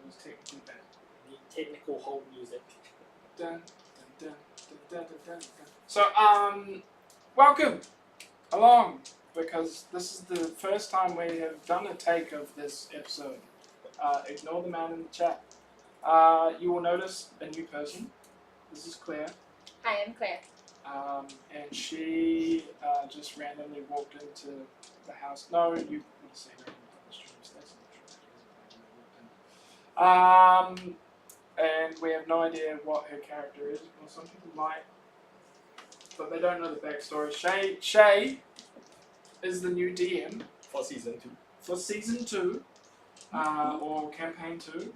was technically bad. Need technical hold music. Dun, dun, dun, dun, dun, dun, dun. So welcome along, because this is the first time we have done a take of this episode. Ignore the man in the chat. You will notice a new person. This is Claire. Hi, I'm Claire. And she just randomly walked into the house. No, you would say randomly on the streams. That's not true. And we have no idea what her character is. Well, some people might, but they don't know the backstory. Shay is the new DM For season 2. for season 2, or campaign 2,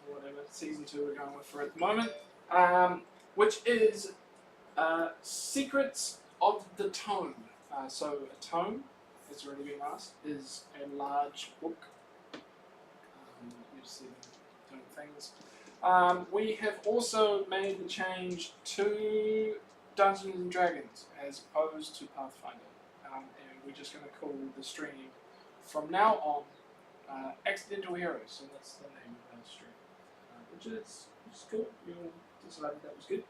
whatever season 2 we're going with for at the moment, which is Secrets of the Tome. So a tome, it's already been asked, is a large book. You see them doing things. We have also made the change to Dungeons and Dragons as opposed to Pathfinder. And we're just going to call the stream from now on Accidental Heroes. So that's the name of our stream, which is cool. You decided that was good.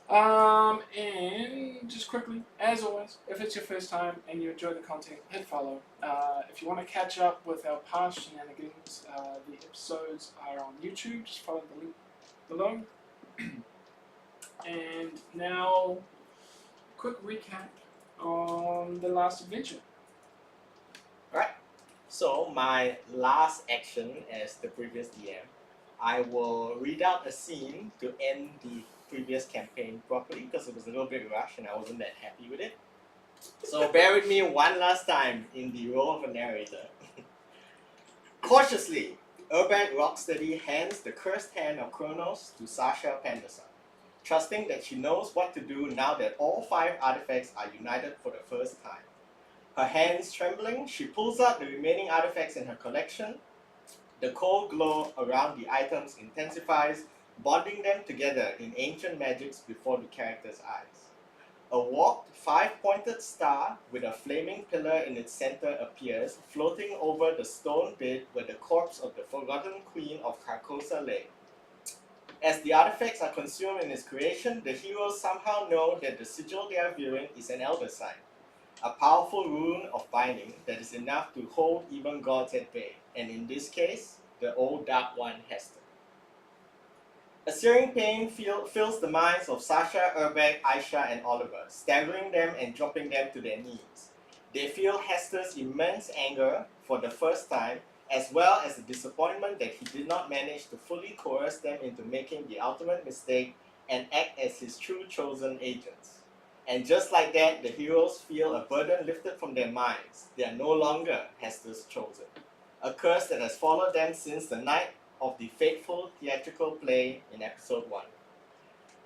And just quickly, as always, if it's your first time and you enjoy the content, hit follow. If you want to catch up with our past shenanigans, the episodes are on YouTube. Just follow the link below. And now, quick recap on the last adventure. Alright, so my last action as the previous DM, I will read out a scene to end the previous campaign properly because it was a little bit rushed and I wasn't that happy with it. So bear with me one last time in the role of a narrator. Cautiously, Urbag Rocksteady hands the cursed hand of Kronos to Sasha Penderson, trusting that she knows what to do now that all 5 artifacts are united for the first time. Her hands trembling, she pulls out the remaining artifacts in her collection. The cold glow around the items intensifies, bonding them together in ancient magics before the character's eyes. A warped 5-pointed star with a flaming pillar in its center appears, floating over the stone bed where the corpse of the forgotten queen of Carcosa lay. As the artifacts are consumed in its creation, the heroes somehow know that the sigil they are viewing is an elder sign, a powerful rune of binding that is enough to hold even gods at bay, and in this case, the old Dark One Hester. A searing pain fills the minds of Sasha, Urbag, Aisha, and Oliver, staggering them and dropping them to their knees. They feel Hester's immense anger for the first time, as well as the disappointment that he did not manage to fully coerce them into making the ultimate mistake and act as his true chosen agents. And just like that, the heroes feel a burden lifted from their minds. They are no longer Hester's chosen, a curse that has followed them since the night of the fateful theatrical play in episode 1.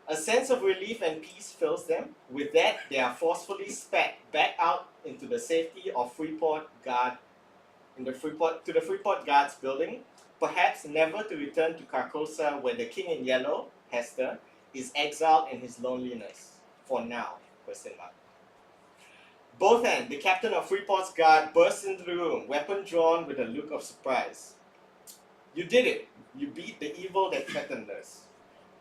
A sense of relief and peace fills them. With that, they are forcefully spat back out into the safety of Freeport Guards building, perhaps never to return to Carcosa, where the King in Yellow, Hester, is exiled in his loneliness. For now, ? Bothan, the captain of Freeport's guard, bursts into the room, weapon drawn with a look of surprise. You did it. You beat the evil that threatened us.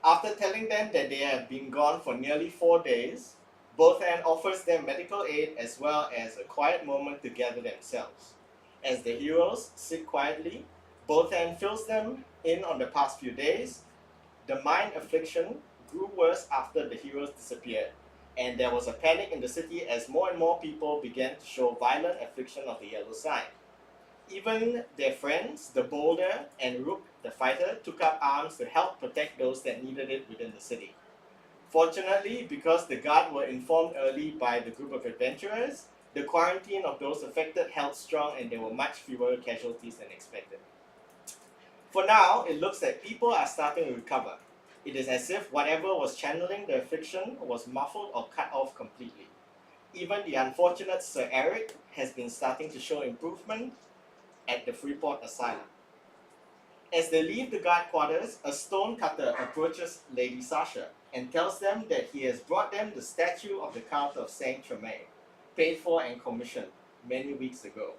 After telling them that they have been gone for nearly 4 days, Bothan offers them medical aid as well as a quiet moment to gather themselves. As the heroes sit quietly, Bothan fills them in on the past few days. The mind affliction grew worse after the heroes disappeared, and there was a panic in the city as more and more people began to show violent affliction of the yellow sign. Even their friends, the Boulder and Rook, the fighter, took up arms to help protect those that needed it within the city. Fortunately, because the guard were informed early by the group of adventurers, the quarantine of those affected held strong and there were much fewer casualties than expected. For now, it looks like people are starting to recover. It is as if whatever was channeling the affliction was muffled or cut off completely. Even the unfortunate Sir Eric has been starting to show improvement at the Freeport Asylum. As they leave the guard quarters, a stonecutter approaches Lady Sasha and tells them that he has brought them the statue of the Count of Saint Tremaine, paid for and commissioned many weeks ago.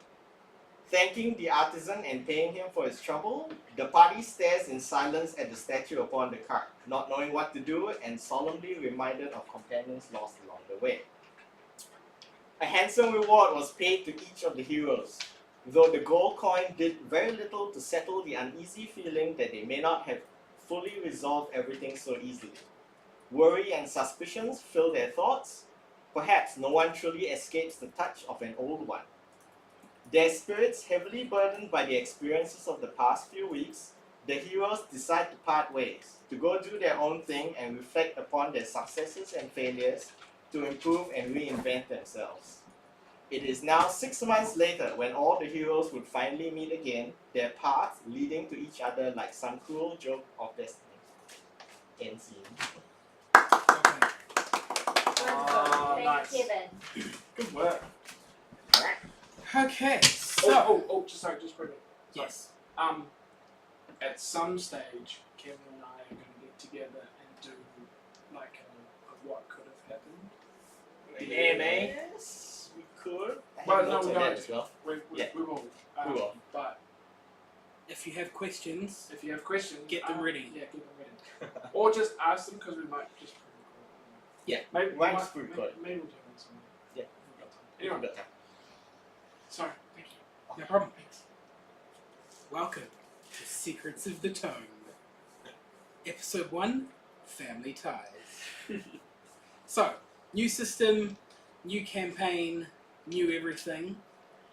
Thanking the artisan and paying him for his trouble, the party stares in silence at the statue upon the cart, not knowing what to do and solemnly reminded of companions lost along the way. A handsome reward was paid to each of the heroes, though the gold coin did very little to settle the uneasy feeling that they may not have fully resolved everything so easily. Worry and suspicions fill their thoughts. Perhaps no one truly escapes the touch of an old one. Their spirits heavily burdened by the experiences of the past few weeks, the heroes decide to part ways, to go do their own thing and reflect upon their successes and failures to improve and reinvent themselves. It is now 6 months later when all the heroes would finally meet again, their paths leading to each other like some cruel joke of destiny. End scene. Okay. Thank nice. you, Kevin. Good work. Okay, so Just quickly. yes, At some stage, Kevin and I are going to get together and do like a what could have happened. The AMA? Yes, we could. I Well, have no, notes we on that don't. as well. We Yeah. will. We will. But if you have questions, if you have questions, Get them ready. Yeah, get them ready. Or just ask them because we might just pre-record. Yeah, Maybe might we just pre-record. Maybe we'll do it somewhere. Yeah. We've got time. Anyway, sorry. Thank you. no problem. Welcome to Secrets of the Tome. Episode 1, Family Ties. So, new system, new campaign, new everything.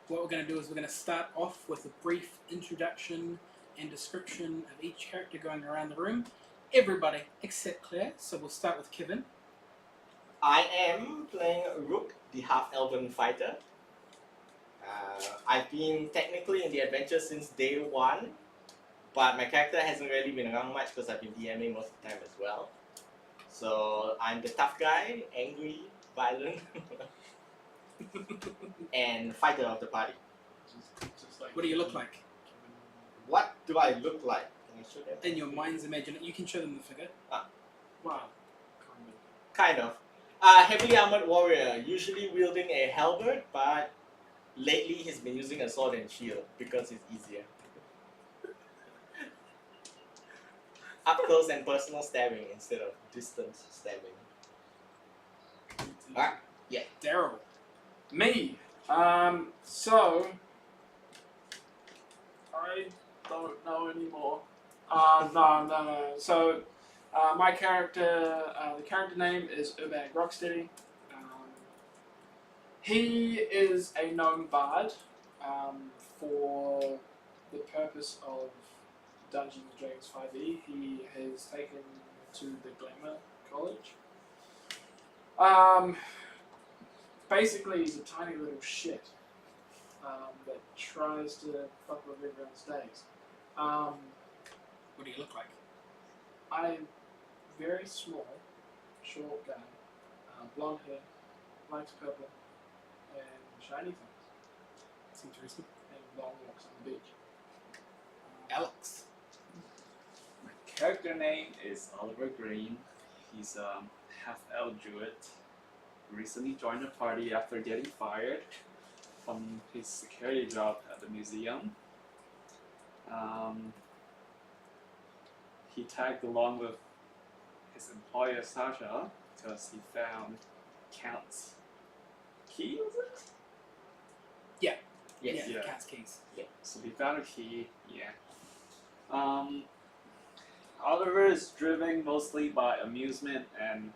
What we're going to do is we're going to start off with a brief introduction and description of each character going around the room. Everybody except Claire, so we'll start with Kevin. I am playing Rook, the half-elven fighter. I've been technically in the adventure since day 1, but my character hasn't really been around much because I've been DMing most of the time as well. So I'm the tough guy, angry, violent, and fighter of the party. Just like What do you look like? What do I look like? Can I show them? In your mind's imagination, you can show them the figure. Wow. Kind of. Heavily armored warrior, usually wielding a halberd, but lately he's been using a sword and shield because it's easier. Up close and personal stabbing instead of distance stabbing. Alright, yeah. Daryl. Me. So I don't know anymore. No. So my character, the character name is Urbag Rocksteady. He is a gnome bard for the purpose of Dungeons and Dragons 5e. He has taken to the Glamour College. Basically, he's a tiny little shit that tries to fuck with everyone's days. What do you look like? I'm very small, short guy, blonde hair, likes purple, and shiny things, Seems reasonable. and long walks on the beach. Alex. My character name is Oliver Green. He's a half-elf druid. Recently joined the party after getting fired from his security job at the museum. He tagged along with his employer Sasha because he found Count's key, was it? Yes. Yeah, Yeah. cat's keys. So he found a key, yeah. Oliver is driven mostly by amusement and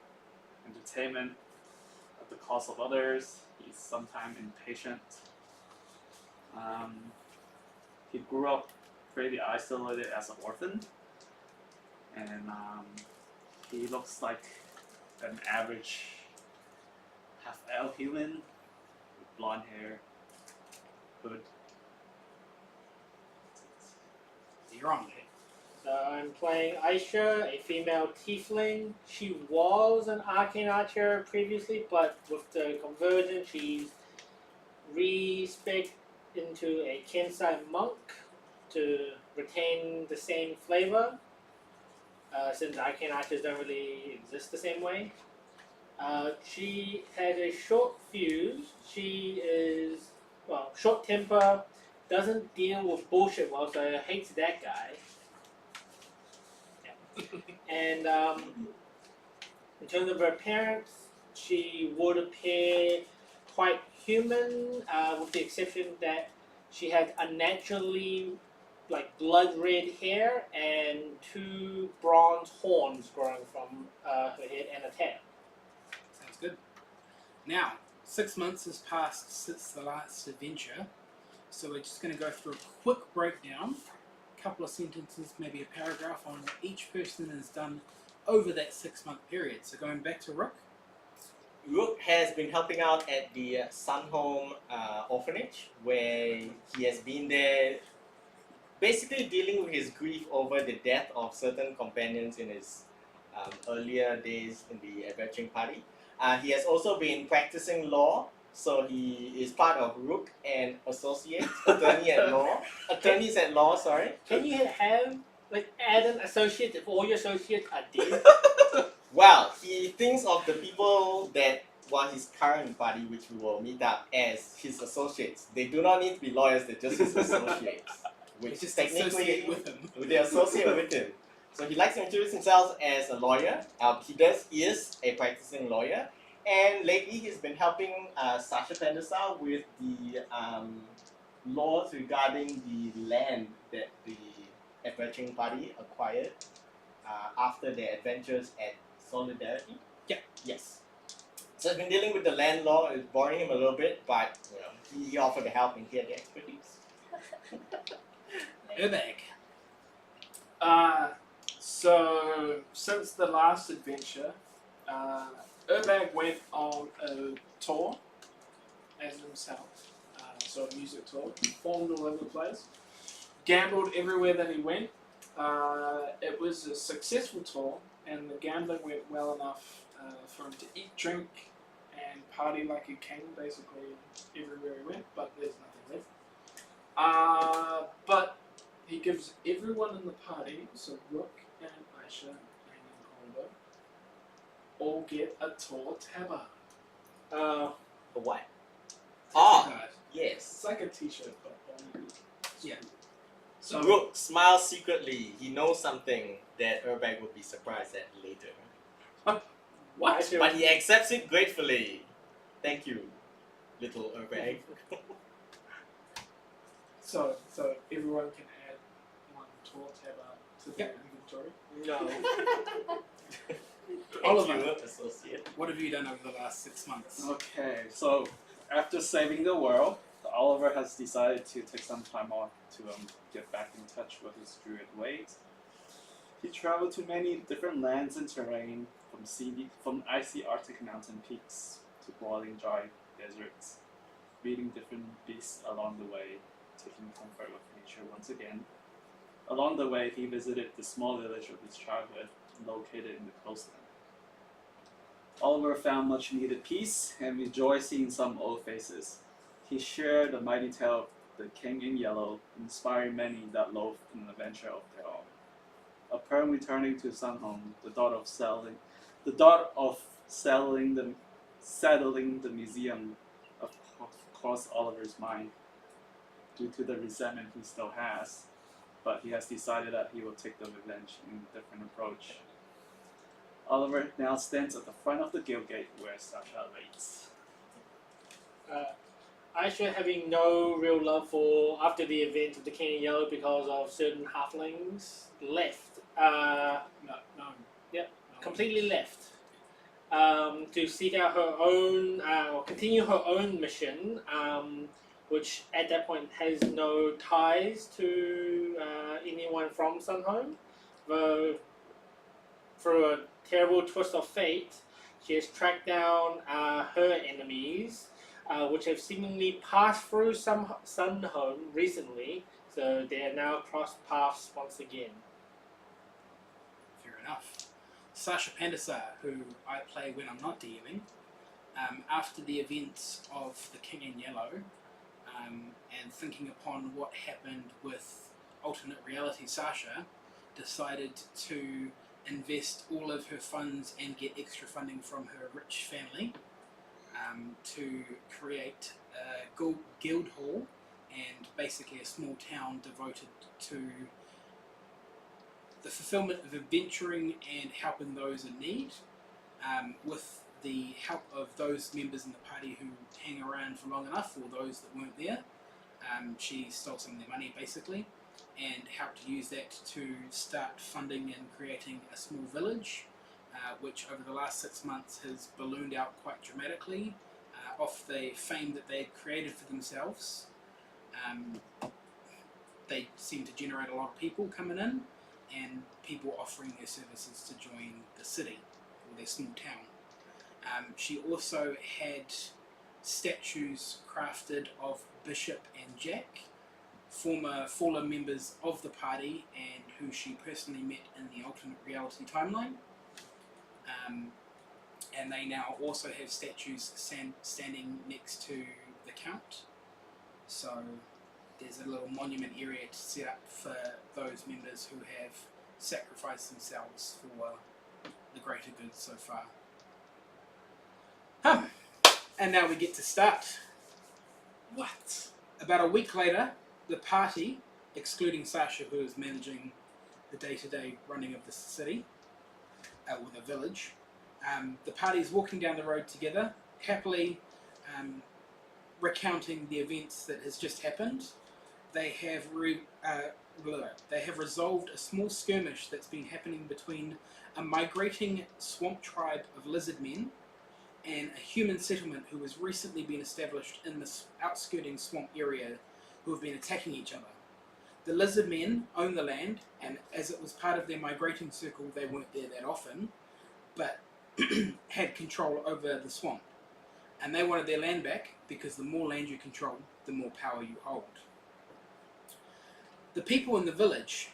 entertainment at the cost of others. He's sometimes impatient. He grew up pretty isolated as an orphan. And he looks like an average half-elf human with blonde hair, hood. You're on. I'm playing Aisha, a female tiefling. She was an arcane archer previously, but with the conversion, she's re-spec into a Kensai monk to retain the same flavor, since arcane archers don't really exist the same way. She has a short fuse. She is, short temper, doesn't deal with bullshit well, so hates that guy. Yeah. And in terms of her appearance, she would appear quite human, with the exception that she has unnaturally blood red hair and 2 bronze horns growing from her head and a tail. Sounds good. Now, 6 months has passed since the last adventure, so we're just going to go through a quick breakdown, a couple of sentences, maybe a paragraph on what each person has done over that 6-month period. So going back to Rook. Rook has been helping out at the Sunhome orphanage, where he has been there basically dealing with his grief over the death of certain companions in his earlier days in the adventuring party. He has also been practicing law, so he is part of Rook and Associates, attorneys at law, sorry. Can you have add an associate if all your associates are dead? Well, he thinks of the people that were his current party, which we will meet up as his associates. They do not need to be lawyers, they're just his associates. Which Just technically associate with him. they associate with him. So he likes to introduce himself as a lawyer. He is a practicing lawyer, and lately he's been helping Sasha Pendesa with the laws regarding the land that the adventuring party acquired after their adventures at Solidarity. Yeah. Yes. So he's been dealing with the land law. It's boring him a little bit, but he offered to help and he had the expertise. Urbag. So since the last adventure, Urbag went on a tour as himself. So a music tour. Performed all over the place. Gambled everywhere that he went. It was a successful tour, and the gambling went well enough for him to eat, drink, and party like a king, basically everywhere he went. But there's nothing left. But he gives everyone in the party, so Rook and Aisha and Cordo, all get a tall tabba. A what? Oh. Yes. It's like a t-shirt, but only. Yeah. So Rook smiles secretly. He knows something that Urbag would be surprised at later. What? But he accepts it gratefully. Thank you, little Urbag. So everyone can add one tall tabba to their inventory. No. Oliver. Thank you, associate. What have you done over the last 6 months? Okay, so after saving the world, Oliver has decided to take some time off to get back in touch with his druid ways. He traveled to many different lands and terrain, from icy Arctic mountain peaks to boiling dry deserts, meeting different beasts along the way, taking comfort with nature once again. Along the way, he visited the small village of his childhood, located in the coastland. Oliver found much needed peace and rejoiced seeing some old faces. He shared the mighty tale of the King in Yellow, inspiring many that loathed an adventure of their own. Upon returning to Sunhome, the thought of settling the museum of crossed Oliver's mind due to the resentment he still has, but he has decided that he will take the revenge in a different approach. Oliver now stands at the front of the guild gate where Sasha waits. Aisha having no real love for after the event of the King in Yellow because of certain halflings left. Completely left. To seek out her own, or continue her own mission, which at that point has no ties to anyone from Sunhome. Though, through a terrible twist of fate, she has tracked down her enemies, which have seemingly passed through Sunhome recently, so they are now crossed paths once again. Fair enough. Sasha Pendesa, who I play when I'm not DMing, after the events of the King in Yellow, and thinking upon what happened with alternate reality Sasha, decided to invest all of her funds and get extra funding from her rich family to create a guild hall and basically a small town devoted to the fulfillment of adventuring and helping those in need, with the help of those members in the party who hang around for long enough, or those that weren't there. She stole some of their money basically, and helped use that to start funding and creating a small village, which over the last 6 months has ballooned out quite dramatically off the fame that they had created for themselves. They seem to generate a lot of people coming in, and people offering their services to join the city or their small town. She also had statues crafted of Bishop and Jack, former fallen members of the party and who she personally met in the alternate reality timeline. And they now also have statues standing next to the Count. So there's a little monument area to set up for those members who have sacrificed themselves for the greater good so far. And now we get to start. What? About a week later, the party, excluding Sasha, who is managing the day-to-day running of the city, or the village, the party is walking down the road together, happily recounting the events that has just happened. They have resolved a small skirmish that's been happening between a migrating swamp tribe of lizard men and a human settlement who has recently been established in this outskirting swamp area, who have been attacking each other. The lizard men own the land, and as it was part of their migrating circle, they weren't there that often, but had control over the swamp. And they wanted their land back, because the more land you control, the more power you hold. The people in the village,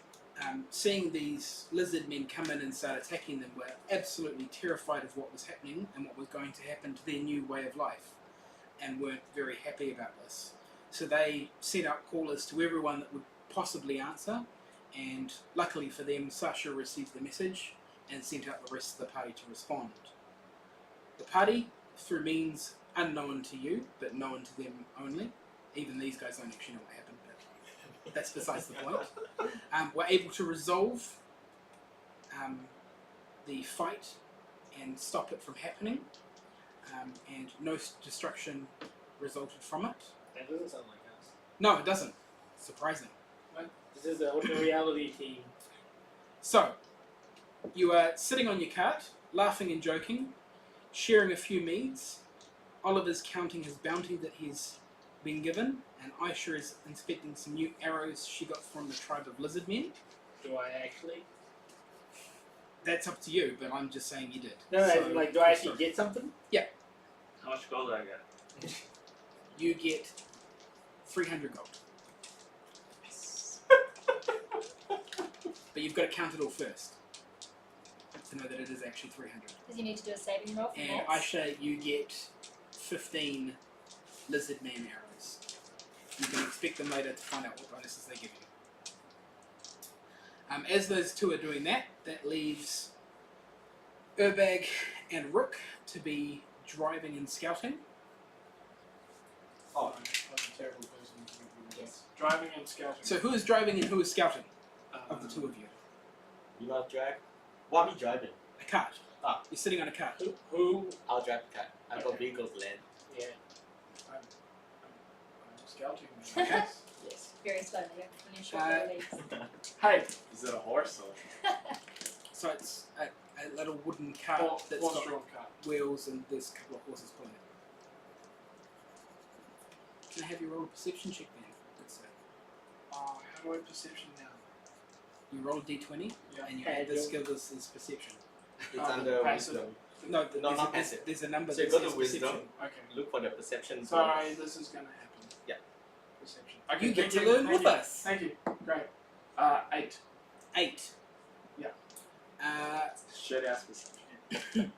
seeing these lizard men come in and start attacking them, were absolutely terrified of what was happening and what was going to happen to their new way of life, and weren't very happy about this. So they sent out callers to everyone that would possibly answer, and luckily for them, Sasha received the message and sent out the rest of the party to respond. The party, through means unknown to you, but known to them only, even these guys don't actually know what happened, but that's besides the point, were able to resolve the fight and stop it from happening, and no destruction resulted from it. That doesn't sound like us. No, it doesn't. Surprising. This is the alternate reality team. So, you are sitting on your cart, laughing and joking, sharing a few meads. Oliver's counting his bounty that he's been given, and Aisha is inspecting some new arrows she got from the tribe of lizard men. Do I actually? That's up to you, but I'm just saying you did. No, So, like, do I actually get something? How much gold do I get? You get 300 gold. But you've got to count it all first to know that it is actually 300. Because you need to do a saving roll for And that. Aisha, you get 15 lizard man arrows. You can expect them later to find out what bonuses they give you. As those two are doing that, that leaves Urbag and Rook to be driving and scouting. Oh, I'm a terrible person to do this. Driving and scouting. So who is driving and who is scouting of the two of you? You want to drive? What are we driving? A cart. Ah. You're sitting on a cart. Who? I'll drive the car. I've got Okay. vehicles land. Yeah. I'm scouting. Okay. Yes. Very slowly, when you're short of legs. Hey, Is it a horse or? So it's a little wooden cart that's horse got drawn cart. wheels and there's a couple of horses pulling it. Can I have you roll a perception check then? Good sir. How do I perception now? You roll a d20 Yeah. and you Add add the your- skill is perception. It's Oh, under passive. wisdom. No, No, there's, not a, passive. there's a number So you that go to says wisdom. perception. Okay. Look for the perception. Sorry, bonus. this is gonna happen. Yeah. Perception. You get thank to learn thank with you, us. Thank you. Great. 8. 8. Yeah. Shit ass perception.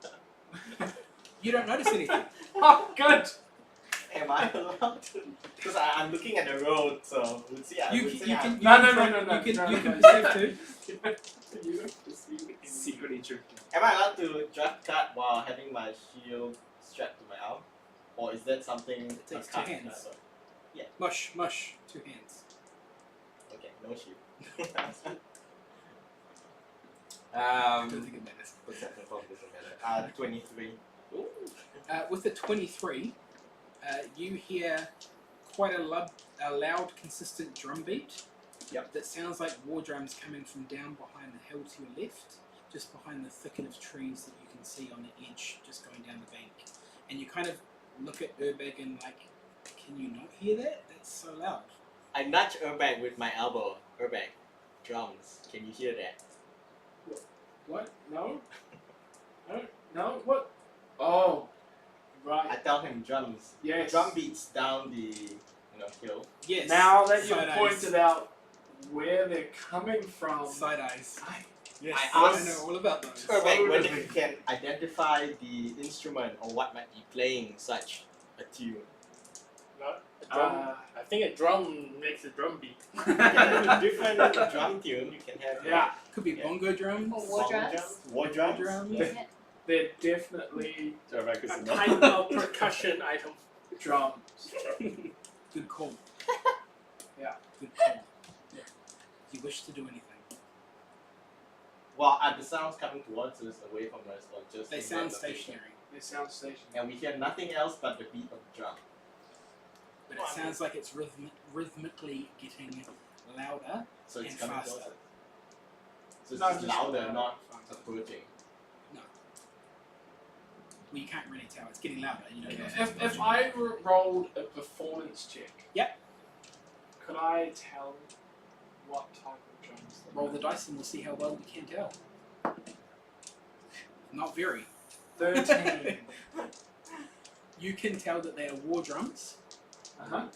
You don't notice anything. Oh, good. Am I allowed to? Because I'm looking at the road, so we'll see. I You would can, say you I'm- can, you No, can, no, try- no, no, you can, no, you no, can no. perceive too. You don't perceive it. Secret agent. Am I allowed to drive the cart while having my shield strapped to my arm? Or is that something It takes a cart two hands. does? Mush, 2 hands. Okay, no shield. I don't think it matters. Perception form doesn't matter. 23. Ooh. With the 23, you hear quite a loud, consistent drum beat. Yep. That sounds like war drums coming from down behind the hill to your left, just behind the thicket of trees that you can see on the edge, just going down the bank. And you kind of look at Urbag and like, can you not hear that? That's so loud. I nudge Urbag with my elbow. Urbag, drums. Can you hear that? What? No? No? What? Oh. I Right. tell him drums. Yes. Drum beats down the hill. Yes. Now that you've Side eyes. pointed out where they're coming from, Side eyes. Yes. I I asked know all about those. Urbag whether he can identify the instrument or what might be playing such a tune. A drum. I think a drum makes a drum beat. You can have a different drum tune. You can have yeah, Could be bongo drums. Or war song drums. War drums. drums. Yeah. they're definitely Urbag is A a no. kind of percussion item. drums. Good call. Yeah. Good call. Yeah. Do you wish to do anything? Well, are the sounds coming towards us, away from us, or just They in sound that location? stationary, They sound stationary. And we hear nothing else but the beat of the drum. but it sounds like it's rhythmically getting louder. So it's And coming faster. closer. So it's No, just just louder, not approaching. Well, you can't really tell. It's getting louder. You know. If I rolled a performance check, Yep. could I tell what type of drums? they Roll the were? dice and we'll see how well we can tell. Not very. 13. You can tell that they are war drums, Uh-huh.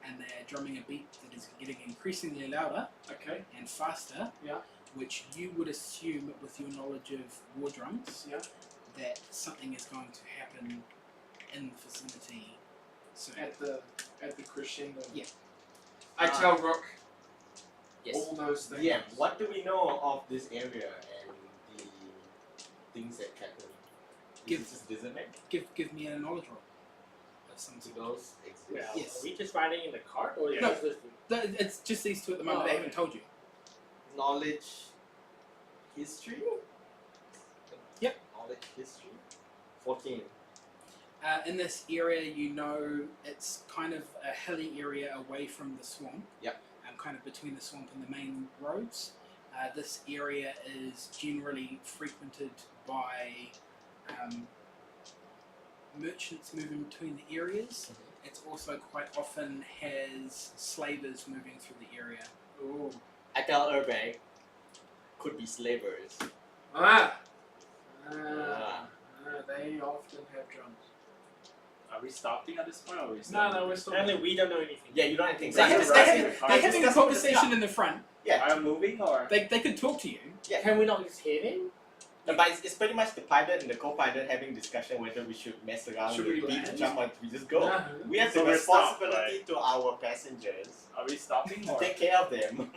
and they're drumming a beat that is getting increasingly louder Okay. and faster. Yeah. Which you would assume, with your knowledge of war drums, Yeah. that something is going to happen in the vicinity soon. At the crescendo. Yeah. I tell Rook Yes. all those things. Yeah, what do we know of this area and the things that happen? Give- Is this Disney? Give me a knowledge roll of some Do sort. those exist? Well, Yes. Are we just riding in the cart or No. just listening? It's just these two at the moment. Oh, They okay. haven't told you. Knowledge, history? Yep. Knowledge, history? 14. In this area, you know it's kind of a hilly area away from the swamp. Yep. Kind of between the swamp and the main roads. This area is generally frequented by merchants moving between the areas. It's also quite often has slavers moving through the area. Ooh. I tell Urbag, could be slavers. They often have drums. Are we stopping at this point or are we No, we're still. Apparently we don't know anything. Yeah, you don't have anything. They're, So ha- just they're, discussing- ha- they're having a discussing conversation in the front. Yeah, Are we moving or? They could talk to you. Can we not just hear them? but it's pretty much the pilot and the co-pilot having discussion whether we should mess around Should with we beat to land? jump or we just go. No. We have So the we're stopped, responsibility to our passengers Are we stopping to or? take care of them.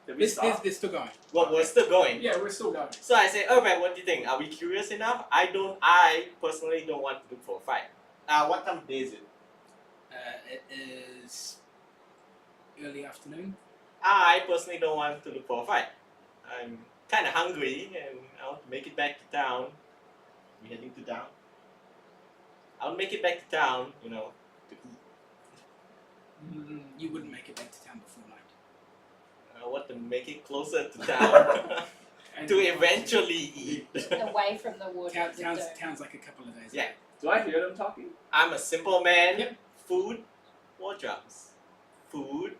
Did we They're, stop? they're still going. Well, we're still going. Yeah, we're still going. So I say, Urbag, what do you think? Are we curious enough? I personally don't want to look for a fight. What time of day is it? It is early afternoon. I personally don't want to look for a fight. I'm kind of hungry and I want to make it back to town. We're heading to town. I want to make it back to town, to eat. You wouldn't make it back to town before night. I want to make it closer to town And to eventually eat. Away from the water. Town's like a couple of days. Yeah. away. Do I hear them talking? I'm a simple man. Yep. Food, war drums. Food,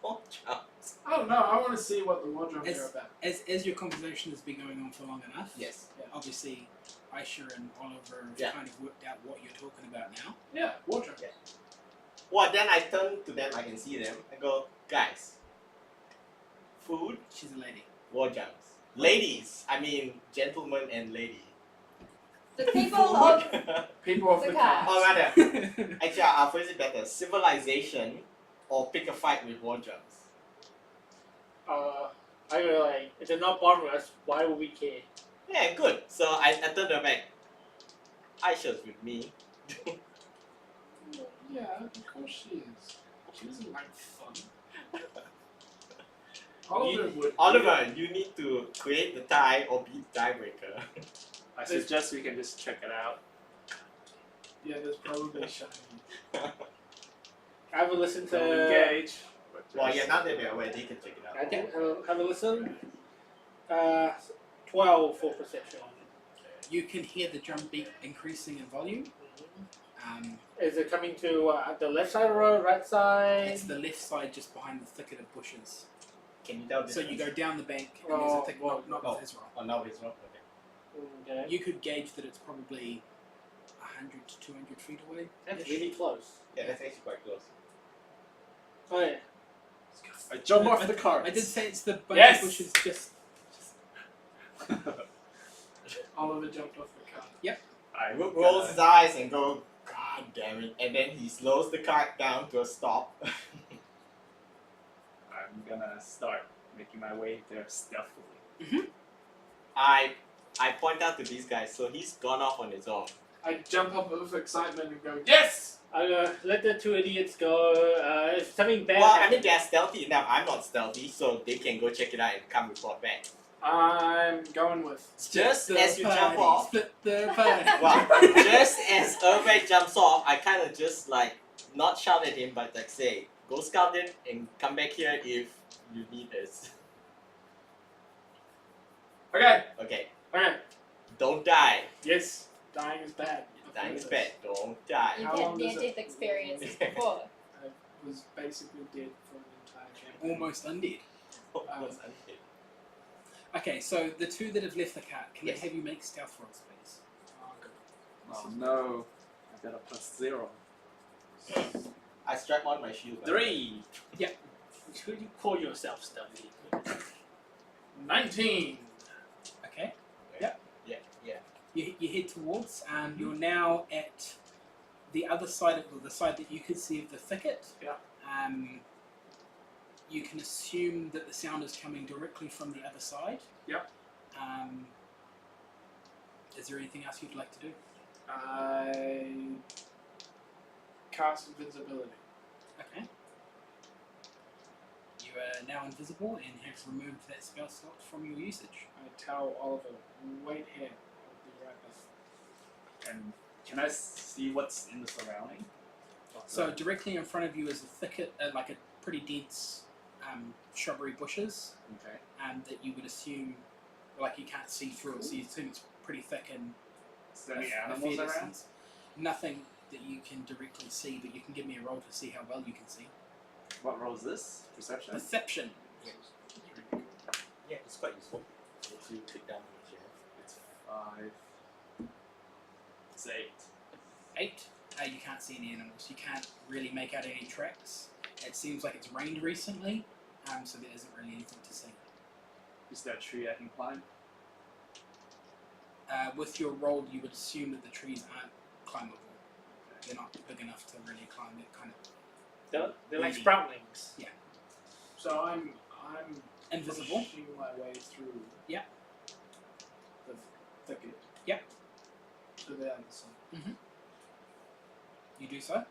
war drums. Oh no, I want to see what the wardrobes It's- are about. As your conversation has been going on for long enough, Yes. obviously Aisha and Oliver have Yeah. kind of worked out what you're talking about now. Yeah, wardrobe. Yeah. Well, then I turn to them, I can see them. I go, guys, food, She's a lady. war drums. Ladies, I mean gentlemen and lady. The people of People of the The car. Or rather, actually, I'll phrase it better. Civilization or pick a fight with war drums. I feel like if they're not bothering us, why would we care? Yeah, good. So I turn them back. Aisha's with me. Yeah, of course she is. She doesn't like fun. Oliver would. Oliver, you need to create the tie or be the tiebreaker. I suggest we can just check it out. Yeah, there's probably shiny. Have a listen So to. engage. Well, yeah, now that they're aware, they can check it out. I think have a listen. 12 for perception. You can hear the drum beat increasing in volume. Is it coming to the left side of the road, right side? It's the left side, just behind the thicket of bushes. Can you tell this? So you go down the bank, and Oh, there's a thicket. well, Not oh. with his roll. Oh, now it's wrong. Okay. Okay. You could gauge that it's probably 100 to 200 feet away. That's really close. Yeah, that's actually quite close. Oh yeah. I jump off the cart. I did say it's the bunch Yes! of bushes just. Oliver jumped off the car. I Rook rolls his eyes and go, God damn it, and then he slows the cart down to a stop. I'm gonna start making my way there stealthily. I point out to these guys, so he's gone off on his own. I jump up with excitement and go, yes! I'm gonna let the two idiots go. If something bad Well, I happens, mean, they're stealthy enough. I'm not stealthy, so they can go check it out and come report back. I'm going with. Just the as you jump party, off, Split the party. well, just as Irvine jumps off, I kind of just like, not shout at him, but like say, go scout it and come back here if you need us. Okay, Okay, okay. don't die. Yes, dying is bad. Dying is bad. Don't die. You've How had long does near-death experiences before. I was basically dead for an entire campaign. Almost undead. Almost unhit. Okay, so the two that have left the cart, can Yes. I have you make stealth rolls, please? Oh, good. Oh no. I got a +0. I strap on my shield. by the way. 3. Should you call yourself stealthy? 19. Okay. Yeah. You head towards, and you're now at the other side of the side that you could see of the thicket. Yeah. You can assume that the sound is coming directly from the other side. Yep. Is there anything else you'd like to do? I cast invisibility. Okay. You are now invisible and have removed that spell slot from your usage. I tell Oliver, wait here. I'll be right back. And can I see what's in the surrounding? So directly in front of you is a thicket, like a pretty dense shrubbery bushes, Okay. that you would assume, like you can't see through it, so you assume it's pretty thick and Is there any a animals fair around? distance. Nothing that you can directly see, but you can give me a roll to see how well you can see. What role is this? Perception? Perception. Yeah, it's quite useful. If you click down on the chair. It's 5. It's 8. 8. You can't see any animals. You can't really make out any tracks. It seems like it's rained recently, so there isn't really anything to see. Is there a tree I can climb? With your roll, you would assume that the trees aren't climbable. They're not big enough to really climb that kind of They're like Really? sproutlings. So I'm invisible. pushing my way through. Yeah. The thicket. Yeah. To the other side. You do so.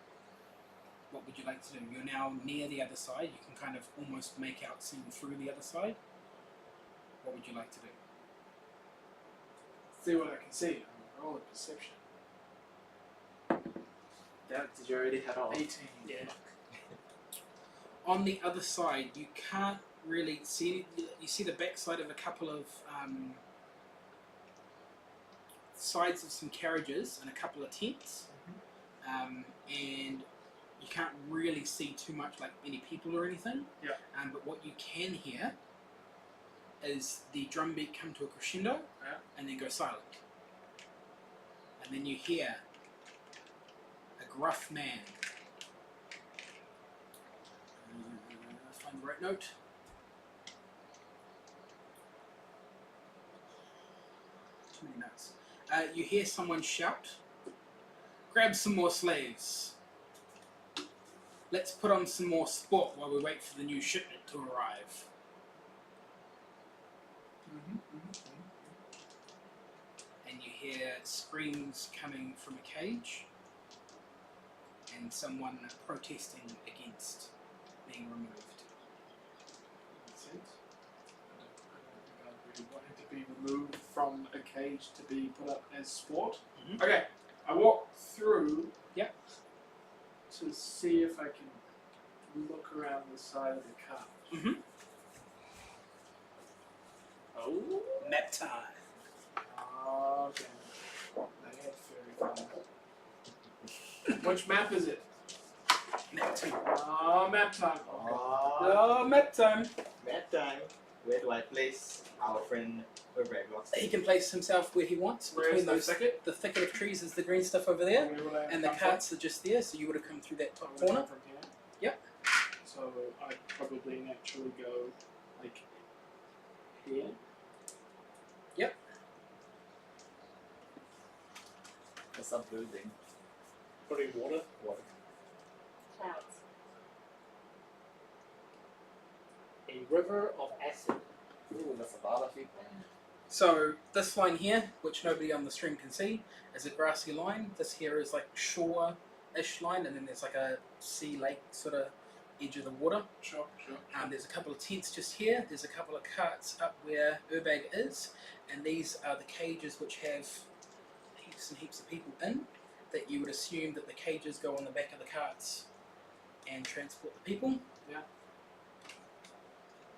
What would you like to do? You're now near the other side. You can kind of almost make out seeing through the other side. What would you like to do? See what I can see. Roll a perception. Did you already head off? 18. Yeah. On the other side, you can't really see. You see the backside of a couple of sides of some carriages and a couple of tents, and you can't really see too much, like any people or anything. Yeah. But what you can hear is the drum beat come to a crescendo, Yeah. and then go silent, and then you hear a gruff man. Find the right note. Too many notes. You hear someone shout, "Grab some more slaves. Let's put on some more sport while we wait for the new shipment to arrive." And you hear screams coming from a cage, and someone protesting against being removed. Makes sense. I don't think I really wanted to be removed from a cage to be put up as sport. Mhm. Okay, I walk through. Yep. To see if I can look around the side of the car. Mm-hmm. Oh. Map time. Okay. They had fairy things. Which map is it? Map time. Map time. Oh, Map time. that time. Where do I place our friend Red Rocks? He can place himself where he wants Where's between the those. thicket? The thicket of trees is the green stuff over there, Where would I and the come from? carts are just there. So you would have come through that top I would corner. come from here. Yep. So I'd probably naturally go like here. Yep. What's up building? Putting water. Clouds. A river of acid. Ooh, that's a lot of people. So this line here, which nobody on the stream can see, is a grassy line. This here is like shore-ish line, and then there's like a sea lake sort of edge of the water. Sure. There's a couple of tents just here. There's a couple of carts up where Urbag is, and these are the cages which have heaps and heaps of people in. That you would assume that the cages go on the back of the carts and transport the people.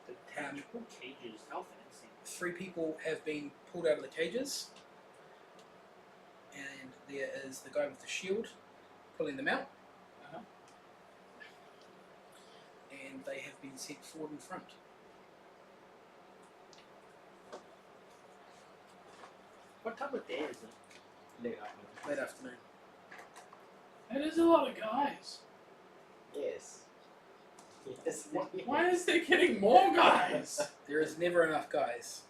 The tangible cages. How fancy. 3 people have been pulled out of the cages, and there is the guy with the shield pulling them out. Uh-huh. And they have been sent forward in front. What type of day is it? Late afternoon. Late afternoon. That is a lot of guys. Yes. Yes. Why is there getting more guys? There is never enough guys.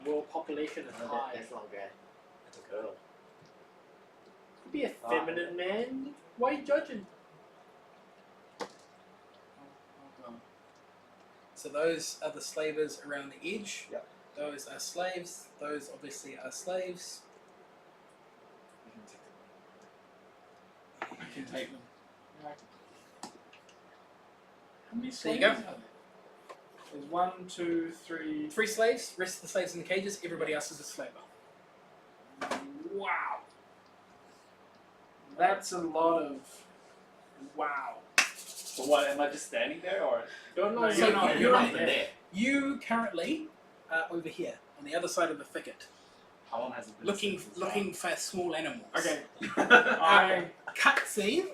The world population is No, high. that's not bad. That's a girl. Be a feminine man. Why are you judging? So those are the slavers around the edge. Yep. Those are slaves. Those obviously are slaves. I can take them. How many There you slaves go. are there? There's 1, 2, 3. 3 slaves. Rest of the slaves in the cages. Everybody else is a slaver. Wow. That's a lot of. Wow. So what, am I just standing there or? Don't know. No, So you're not. you're not not there. You currently are over here on the other side of the thicket, How long has it been? looking since it's looking for small animals. Okay. gone? I Cutscene.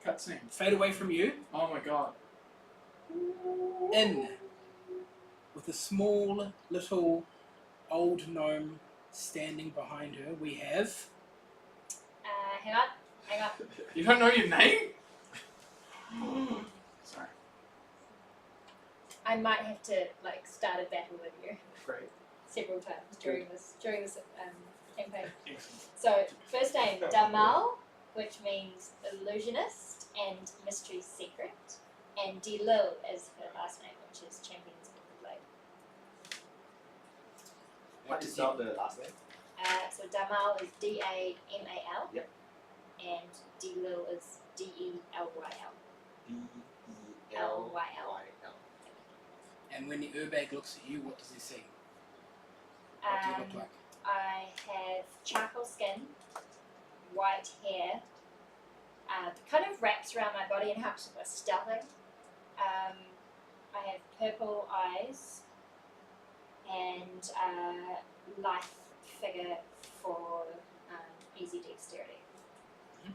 cutscene. Fade away from you. Oh my god. In with a small little old gnome standing behind her, we have Hang on. You don't know your name? Sorry. I might have to like start a battle with you Great. several times during this campaign. Excellent. So first name Damal, which means illusionist and mystery secret, and Dilil is her last name, which is champions of the blade. What is not the last name? So Damal is Damal. Yep. And Dilil is Delyl. Delyl. and when the Urbag looks at you, what does he see? What do you look like? I have charcoal skin, white hair, kind of wraps around my body and helps with stealthing. I have purple eyes and lithe figure for easy dexterity. And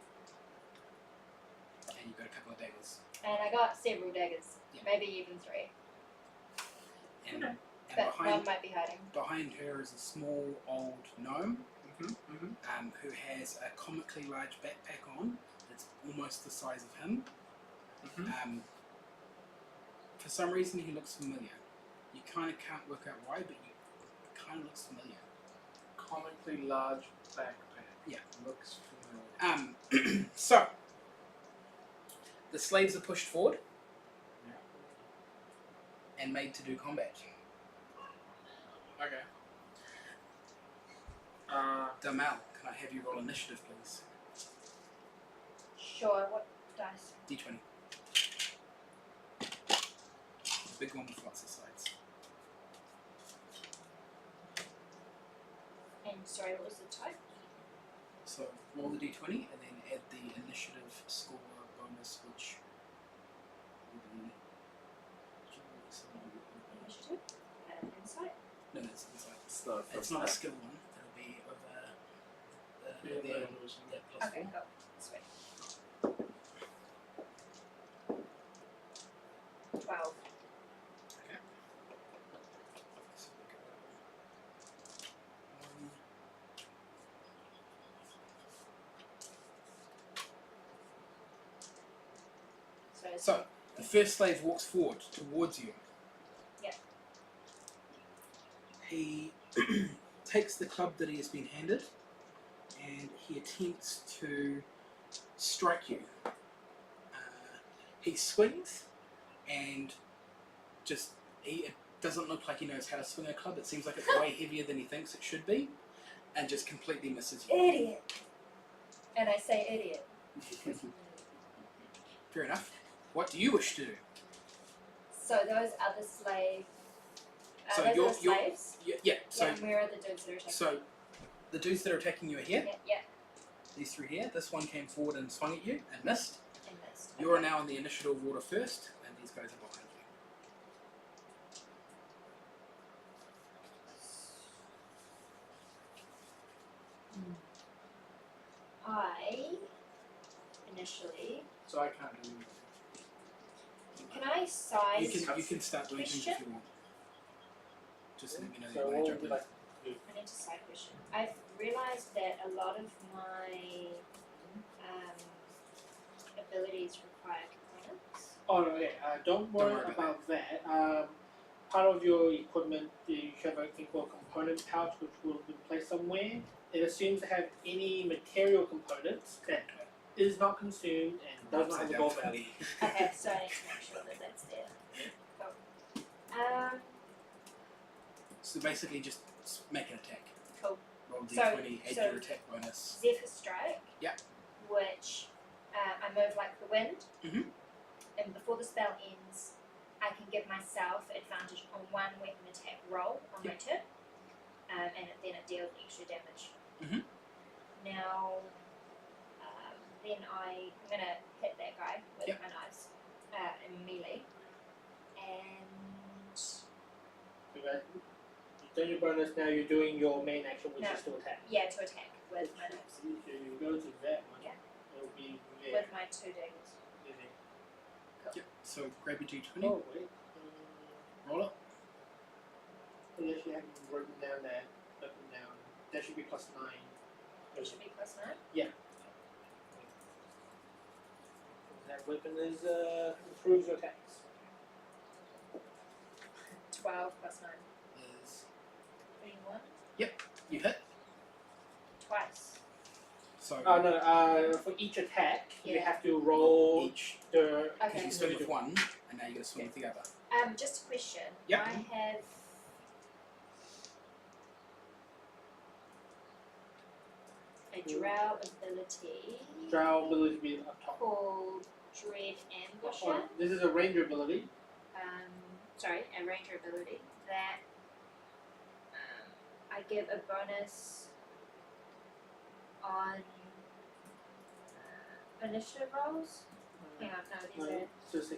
you've got a couple of daggers. And I got several daggers, Yeah. maybe even 3, And but one behind might be hiding. her is a small old gnome Mm-hmm. who has a comically large backpack on that's almost the size of him. Mm-hmm. For some reason, he looks familiar. You kind of can't work out why, but he kind of looks familiar. Comically large backpack. Yeah. Looks familiar. So, the slaves are pushed forward and made to do combat. Okay. Damal, can I have you roll initiative, please? Sure, what dice? D20. The big one with lots of sides. And sorry, what was the type? So roll the D20 and then add the initiative score bonus, which will be. Initiative? Insight? No, that's inside. It's It's not a skill one. It'll be over the plus Okay, 4. cool. Sweet. 12. Okay. So we go 1. So the first slave walks forward towards you. Yep. He takes the club that he has been handed and he attempts to strike you. He swings and it doesn't look like he knows how to swing a club. It seems like it's way heavier than he thinks it should be and just completely misses you. Idiot! And I say idiot. Fair enough. What do you wish to do? So those other slave... So those you're- are slaves? Yeah, so Yeah, and where are the dudes that are attacking? so the dudes that are attacking you are here. Yeah, These three here. This one came forward and swung at you and missed. and missed. You are now in the initiative order first, and these guys are behind you. I initially... So I can't do anything. Can I size... You can start doing things if you want. Just let me know So you what want to would jump you in. like? I need to side question. I've realised that a lot of my abilities require components. Oh no, yeah. Don't worry worry about about that. Part of your equipment, you have a thing called component pouch, which will be placed somewhere. It assumes to have any material components that is not consumed and does not have a gold value. Okay, so I need to make sure that that's there. Cool. So basically just make an attack. Cool. Roll So- D20, add so- your attack bonus. Zephyr Strike. Yep. Which I move like the wind. Mhm. And before the spell ends, I can give myself advantage on one weapon attack roll on my turn. And then it deals extra damage. Mhm. Now, then I'm gonna hit that guy with Yep. my knives in melee. And Okay. You've done your bonus, now you're doing your main action, which No. is to attack. yeah, to attack with my knives. So you go to that one. Yeah. It'll be there. With my 2 daggers. Yep. So grab your D20, Oh, wait. roll it. Unless you haven't written down that, written down. That should be +9. It should be +9. That weapon is improves your attacks. 12 +9. Is 21. you hit. Twice. So No. For each attack, you Yeah. have to roll each, the. because Okay. you swing with one, and now you're going to swing with the other. Just a question. Yep. I have a drow ability Drow ability to be up top. called Dread Ambusher. Oh, this is a ranger ability. A ranger ability that I give a bonus on initiative rolls. Hang on, no, No, there's it's just a,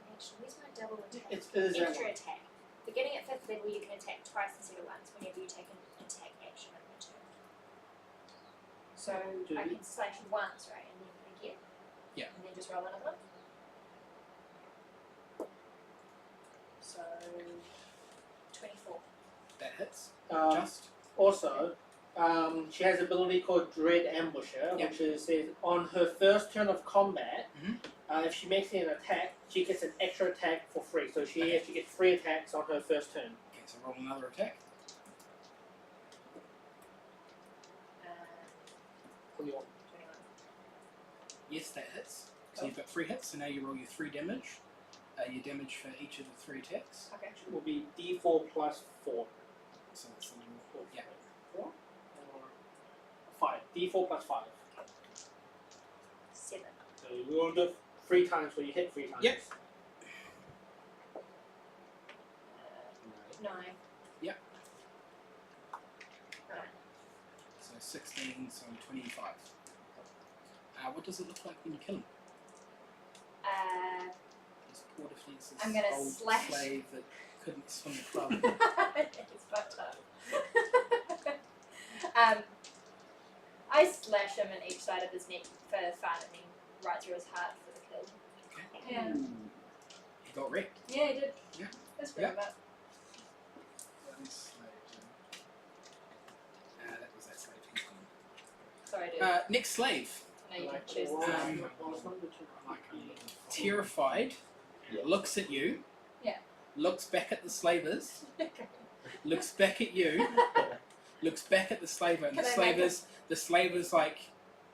actually, where's my double attack? it is that Extra one. attack. Beginning at 5th level, you can attack twice instead of once whenever you take an attack action on your turn. So Do I you- can slash once, right, and then again? Yeah. And then just roll another one? So 24. That hits. Um, Just. Also, she has an ability called Dread Ambusher, Yeah. which is says on her first turn of combat, Mhm. if she makes an attack, she gets an extra attack for free. So she Okay. actually gets 3 attacks on her first turn. Okay, so roll another attack. 21. 21. Yes, that hits. So you've got 3 hits, so now you roll your 3 damage. Your damage for each of the 3 attacks. Okay. Which will be D4 plus 4. So that's a little. Yeah. 4? Or 5. D4 plus 5. Okay. So you will do it 3 times where you hit 3 times. Yep. 9. Yep. 9. So 16, so 25. What does it look like when you kill him? This poor defenseless I'm gonna old slash. slave that couldn't swing a club. It's fucked up. I slash him in each side of his neck for fun and then right through his heart for the kill. Okay. Yeah. He got wrecked. Yeah, he did. Yeah. That's pretty Yeah. much. One slave. That was that slave. He's gone. Sorry, dude. Next slave. No, you Like, didn't choose what this. was number 2? Terrified. Yeah. Looks at you. Yeah. Looks back at the slavers. Looks back at you. Looks back at the slaver. And Can the I make slaver's like,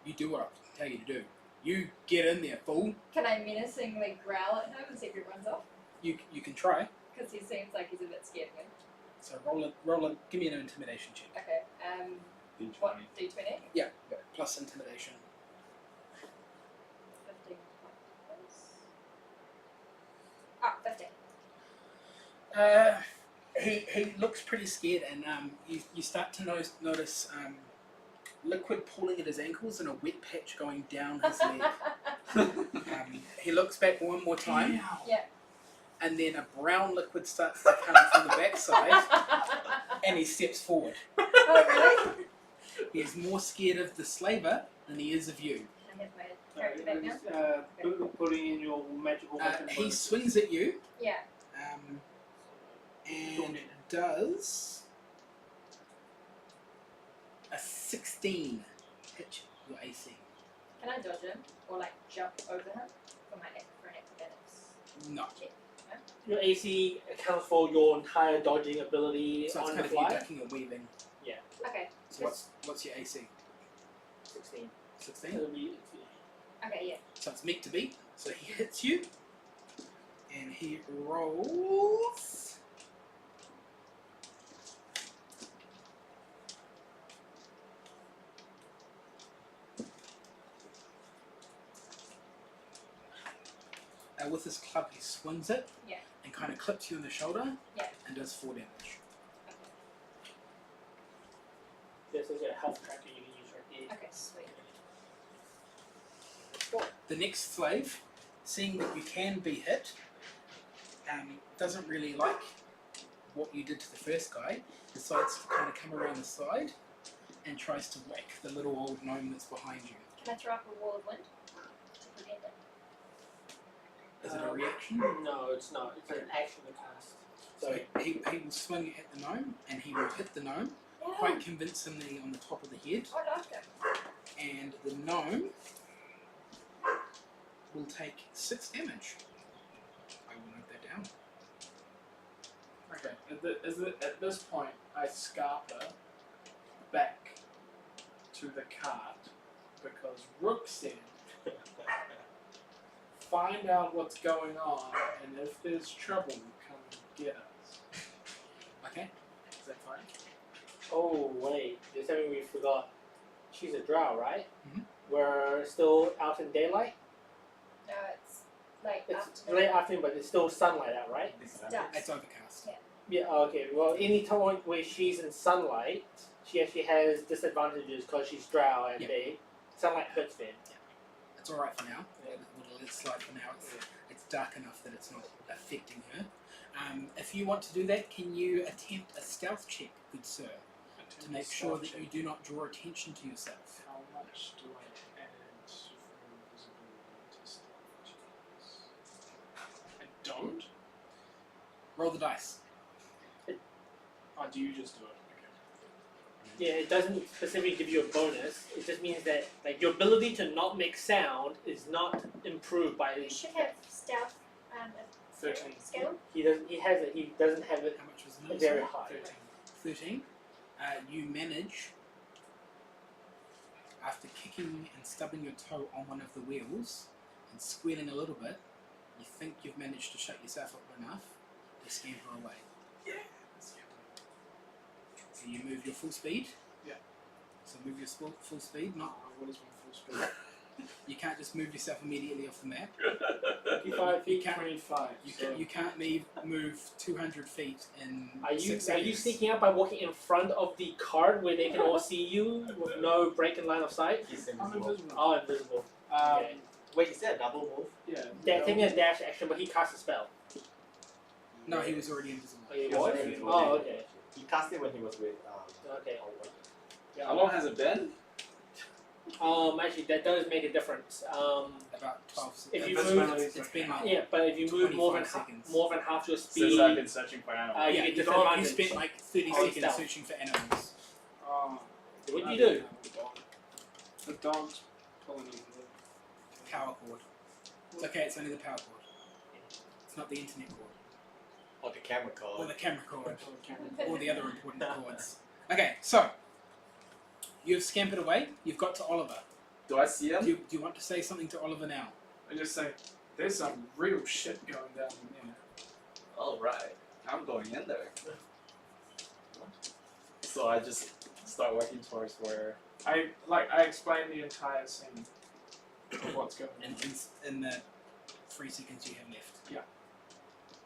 you do what I tell you to do. You get in there, fool. Can I menacingly growl at him and see if he runs off? You can try. Because he seems like he's a bit scared of me. So roll a, give me an intimidation check. Okay, what, D20? Yeah, plus intimidation. 15 points. Ah, 15. He looks pretty scared, and you start to notice liquid pooling at his ankles and a wet patch going down his leg. He looks back one more time, Yeah. and then a brown liquid starts to come from the backside, and he steps forward. Oh, really? He is more scared of the slaver than he is of you. Can I have my character back now? Putting in your magical weapon. He swings at you, Yeah. and does a 16 hit your AC. Can I dodge him? Or like jump over him for an acrobatics? No. Your AC accounts for your entire dodging ability So it's on kind the of you fly. ducking and weaving. Okay. So what's your AC? 16. 16? It'll be, Okay, yeah. So it's meant to be. So he hits you, and he rolls. With his club, he swings it. Yeah. And kind of clips you in the shoulder. Yeah. And does 4 damage. this is a health tracker you can use right here. Okay, sweet. The next slave, seeing that you can be hit, doesn't really like what you did to the first guy, decides to kind of come around the side and tries to whack the little old gnome that's behind you. Can I throw up a wall of wind to prevent it? Is it a reaction? No, it's not. It's an action to cast. So he will swing at the gnome, and he will hit the gnome Yeah. quite convincingly on the top of the head, I like it. and the gnome will take 6 damage. I will note that down. Okay, at this point, I scarper back to the cart because Rook said, find out what's going on, and if there's trouble, come get us. Okay, is that fine? Oh, wait. There's something we forgot. She's a drow, right? Mhm. We're still out in daylight? No, it's like It's afternoon. late afternoon, but it's still sunlight out, right? It's dusk. It's overcast. Yeah, okay. Well, any time where she's in sunlight, she actually has disadvantages because she's drow and Yeah. sunlight hurts them. It's alright for now. Yeah. We'll let it slide for now. It's dark enough that it's not affecting her. If you want to do that, can you attempt a stealth check, good sir, to make sure that you do not draw attention to yourself? How much do I add for invisibility to stealth checks? I don't? Roll the dice. Oh, do you just do it? Okay. Yeah, it doesn't specifically give you a bonus. It just means that like your ability to not make sound is not improved by You should have stealth 13. skill. he doesn't. He has it. He doesn't have it How much was the very minus? high. 13. You manage, after kicking and stubbing your toe on one of the wheels and squealing a little bit, you think you've managed to shut yourself up enough to scamper away. So you move your full speed. Yeah. So move your full speed, not What is my full speed? You can't just move yourself immediately off the map. 55 feet. can't- 25. You can't move 200 feet in Are you 6 are you seconds. sneaking out by walking in front of the cart where they can all see you with no break in line of sight? He's I'm invisible. invisible. Oh, invisible. Okay. Wait, is that a double move? Yeah. Taking a dash action, but he cast a spell. No, he was already invisible. Oh, he He was was? already Oh, invisible. okay. He cast it when he was with Okay. How long has it been? Actually, that does make a difference. About 12 seconds. If you Invisibility move, is it's been like yeah, but if you move 25 seconds. more than half your Since speed, I've been searching for animals. you yeah, get you disadvantage. spent like 30 Oh, seconds stealth. searching for animals. What do you do? The dog's pulling me. Power cord. It's okay, it's only the power cord. It's not the internet cord. or the camera Or cord. the camera cord. Or the other important cords. Okay, so you've scampered away, you've got to Oliver. Do I see him? Do you want to say something to Oliver now? I just say, there's some real shit going down in there. Alright, I'm going in there. So I just start walking towards where. I explain the entire scene of what's going on. In the 3 seconds you have left. Yeah.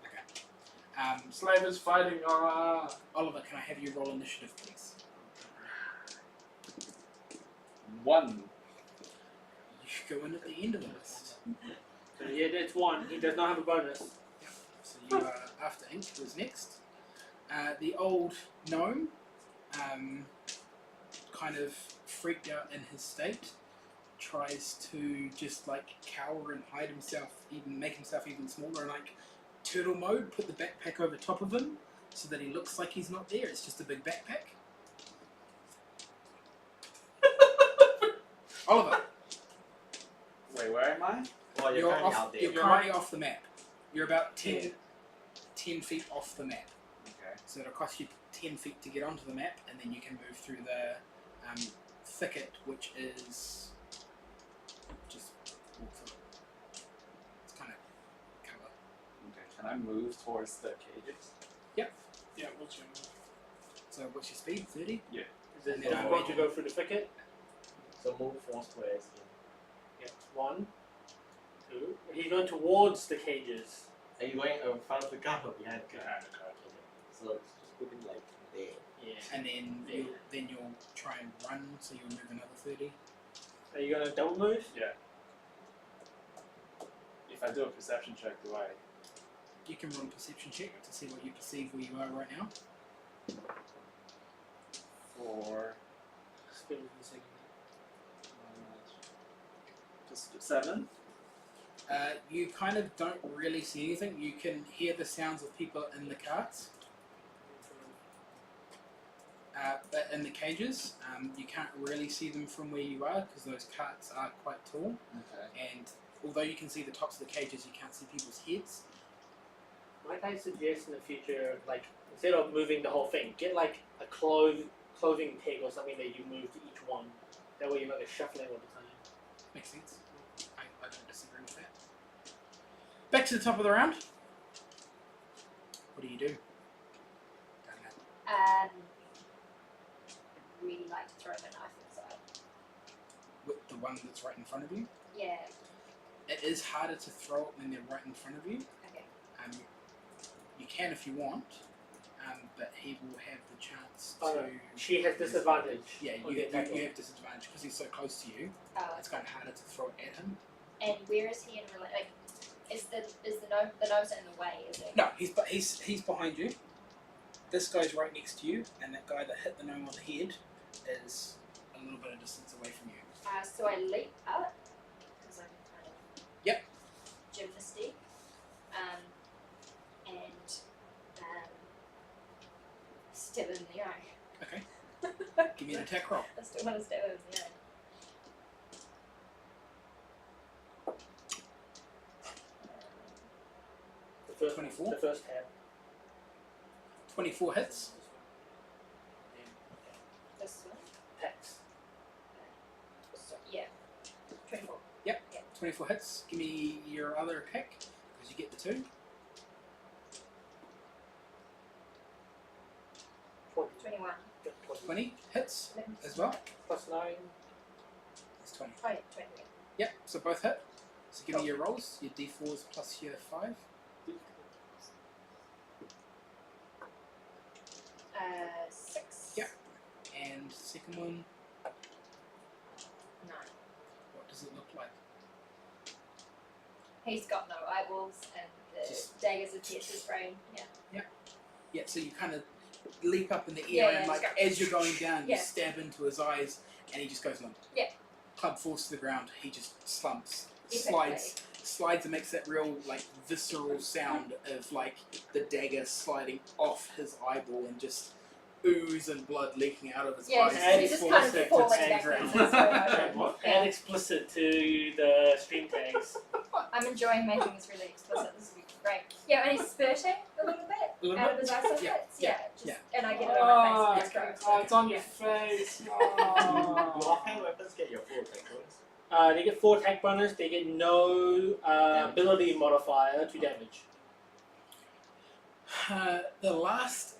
Okay. Slavers fighting, Oliver, can I have you roll initiative, please? 1. You go in at the end of the list. So yeah, that's 1. He does not have a bonus. So you are after Ink, who's next. The old gnome, kind of freaked out in his state, tries to just like cower and hide himself, even make himself even smaller, and like turtle mode, put the backpack over top of him so that he looks like he's not there. It's just a big backpack. Oliver, Wait, where am I? Well, you're currently out there. You're currently off the map. You're about 10 feet off the map. Okay. So it'll cost you 10 feet to get onto the map, and then you can move through the thicket, which is just walk through it. It's kind of cover. Okay. Can I move towards the cages? yeah, what's your move? So what's your speed? 30? Is it Yeah. difficult to go through the thicket? So move 4 squares in. Yeah. 1, 2. He's going towards the cages. Are you going in front of the car or behind the car? Behind the car. So just put it like there. Yeah. And then you'll try and run, so you'll move another 30. Are you gonna double move? Yeah. If I do a perception check, do I? You can roll a perception check to see what you perceive where you are right now. 4. Spin for a second. Just 7. You kind of don't really see anything. You can hear the sounds of people in the carts. But in the cages, you can't really see them from where you are because those carts are quite tall. Okay. And although you can see the tops of the cages, you can't see people's heads. Might I suggest in the future, like, instead of moving the whole thing, get like a clothing peg or something that you move to each one. That way you're not like shuffling all the time. Makes sense. I don't disagree with that. Back to the top of the round. What do you do? Don't know. Really like to throw my knife inside. With the one that's right in front of you. Yeah. It is harder to throw it when they're right in front of you. Okay. You can if you want, but he will have the chance Oh, to. no. She has disadvantage. Yeah, on you the attack roll. have disadvantage because he's so close to you. Oh, It's kind of harder to throw it at him. and where is he in like? Is the gnome in the way? Is it? No, he's behind you. This guy's right next to you, and that guy that hit the gnome on the head is a little bit of distance away from you. So I leap up because I'm kind of. Yep. Gymnastic. And stab him in the eye. Okay. Give me an attack roll. I still want to stab him in the eye. The first 24? The first tab. 24 hits. This one. Tax. So, yeah. 24. 24 hits. Give me your other attack because you get the 2. 21. 20 hits 11. as well. Plus 9. It's 20. Oh, yeah, 20. Yep, so both hit. So give me your rolls, your d4s plus your 5. 6. Yeah. And second one, 9. what does it look like? He's got no eyeballs and the Just- daggers have pierced his brain. Yeah. Yeah, so you kind of leap up in the air Yeah, and yeah, like just go- as you're going down, Yeah. you stab into his eyes and he just goes limp. Yeah. Club falls to the ground, he just slumps, Epically. slides and makes that real like visceral sound of like the dagger sliding off his eyeball and just ooze and blood leaking out of his Yeah, eyes. he's just kind of falling backwards in slow motion. What? Yeah. Add explicit to the stream tags. I'm enjoying making this really explicit. This will be great. Yeah, and he's spurting a little bit A little out bit? of his eye sockets. Yeah, Just, yeah. And I get it on my face and it's okay. gross. Oh, it's on your Yeah. face. Do Oh. offhand weapons get your full attack bonus? They get 4 attack bonus. They get no ability modifier to damage. The last.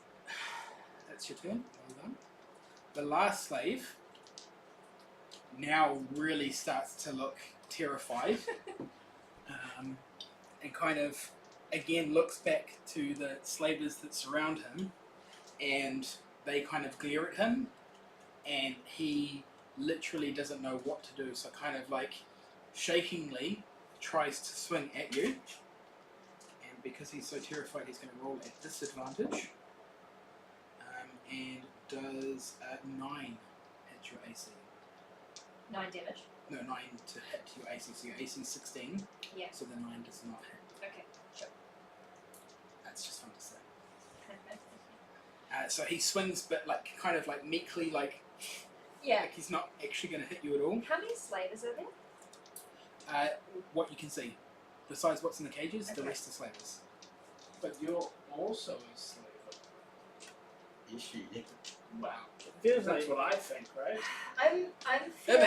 That's your turn. Well done. The last slave now really starts to look terrified, and kind of again looks back to the slavers that surround him, and they kind of glare at him, and he literally doesn't know what to do. So kind of like shakingly tries to swing at you. And because he's so terrified, he's going to roll at disadvantage. And does 9 at your AC. 9 damage. No, 9 to hit your AC. So your AC is 16. Yeah. So the 9 does not hit. Okay, sure. That's just fun to say. So he swings, but like kind of like meekly, like Yeah. he's not actually going to hit you at all. How many slavers are there? What you can see, besides what's in the cages, the Okay. rest are slavers. But you're also a slave. Is she? Wow. Feels That's like what I think, right? I'm They're feeling.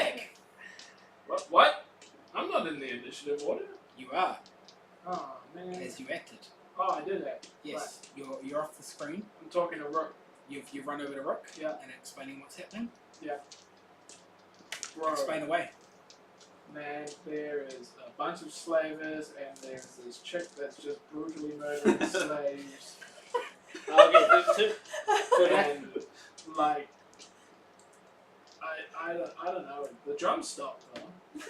back. What? I'm not in the initiative order. You are, Oh, man. as you acted. Oh, I did that. Yes, you're off the screen. I'm talking to Rook. You've run over to Rook. Yeah. And explaining what's happening. Bro, Explain away. man, there is a bunch of slavers, and there's this chick that's just brutally murdering slaves. okay. So that, And, like, I don't know. The drum stopped, though.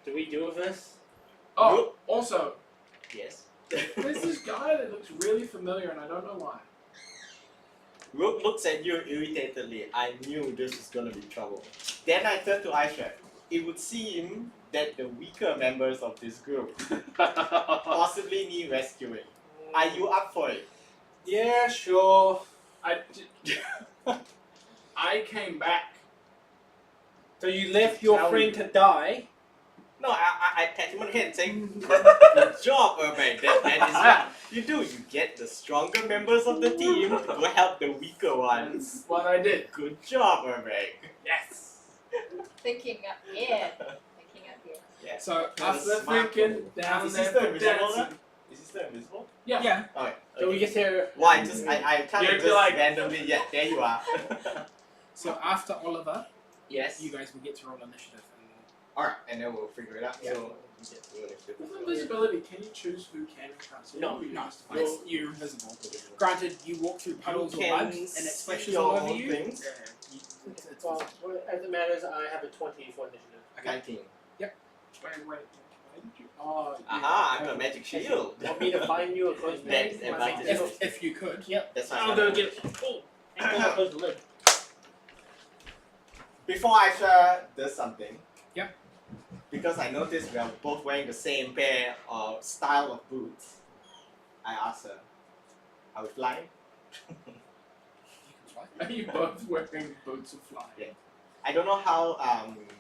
do we do with this? Oh, also, Yes. there's this guy that looks really familiar, and I don't know why. Rook looks at you irritatedly. I knew this was gonna be trouble. Then I turned to Aisha. It would seem that the weaker members of this group possibly need rescuing. Are you up for it? Yeah, sure. I came back. So you left your Tell friend me. to die. No, I pat him on the head and say, good job, Urban. That is what you do. You get the stronger members of the team to go help the weaker ones. That's what I did. Good job, Urban. Yes. Thinking up here. Thinking up here. Yeah. So After Smart. thinking down Is he there still for invisible? dancing. Is he still invisible? Yeah. yeah. Okay. So we get to. Why? Just I kind You're of just like- randomly. Yeah, there you are. So after Oliver, Yes. you guys will get to roll initiative. All right, and then we'll figure it out. Yeah. So we get to initiative. With invisibility, can you choose who can and can't see? No, Or you No, just find- you're invisible. Granted, you walk through puddles You or can mud and it see splashes your all over own you. things. It's Well, as it matters, I have a 20 for initiative. 19. Wait. Why did you? Oh, yeah. Aha, I'm a magic shield. Want me to find you a close That's name? advantage. if you could. Yep. That's fine. I'll go get. Oh, and I'll close the lid. Before Aisha does something. Yep. Because I noticed we are both wearing the same pair of style of boots, I asked her, are we flying? You can fly. Are you both wearing boots of flying? Yeah. I don't know how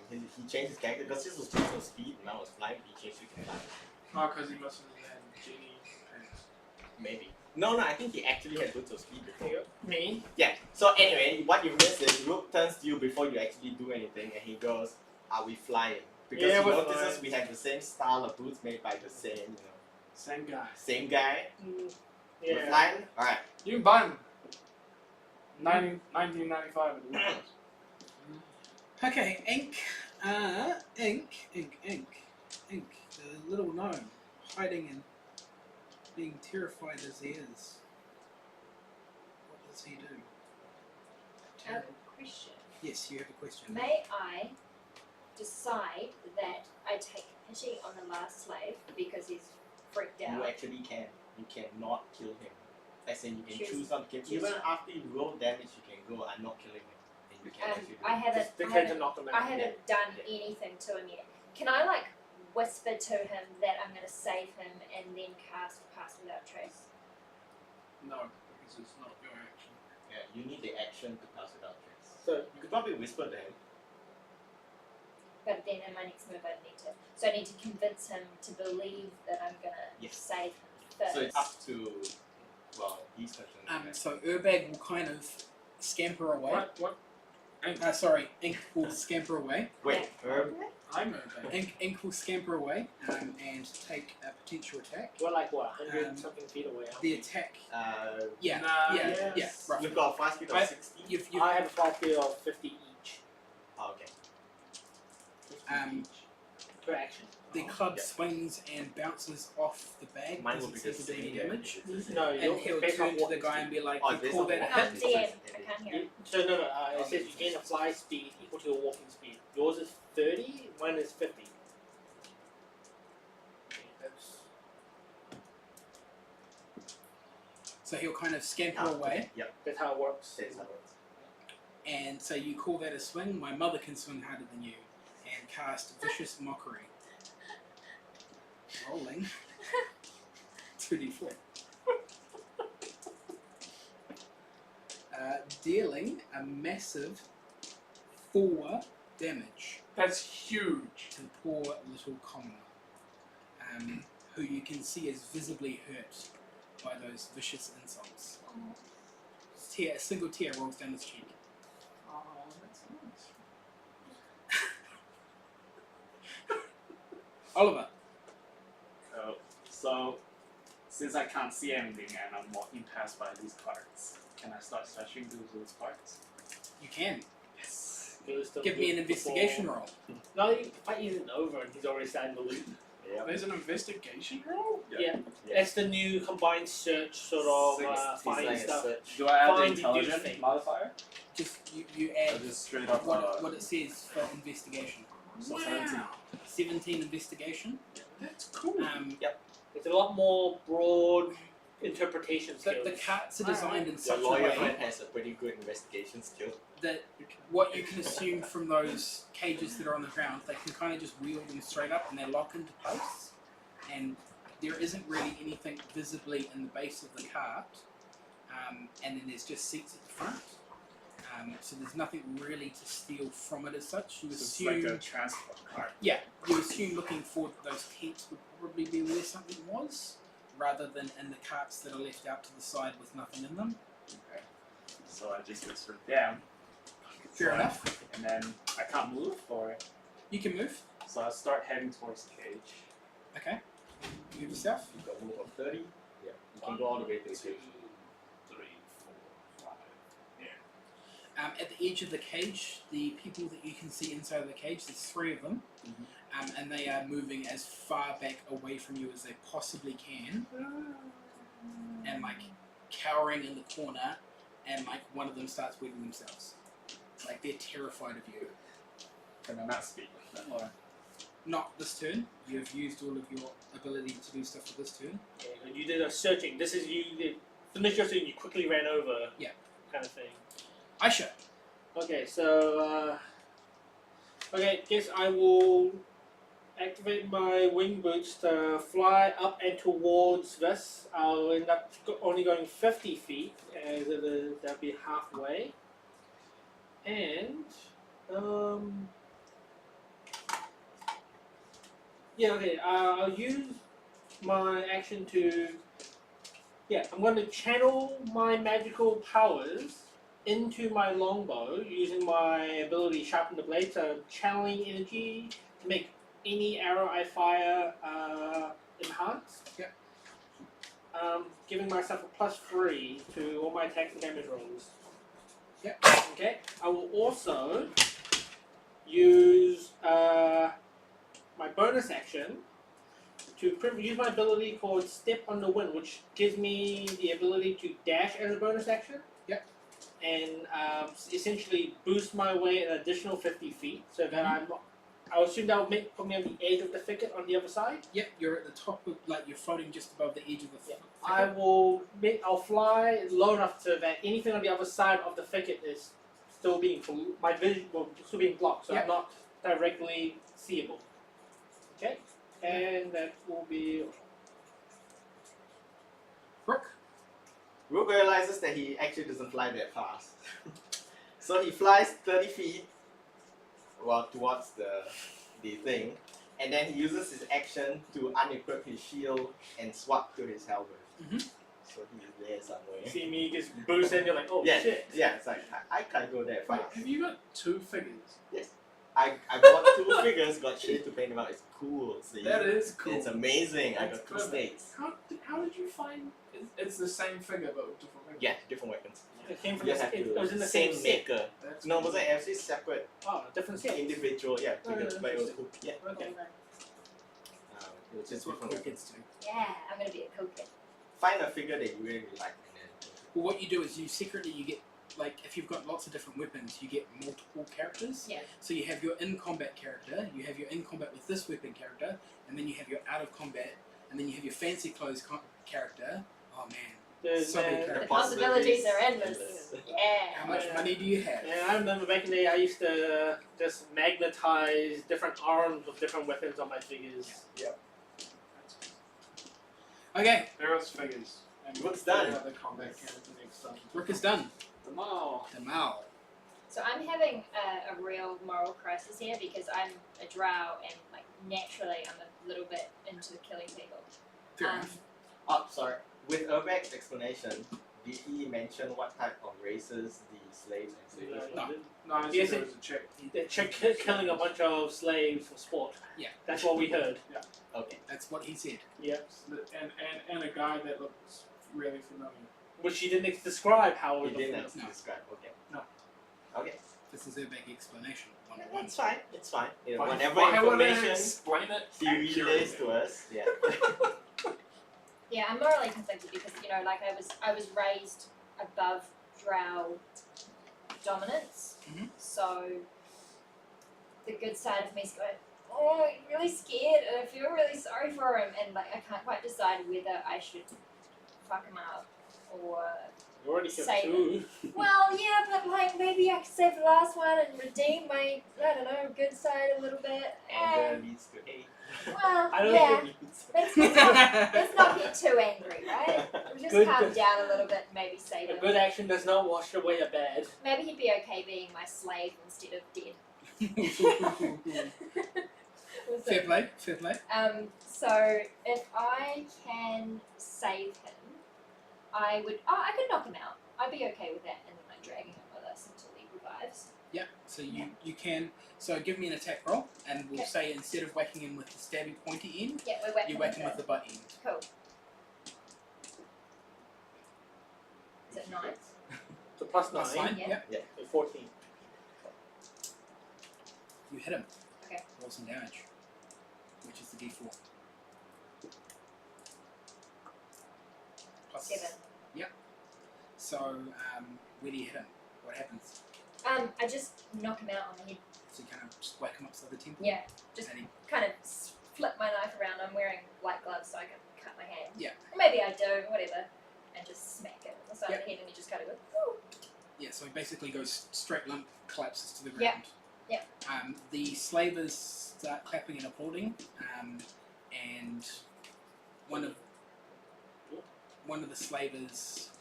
he changed his character because this was boots of speed and I was flying, he changed it to flying. Oh, because he must have had genie pants. Maybe. No, I think he actually had boots of speed before. Me? Yeah. So anyway, what you missed is Rook turns to you before you actually do anything and he goes, are we flying? Because Yeah, he we're notices flying. we have the same style of boots made by the same, Same guy. same guy. We're Yeah. flying? Alright. You can buy them. 1995 at the warehouse. Okay, Ink. Ink. The little gnome, hiding and being terrified as he is. What does he do? I have a question. Yes, you have a question. May I decide that I take pity on the last slave because he's freaked You out? actually can. You cannot kill him. As in, you can Choose- choose not to kill him. choose Even not. after you roll damage, you can go, I'm not killing him. And you can actually do I it. haven't. Just I dictate to haven't, knock him out. I haven't done anything to him yet. Can I like whisper to him that I'm going to save him and then cast Pass Without Trace? No, because it's not your action. Yeah, you need the action to pass without trace. So You could probably whisper to him. But then in my next move I need to. So I need to convince him to believe that I'm going to Yes. save him first. So it's up to, well, he's concerned. So Urbag will kind of scamper away. What? Sorry, Ink will scamper away. Wait, Herb, I'm okay. Ink will scamper away and take a potential attack. we're like what, 100 Um, something feet away. aren't The we? attack, uh, yeah, Nah, yeah, yes. roughly. You've got a fast speed of I- 60. You've I have a 5 feet of 50 each. Oh, okay. Um, Each. Per action. the club Yeah. swings and bounces off the bag. Mine will doesn't be seem the to do any same. damage. No, And you're he'll based turn on to the walking guy and speed. be like, Oh, you based call on that a walking hit? speed. DM, I can't hear. So no, it says you gain a fly speed equal to your walking speed. Yours is 30, mine is 50. Okay, that's So he'll kind of scamper Ah, away. okay. Yep, that's how it works. that's how it works. And so you call that a swing. My mother can swing harder than you and cast Vicious Mockery. Rolling 2d4. Dealing a massive 4 damage That's huge. to the poor little commoner, who you can see is visibly hurt by those vicious insults. A single tear rolls down his cheek. Oh, that's nice. Oliver, So, since I can't see anything and I'm walking past by these carts, can I start searching through those carts? you can. Yes. Give me an investigation roll. No, the fight isn't over and he's already starting to loot. Yep. There's an investigation roll? Yeah. Yeah. It's the new combined search sort of It's finding like a stuff. search. Do I add the Find the intelligence thing. modifier? Just you Or add just straight up what it says for investigation. so 17. 17 investigation. That's cool. It's a lot more broad interpretation skills. The carts are designed in Your such a lawyer way friend has a pretty good investigation skill. that what you can assume from those cages that are on the ground, they can kind of just wheel them straight up and they lock into posts, and there isn't really anything visibly in the base of the cart, and then there's just seats at the front. So there's nothing really to steal from it as such. You So it's assume, like a transport cart. you assume looking forward that those tents would probably be where something was, rather than in the carts that are left out to the side with nothing in them. Okay. So I just whisper down. Fair enough. And then I can't move, or You can move. so I start heading towards the cage. Okay. Move yourself. You've got move of 30. Yeah. You can go all the way to the 2, cage. 3, 4, 5. At the edge of the cage, the people that you can see inside of the cage, there's 3 of them, and they are moving as far back away from you as they possibly can, and like cowering in the corner, and like one of them starts wetting themselves. Like they're terrified of you. Can I not speak with them, or? Not this turn. You've used all of your ability to do stuff for this turn. Okay, and you did a searching. This is you did finish your thing, you quickly ran over. Yeah. Kind of thing. Aisha. Okay, so guess I will activate my wing boots to fly up and towards this. I'll end up only going 50 feet, as that'll be halfway. And I'll use my action to. Yeah, I'm going to channel my magical powers into my longbow using my ability Sharpen the Blade, so channeling energy to make any arrow I fire enhanced. Yep. Giving myself a +3 to all my attacks and damage rolls. Yep. Okay. I will also use my bonus action to use my ability called Step on the Wind, which gives me the ability to dash as a bonus action. Yep. And essentially boost my way an additional 50 feet, so that I assume that will put me on the edge of the thicket on the other side. Yep, you're at the top of, like, you're floating just above the edge of the thicket. I'll fly low enough so that anything on the other side of the thicket is still being my vision will still being blocked, so Yep. I'm not directly seeable. Okay, and that will be Rook. Rook realizes that he actually doesn't fly that fast. So he flies 30 feet towards the thing, and then he uses his action to unequip his shield and swap to his helmet. So he's there somewhere. see me just boost and you're like, oh Yeah, shit. yeah, it's like I can't go that Wait, fast. have you got 2 figures? I bought 2 figures, got shit to paint them out. It's cool. See? That is cool. It's amazing. I That's got 2 clever. snakes. How did you find it's the same figure but with different weapons? Yeah, different weapons. It came from You have it was in to the same set. maker. That's No, it cool. wasn't actually separate, Oh, different set. individual. Yeah, Oh, figures, yeah, but it was cool. Yeah, Okay. it was That's just what different cool weapons. kids do. Yeah, I'm gonna be a cool kid. Find a figure that you really like, and then Well, what you do is you get, like, if you've got lots of different weapons, you get multiple characters. Yeah. So you have your in combat character, you have your in combat with this weapon character, and then you have your out of combat, and then you have your fancy clothes Yeah. Oh man, There's, so many The characters. possibilities are endless. endless. Yeah. How much money do you have? Yeah, I remember back in the day I used to just magnetize different arms with different weapons on my figures. Okay, There's figures. And Rook's done. The combat character next time. Rook is done. The mall. Tamal. So I'm having a real moral crisis here because I'm a drow and like naturally I'm a little bit into killing people. Fair Um, enough. Oh, sorry. With Urbek's explanation, did he mention what type of races the slaves and slaves were? No. No, I Yes, said it was a chick. The chick killing a bunch of slaves for sport. Yeah. That's what we heard. Okay. That's what he said. Yep. And a guy that looks really familiar. Which she didn't describe how He it didn't looked. No. describe. Okay. No. Okay. This is their big explanation. 101. It's fine. It's fine. You know, Why- whenever why would I information explain it he relays accurately? to us, yeah. Yeah, I'm morally conflicted because like I was raised above drow dominance, so the good side of me is going, oh, I'm really scared and I feel really sorry for him, and like I can't quite decide whether I should fuck him up or. You already killed Save two. Well, yeah, but like maybe I could save the last one and redeem my I don't know good side a little bit. Anger leads to hate. Well, I don't yeah. think Let's not get too angry, right? We'll just Good- calm good. down a little bit and maybe save a him. good action does not wash away a bad. Maybe he'd be okay being my slave instead of dead. We'll see. Fair play. Fair play. So if I can save him, I would. Oh, I could knock him out. I'd be okay with that, and then like dragging him with us until he revives. Yeah. So you can. So give me an attack roll, and we'll Okay. say instead of whacking him with the stabby pointy end, Yeah, we're whacking you whack him him with the butt end. Cool. Is it 9? So plus 9, That's fine. Yeah. Yeah. so 14. You hit him. Okay. Roll some damage, which is the D4. Plus 7. So where do you hit him? What happens? I just knock him out on the head. So you kind of just whack him upside the temple. Yeah, just And he, kind of flip my knife around. I'm wearing white gloves so I can cut my hand. Yeah. Or maybe I do, whatever. And just smack it on the side Yeah. of the head and he just kind of goes, woo. yeah. So he basically goes straight limp, collapses to the Yeah. ground. Yeah. The slavers start clapping and applauding, and one of the slavers,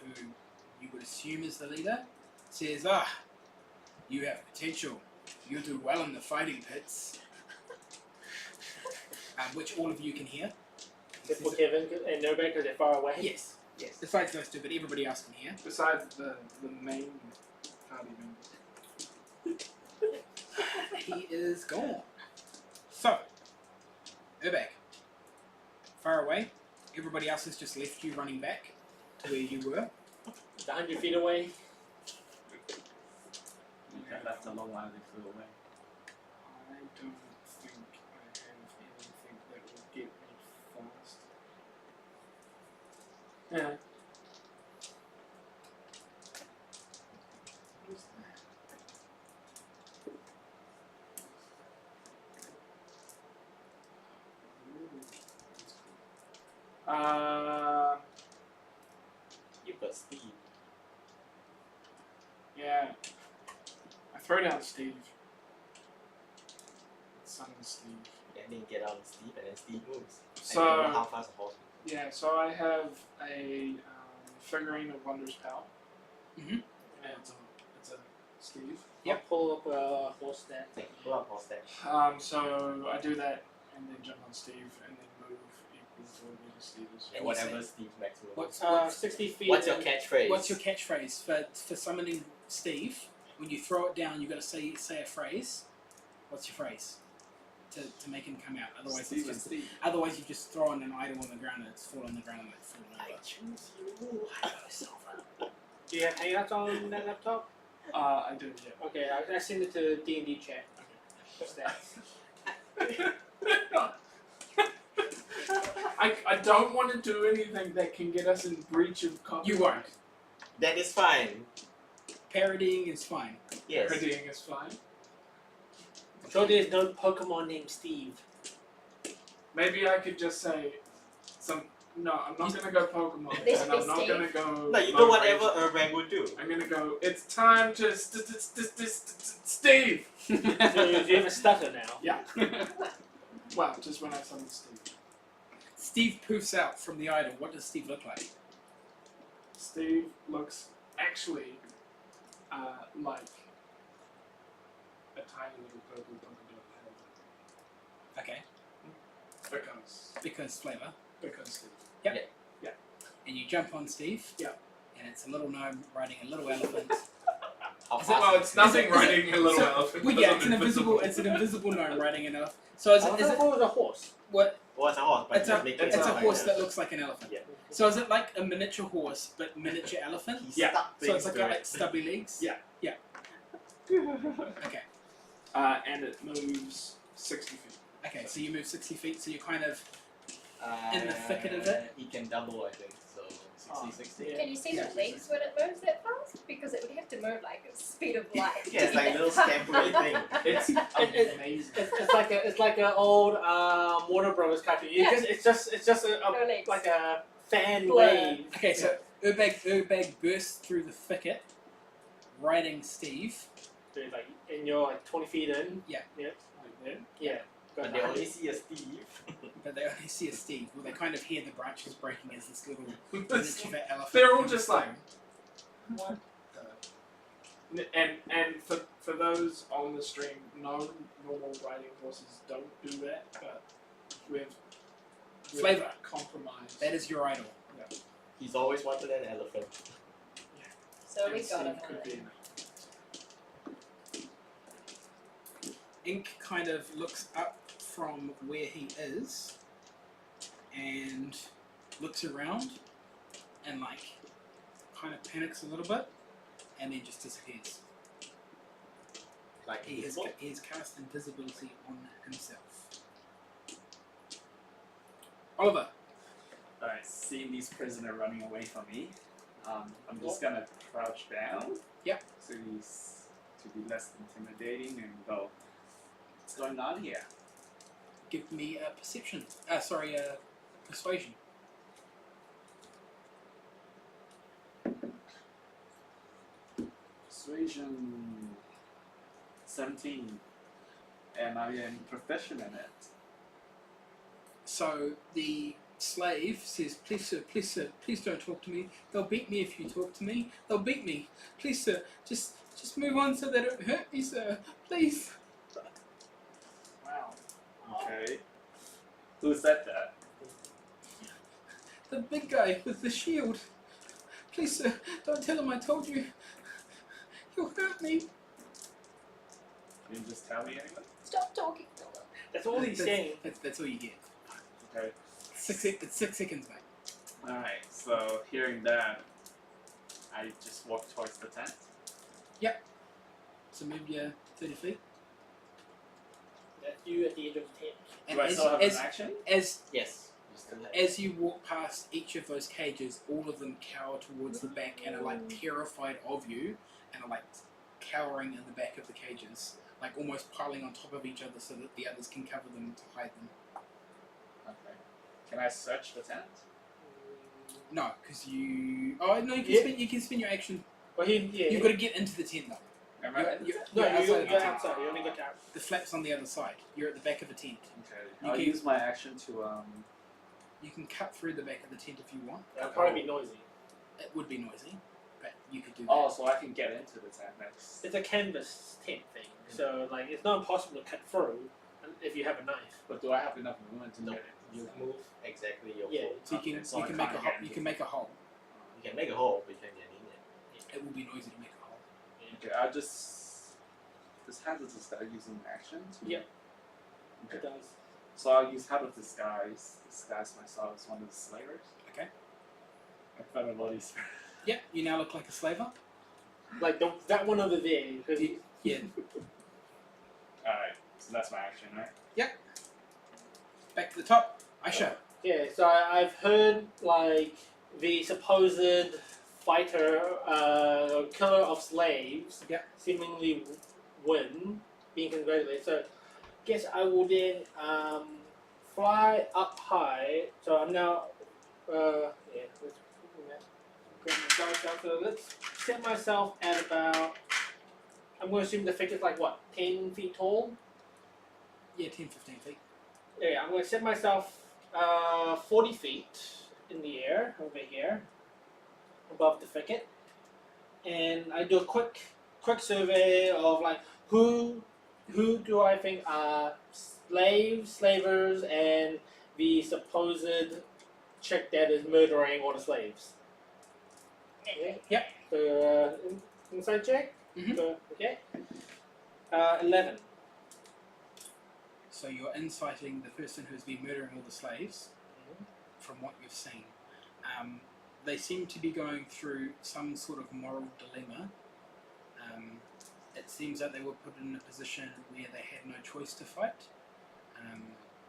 who you would assume is the leader, says, you have potential. You'll do well in the fighting pits. Which all of you can hear. Except for Kevin and Nobel because they're far away. Yes. Yes. Besides those two, but everybody else can hear. Besides the main party member. He is gone. So, Urbak, far away. Everybody else has just left you running back to where you were. It's 100 feet away. Got left alone while they flew away. don't think I have anything that will get me fast. Yeah. What's that? Ooh, that's cool. You've got Steve. Yeah. I throw down Steve. Summon Steve. And then get out of Steve, and then Steve moves. So- and I don't know how fast a horse moves. Yeah, so I have a figurine of Wondrous Power. Mhm. And it's a Steve. Yep. I'll pull up a horse stat. Pull up horse that. So I do that and then jump on Steve and then move equal to whatever Steve is. And whatever Steve's maximum. What's 60 feet. What's your and- catchphrase? What's your catchphrase for summoning Steve? When you throw it down, you got to say a phrase. What's your phrase to make him come out? Otherwise, Steve it's and just, Steve. otherwise you just throw on an idol on the ground and it's falling on the ground and it's falling I over. choose you. I go silver. Do you have hangouts on that laptop? I do, yeah. Okay, I send it to D&D chat. Stats. I don't want to do anything that can get us in breach of copyright. You won't. That is fine. Parodying is fine. Yes. Parodying is fine. So there's no Pokemon named Steve. Maybe I could just say some. No, I'm not gonna go Pokemon. This And I'm is not Steve. gonna go. No, you do Lone whatever Ranger. Urban would do. I'm gonna go. It's time to Steve. So you have a stutter now. Yeah. Well, just when I summon Steve. Steve poofs out from the idol. What does Steve look like? Steve looks actually like a tiny little purple polka dot Okay, helmet. because flavor. Because Steve. And you jump on Steve. Yeah. And it's a little gnome riding a little elephant. How Is it- fast Well, is it's it? nothing riding a little so- elephant. Well, because yeah, I'm it's an invisible gnome riding an elephant. So I is thought it it was a horse. what? Well, it's a horse, but It's just a make it it's a sound horse like that looks like an elephant. Yeah. So is it like a miniature horse but miniature elephant? He's Yeah. stuck So it's things like to got it. like stubby legs. Yeah. Yeah. Okay. And it moves 60 feet. Okay. So you move 60 feet. So you're kind of in the thicket of it? He can double, I think. So 60, 60. Yeah. Can you see Yeah. the legs when it moves that fast? Because it would have to move like at the speed of light. Yeah, it's like a little scampery thing. It's It- amazing. It's like an old Warner Brothers cartoon. Yeah. It's just No legs. like a fan Blur. wave. okay. So Urbag bursts through the thicket, riding Steve. So like, and you're like 20 feet in. Yeah. Yeah. Like that. Yeah. But they only see a Steve. But they only see a Steve. Well, they kind of hear the branches breaking as this little miniature elephant. They're all comes just like, through. what the? And for those on the stream, no normal riding horses don't do that, but with Flavor. compromise. That is your idol. He's always wanted an elephant. So we And got Steve him. could be enough. Ink kind of looks up from where he is and looks around and like kind of panics a little bit and then just disappears. Like He has, invisible. he has cast invisibility on himself. Oliver. Alright, seeing these prisoner running away from me, I'm just gonna crouch down. Yep. To be less intimidating and go, what's going on here? Give me a perception. Persuasion. Persuasion 17. And I am proficient in it. So the slave says, please sir, please don't talk to me. They'll beat me if you talk to me. They'll beat me. Please sir, just move on so they don't hurt me, sir. Please. Wow. Okay. Who said that? The big guy with the shield. Please sir, don't tell him I told you. He'll hurt me. Can you just tell me anyway? Stop talking. That's all he's saying. That's all you get. Okay. It's 6 seconds back. Alright, so hearing that, I just walk towards the tent. So move your 30 feet. at you at the edge of the tent. And Do I still have an action? as Yes. You still have. as you walk past each of those cages, all of them cower towards the back and are like terrified of you, and are like cowering in the back of the cages, like almost piling on top of each other so that the others can cover them to hide them. Okay. Can I search the tent? No, because you. Oh no, you can spend your action. Well, You've got to get into the tent though. Am I? No, You're outside of the you're tent. outside. You only got out. The flap's on the other side. You're at the back of the tent. Okay. You I'll can- use my action to You can cut through the back of the tent if you want. That'll probably be noisy. It would be noisy, but you could do that. Oh, so I can get into the tent next. It's a canvas tent thing, so like it's not impossible to cut through if you have a knife. But do I have enough movement to No. get into You the tent? move exactly your Yeah. full. So you can So you I can make a can't hole. get You into can make a hole. You can make a hole, but you can get in it. It will be noisy to make a hole. Okay, I'll just hand of disguise using action. Yep. Okay. It does. So I'll use hand of disguise myself as one of the slavers. Okay. I found a body spray. Yeah, you now look like a slaver. Like that one over there, because Yeah. Alright, so that's my action, right? Back to the top. Aisha. yeah. So I've heard like the supposed fighter, killer of slaves, Yep. seemingly win, being congratulated. So, guess I will then fly up high. So I'm now, yeah. Let's grab my dog down. So let's set myself at about. I'm going to assume the figure's like what, 10 feet tall. Yeah, 10, 15 feet. Yeah, I'm going to set myself 40 feet in the air over here, above the thicket, and I do a quick survey of like who do I think are slavers, and the supposed chick that is murdering all the slaves. Okay. Yep. So inside check. Mhm. So, okay. 11. So you're inciting the person who's been murdering all the slaves, from what you've seen. They seem to be going through some sort of moral dilemma. It seems like they were put in a position where they had no choice to fight,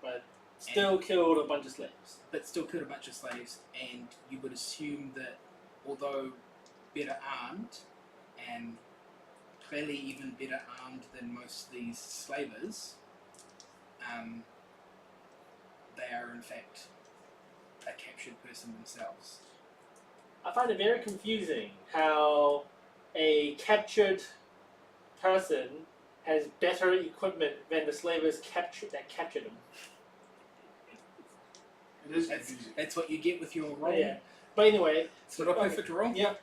But still killed a bunch of slaves. but still killed a bunch of slaves, and you would assume that although better armed, and clearly even better armed than most of these slavers, they are in fact a captured person themselves. I find it very confusing how a captured person has better equipment than the slavers that captured him. It is That's, confusing. that's what you get with your roll. Yeah. But anyway, It's not a perfect roll. yeah,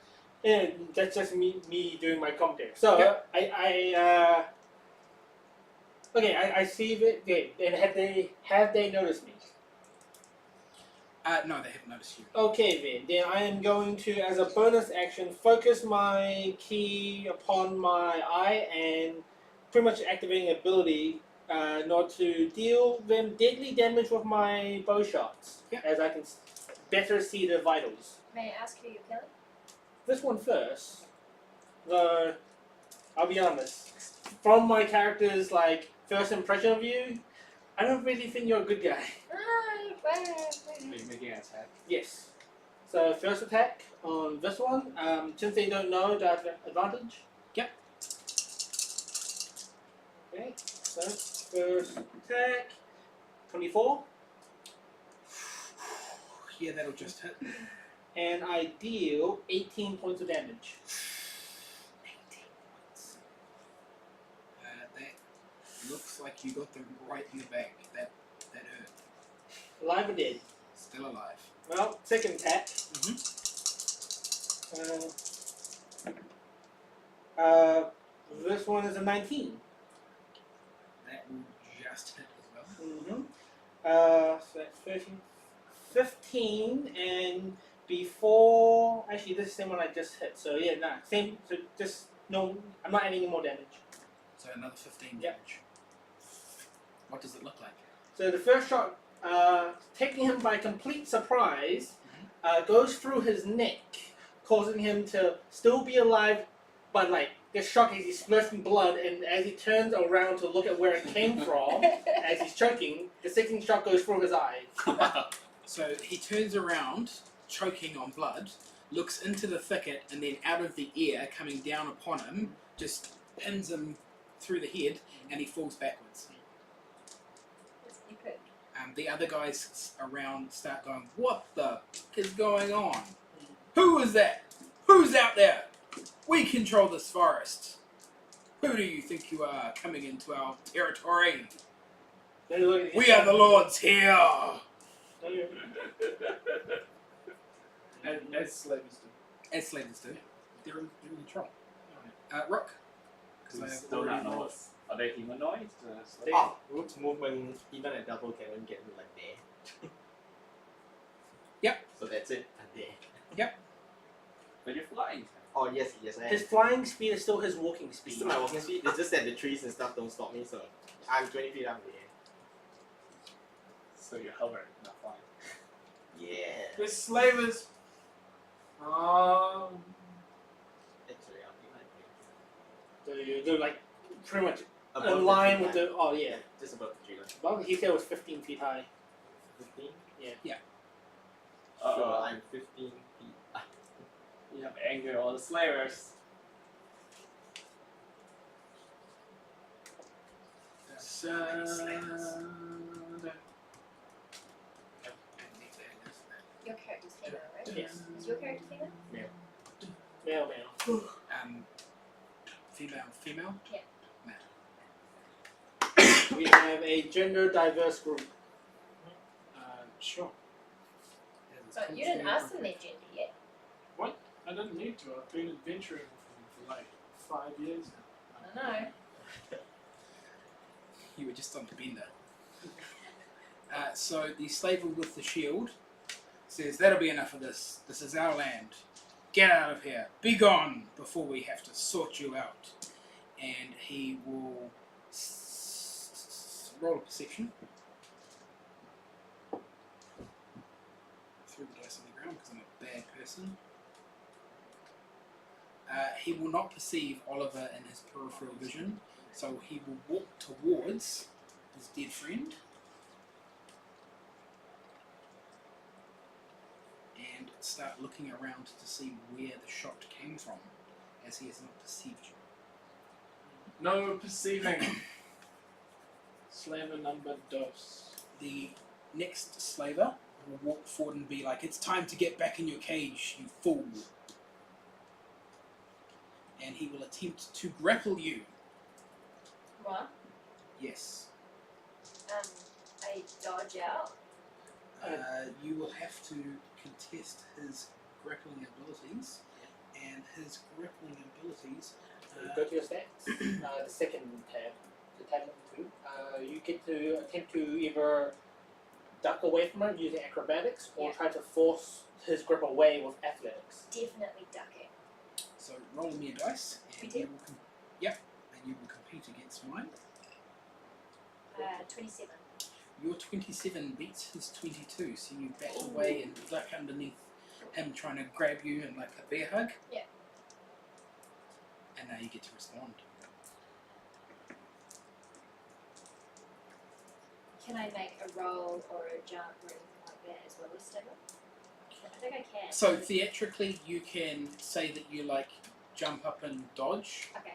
and that's just me doing my commentary. So Yep. I see that. Okay, and have they noticed me? No, they haven't noticed you. Okay then I am going to, as a bonus action, focus my key upon my eye and pretty much activating ability not to deal them deadly damage with my bow shots, Yeah. as I can better see the vitals. May I ask who you're killing? This one first, though, I'll be honest, from my character's like first impression of you, I don't really think you're a good guy. Are you making an attack? Yes. So first attack on this one. Since they don't know, do I have advantage? Yep. Okay. So first attack, 24, Yeah, that'll just hit. and I deal 18 points of damage. 18 points. That looks like you got them right in the back. That hurt. Alive or dead? Still alive. Well, second attack. This one is a 19. That will just hit as well. Mm-hmm. So that's 13, 15, and before, actually this is the same one I just hit, so yeah, nah, same, so just, no, I'm not adding any more damage. So another 15 Yep. damage. What does it look like? So the first shot, taking him by complete surprise, goes through his neck, causing him to still be alive, but like, gets shocked as he's splurting blood, and as he turns around to look at where it came from, as he's choking, the 16 shot goes through his eye. So he turns around, choking on blood, looks into the thicket, and then out of the air, coming down upon him, just pins him through the head, and he falls backwards. You could. The other guys around start going, "What the fuck is going on? Who is that? Who's out there? We control this forest. Who do you think you are coming into our territory? Then you look at We are the lords here." As slaves do. As slavers do. They're in control. Rook. Do we I have still already not know rolled. what's- Are they humanoid? Oh, Root's movement, even a double can even get me like there. Yep. So that's it. I'm there. But you're flying. Oh yes, yes I am. His flying speed is still his walking It's speed. still my walking speed. It's just that the trees and stuff don't stop me. So I'm 20 feet up in the air. So you're hovering, not flying. Yeah. The slavers. Actually, I'll be like So you do like pretty much above in line the with tree the. Oh yeah. line. Just above the tree line. Well, he said it was 15 feet high. 15. Uh-oh. Sure, I'm 15 feet. You have anger all the slavers. Your character's female, right? Yes. Is your character female? Male. Female. Yeah. We have a gender diverse group. Sure. So you didn't ask them their gender yet. I didn't need to. I've been adventuring with them for like 5 years now. I know. You were just on the bender. So the slaver with the shield says, "That'll be enough of this. This is our land. Get out of here. Be gone before we have to sort you out." And he will roll a perception. Threw the dice on the ground because I'm a bad person. He will not perceive Oliver in his peripheral vision, so he will walk towards his dead friend and start looking around to see where the shot came from, as he has not perceived you. No perceiving. Slaver number dos. The next slaver will walk forward and be like, "It's time to get back in your cage, you fool." And he will attempt to grapple you. What? Yes. I dodge out. You will have to contest his grappling abilities, and his grappling abilities. Go to your stats. The second tab, the tab number 2. You get to attempt to either duck away from him using acrobatics, or Yeah. try to force his grip away with athletics. Definitely ducking. So roll me a dice, We and do? you will and you will compete against mine. 27. Your 27 beats his 22, so you back away and duck underneath him trying to grab you in like a bear hug. Yeah. And now you get to respond. Can I make a roll or a jump or anything like that as well as stable? I think I can. So theatrically, you can say that you like jump up and dodge. Okay.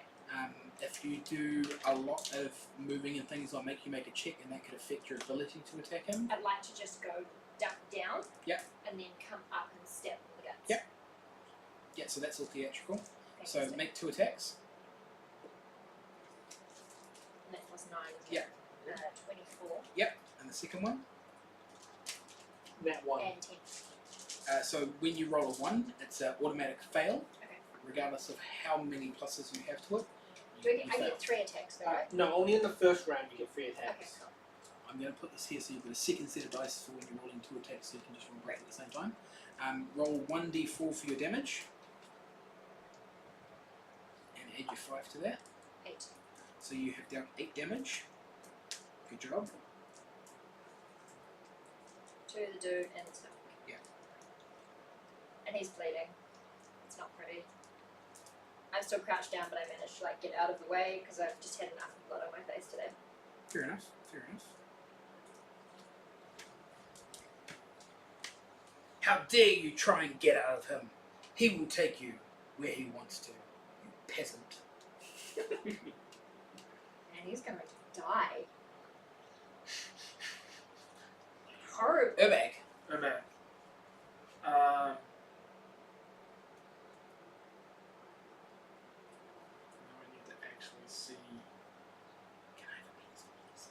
If you do a lot of moving and things, I'll make you make a check, and that could affect your ability to attack him. I'd like to just go duck down. Yeah. And then come up and step on the guts. Yeah. Yeah, so that's all theatrical. So Fantastic. make 2 attacks. And that plus 9. Yeah. 24 And the second one. That one. and 10. So when you roll a 1, it's an automatic fail, Okay. regardless of how many pluses you have to it. Do I You get, I fail. get 3 attacks though, right? No, only in the first round you get 3 Okay, attacks. cool. I'm going to put this here so you've got a second set of dice for when you're rolling 2 attacks, so you can just roll both at the same time. Roll 1d4 for your damage, and add your 5 to that. 8. So you have dealt 8 damage. Good job. 2 of the dude and the stomach. Yeah. And he's bleeding. It's not pretty. I'm still crouched down, but I managed to like get out of the way because I've just had enough blood on my face today. Fair enough. Fair enough. How dare you try and get out of him? He will take you where he wants to, you peasant. And he's going to die. Horrible. Urbag. Okay. Now we need to actually see. Can I have a piece, please?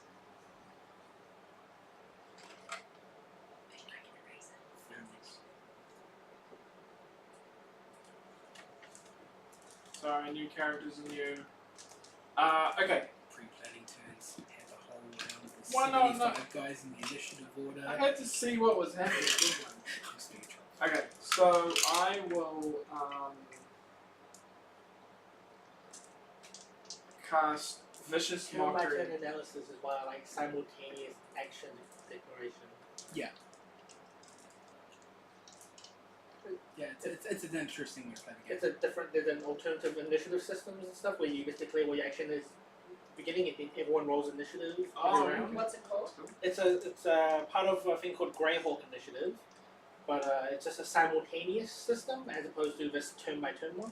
Sorry, new characters are new. Okay. Pre-planning turns. Have a whole round with Why not? 75 guys in the initiative order. I had to see what was happening. didn't I? Just neutral. Okay, so I will cast Vicious Turn by Mockery. turn analysis is why I like simultaneous action declaration. Yeah, it's an interesting way to play the It's game. a different, there's an alternative initiative systems and stuff where you just declare what your action is beginning and then everyone rolls initiative Oh, every round. What's it called? It's a part of a thing called Greyhawk Initiative, but it's just a simultaneous system as opposed to this turn by turn one.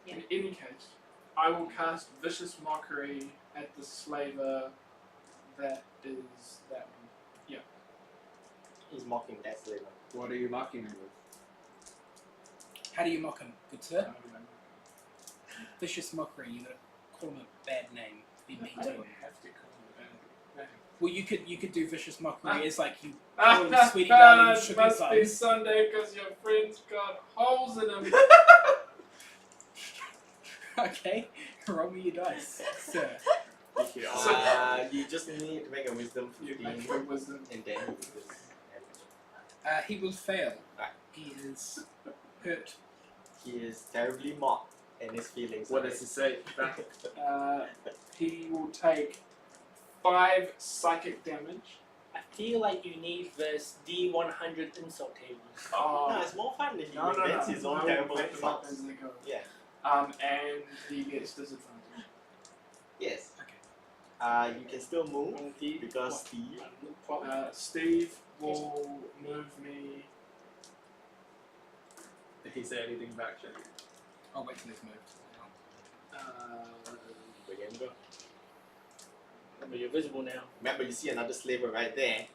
In any case, I will cast Vicious Mockery at the slaver that is that one. He's mocking that slaver. What are you mocking me with? How do you mock him, good I sir? don't remember. Vicious mockery, you gotta call him a bad name. Be mean I to don't him. have to call it that. Well, you could do vicious mockery Ah. as like you Ah, call him sweetie darling it sugar must be thumbs. Sunday because your friend's got holes in them. Okay, roll me your dice, sir. Okay, So- you just need to make a wisdom You 15 make your wisdom. and then you do this damage. He will fail. Right. He is hurt. He is terribly mocked and his feelings. What are does he say? He will take 5 psychic damage. I feel like you need this D100 insult table. No, it's more fun if he invents his own I will terrible make them up insults. as they go. Yeah. And he gets disadvantage. Yes. Okay. You can still move On D, because what? Steve. 12? Steve will move me. Did he say anything back, Jack? I'll wait till he's moved. Remember, Remember, you're visible now. remember, you see another slaver right there.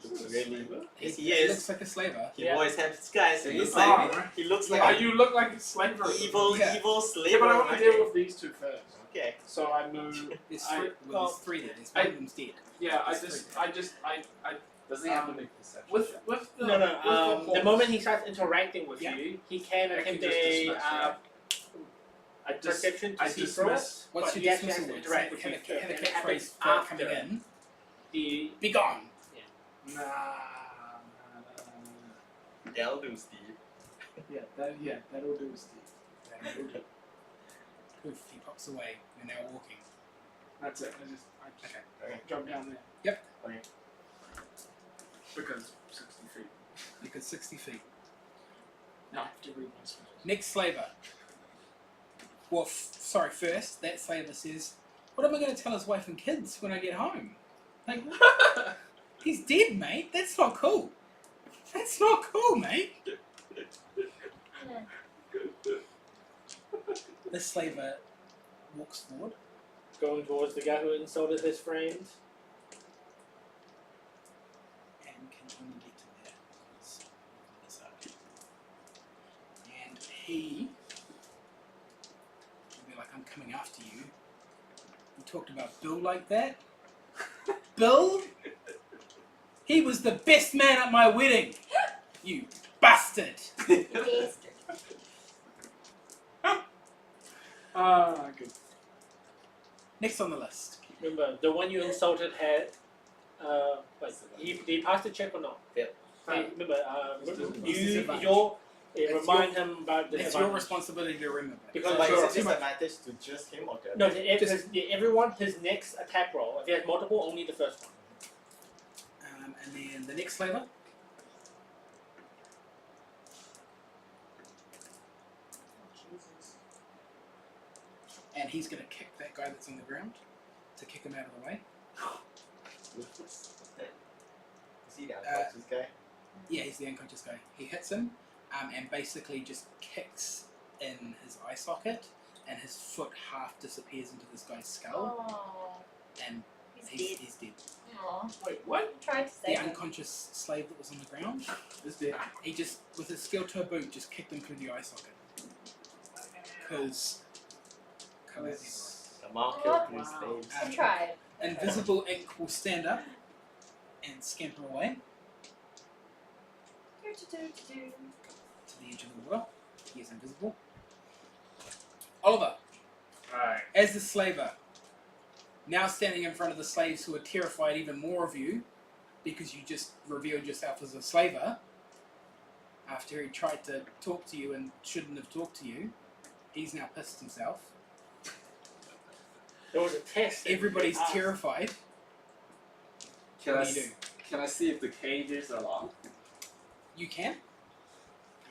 He looks Is really. it a slaver? Yes, he He is. looks like a slaver. He Yeah. always has disguise. He He looks is like slaver. he looks Yeah, like you look like a slaver. an evil Yeah. slaver. Yeah, but I want to right deal there. with these two first. Okay. So I move. There's I- three. Well, there's three there. There's one of them's dead. Yeah, I There's just, three. I Does he have to make a perception with check? with the No, with the horse, moment he starts interacting with Yeah. you, he can I can attempt just a dismiss, right? a Dis- perception to I see through it. dismiss. What's But your he actually has dismissal to word? interact with Have you a first, have a and it happens catchphrase for it after coming in. the Be gone. Nah. That'll do, Steve. Yeah, that'll do, Steve. That'll do. Poof, he pops away. We're now walking. That's it. I just Okay. Okay. jump down there. Yep. Okay. Because 60 feet. Because 60 feet. No, I have to read my spells. Next slaver. Well, sorry, first, that slaver says, what am I going to tell his wife and kids when I get home? Like, he's dead, mate. That's not cool. That's not cool, mate. This slaver walks forward. going towards the guy who insulted his friend. And can only get to there because of this side. And he will be like, I'm coming after you. You talked about Bill like that? Bill? He was the best man at my wedding! You bastard! Bastard. Good. Next on the list. Remember, the one you insulted had. Did he pass the check or not? Failed. Hey, remember, This is advantage. That's remind him about the It's your advantage. responsibility to remember. Because But sure. is it disadvantage to just him or to No, Just- everyone, his next attack roll, if he has multiple, only the first one. And then the next slaver. Jesus. he's going to kick that guy that's on the ground to kick him out of the way. See that unconscious guy? Yeah, he's the unconscious guy. He hits him and basically just kicks in his eye socket, and his foot half disappears into this guy's skull, Oh, and he's dead. he's dead. Aw. Wait, what? Tried to The save him. unconscious slave that was on the ground, Is there? he just, with his steel toe boot, just kicked him through the eye socket. Because The mark killed through his Wow. face. I tried. Invisible Ink will stand up and scamper away to the edge of the water. He is invisible. Oliver, Alright. as the slaver, now standing in front of the slaves who are terrified even more of you because you just revealed yourself as a slaver after he tried to talk to you and shouldn't have talked to you. He's now pissed himself. There was a test. Everybody's Ah. terrified. Can What I do you do? can I see if the cages are locked? You can.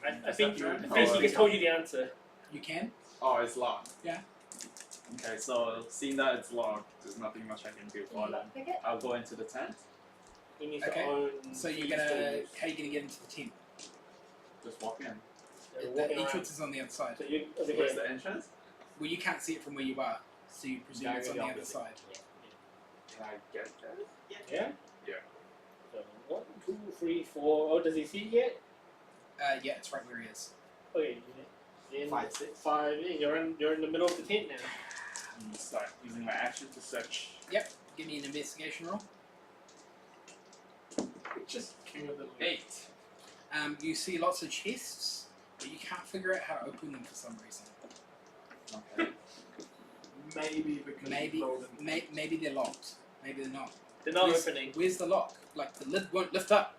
I think he Oh, just told you the answer. You can. Oh, it's locked. Yeah. Okay, so seeing that it's locked, there's nothing much I can do for them. Pick it. I'll go into the tent. He needs Okay. to own. So you're these gonna. tools. How are you gonna get into the tent? Just walk in. They're The walking around. entrance is on the outside. So you over Where's here. the entrance? Well, you can't see it from where you are, so you presume Yeah, it's on yeah, the yeah. other side. Can I get there? Yeah. Yeah. So 1, 2, 3, 4. Oh, does he see it yet? Yeah, it's right where he is. Okay. In 5, 6. 5. You're in the middle of the tent now. I'm gonna start using my action to search. Give me an investigation roll. Just king of the 8. You see lots of chests, but you can't figure out how to open them for some reason. Okay. Maybe because Maybe, you rolled in. maybe they're locked. Maybe they're not. They're not Where's- opening. Where's the lock? Like the lid won't lift up.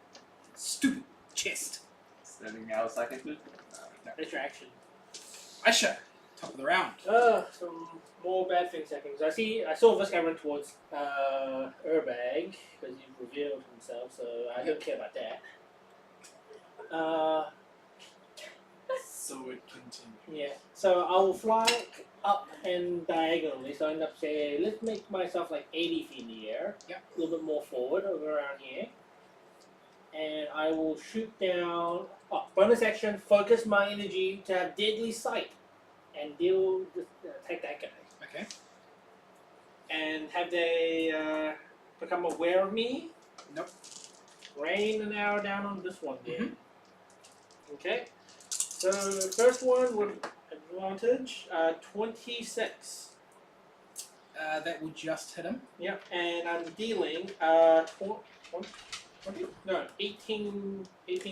Stupid chest. Standing out a second. That's your action. Aisha, top of the round. Some more bad things happening. So I saw this guy run towards Urbag because he revealed himself, so I don't care about that. So it continues. Yeah. So I will fly up and diagonally. So I end up saying, let's make myself like 80 feet in the air. Yep. A little bit more forward, over around here. And I will shoot down. Oh, bonus action. Focus my energy to have deadly sight, and take that guy. Okay. And have they become aware of me? Nope. Rain an arrow down on this one then. Okay. So first one with advantage, 26. That will just hit him. Yep. And I'm dealing 20? No, 18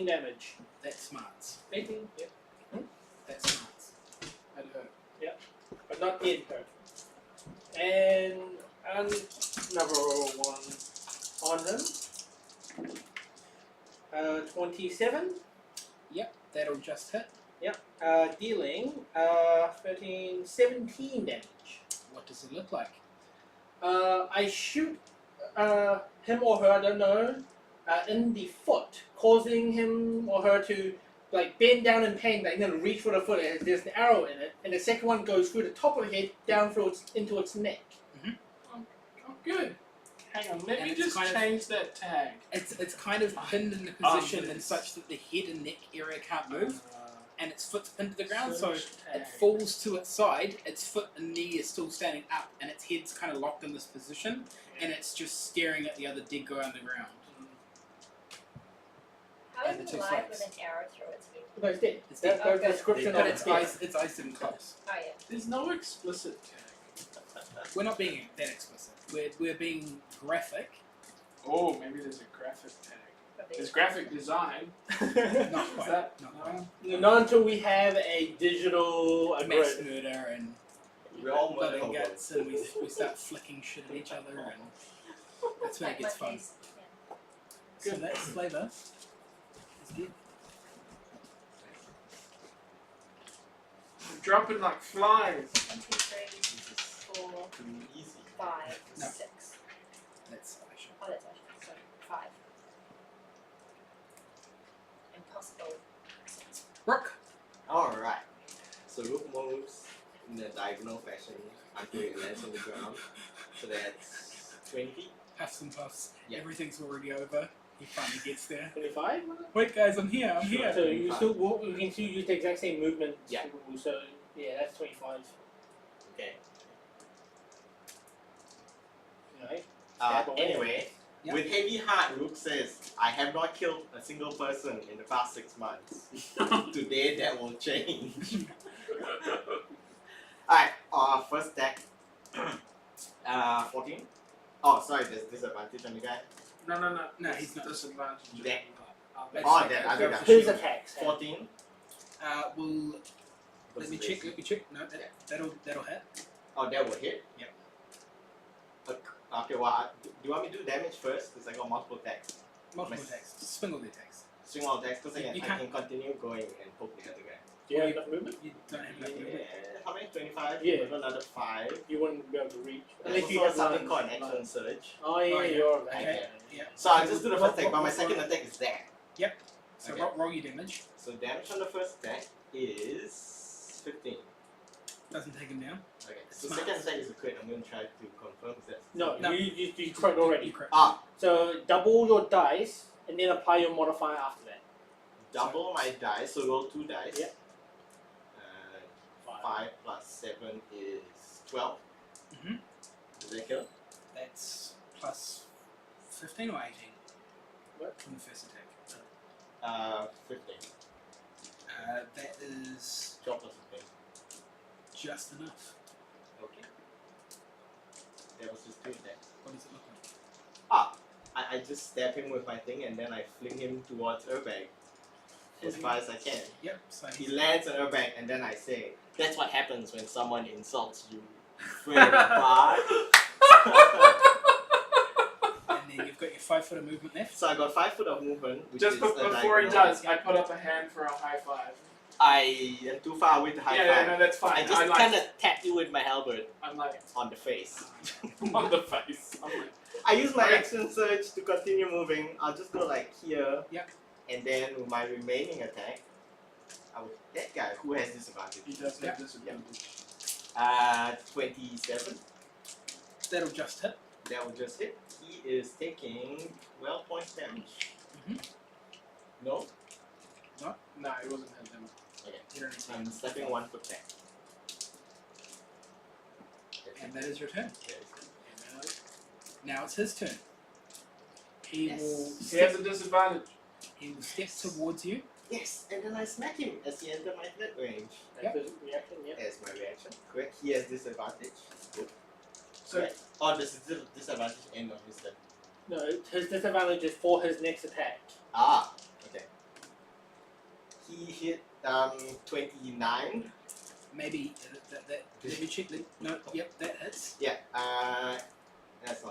damage. That's smarts. 18, yeah. That's smarts. That hurt. But not dead hurt. And another one on him. 27. Yep, that'll just hit. Dealing 13, 17 damage. What does it look like? I shoot him or her, I don't know, in the foot, causing him or her to like bend down in pain, like then reach for the foot, and there's an arrow in it, and the second one goes through the top of the head, down through into its neck. Oh, good. Hang on, let And me it's just kind of- change that tag. It's kind of pinned in the Oh, position in yes. such that the head and neck area can't move, and its foot's pinned to the ground, so Search it tag. falls to its side, its foot and knee is still standing up, and its head's kind of locked in this position, and it's just staring at the other dead guy on the ground. How And is the it two alive slaves. with an arrow through its head? No, it's dead. It's That's dead. the description But of its it. eyes didn't close. Oh yeah. There's no explicit tag. We're not being that explicit. We're being graphic. Oh, maybe there's a graphic tag. Probably. There's graphic design. Not Is quite. that Not no? quite. Not until we have a digital Mass grid. murder and We're all blood murder and guts, hobos. and we start flicking shit at each other, and that's when it Like gets fun. monkeys. Yeah. So that flavour is good. We're dropping like flies. 1, 2, 3, 4, Too easy. 5, No. 6. That's Aisha. Oh, that's actually so 5. Impossible. Brooke. Alright. So Rook moves in a diagonal fashion until it lands on the ground. So that's 20 feet. Puffs and puffs. Yeah. Everything's already over. He finally gets there. 25? Wait, guys, I'm here. I'm Sure. here. So you 25. still walk, you can still use the exact same movement. Yeah. So yeah, that's 25. Okay. Right? Anyway, Yeah. with heavy heart, Rook says, I have not killed a single person in the past 6 months. Today that will change. Alright, first attack. 14. Oh, sorry, there's disadvantage on the guy. No. No, he's not. Disadvantage. That. Let's Oh, check that it. other Go guy. for Whose shield. attacks? 14. Let What's me the check. AC? Let me check. No, that'll hit. Oh, that will hit? Yep. Okay, well, do you want me to do damage first? Because I got multiple attacks. Multiple Nice. attacks. Swing all the attacks. Swing all attacks, because You I can continue going and poke the other guy. Do you have enough movement? You don't have enough Yeah, movement. how many? 25? Yeah. With another 5. You wouldn't be able to reach. There's Unless you also have something one- called an action surge. Oh yeah, Oh, yeah. you're right. Okay. Yeah. So I'll just do the Roll- first attack, but my roll- second roll- attack is there. So Okay. roll your damage. So damage on the first attack is 15. Doesn't take him down. Okay. So Smart. second attack is a crit. I'm going to try to confirm if that's... No, No. you crit already. You crit. Ah, So double your dice and then apply your modifier after that. double my dice, so roll 2 dice. Yeah. 5 plus 7 is 12. Mhm. Does that kill? That's plus 15 or 18. What? From the first attack. 15. That is 12 plus 15. just enough. Okay. That was just 2 attacks. What does it look like? Ah, I just stab him with my thing and then I fling him towards Urbag as far as I can. Yep. So He he's lands on Urbag and then I say, that's what happens when someone insults you. Friend bard. and then you've got your 5 foot of movement left. So I got 5 foot of movement, which Just is before he diagonal. does, I put up a hand for a high five. I am too far away to high Yeah, five. no, that's fine. I just like, kind of tap you with my halberd I'm like, on the face. on the face. I'm like, I use my Okay. action surge to continue moving. I'll just go like here. Yep. And then with my remaining attack, I will hit that guy who has disadvantage. he does Yeah. have disadvantage. 27. That'll just hit. That will just hit. He is taking 12 points damage. Mhm. No? No, it wasn't his damage. You don't need to. I'm stepping 1 foot back. And that is your turn. Yes. Now it's his turn. He Yes. will He step, has a disadvantage. he will step towards you. Yes, and then I smack him as he enters my threat range. Yep. That's his reaction, yeah. As my reaction. Correct. He has disadvantage. Good. So Right. Oh, this is disadvantage end of his turn. No, his disadvantage is for his next attack. Ah, okay. He hit 29. Maybe let me check the no, yep, that hits. Yeah, that's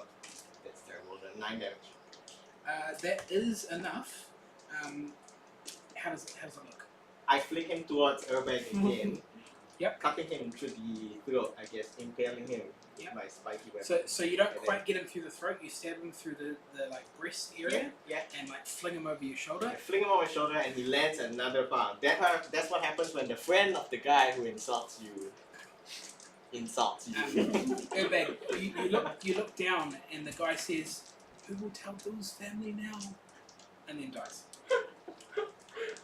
terrible. 9 damage. That is enough. How does it look? I flick him towards Urbag again. Yep. Cutting him through the throat, I guess, impaling him with Yep. my spiky weapon. So you don't And quite get him through the throat, you stab him through the like breast area Yeah. and like fling him over your I shoulder. fling him on my shoulder and he lands another pound. That's what happens when the friend of the guy who insults you insults you. Urbag, you look down and the guy says, "Who will tell Bill's family now?" And then dies.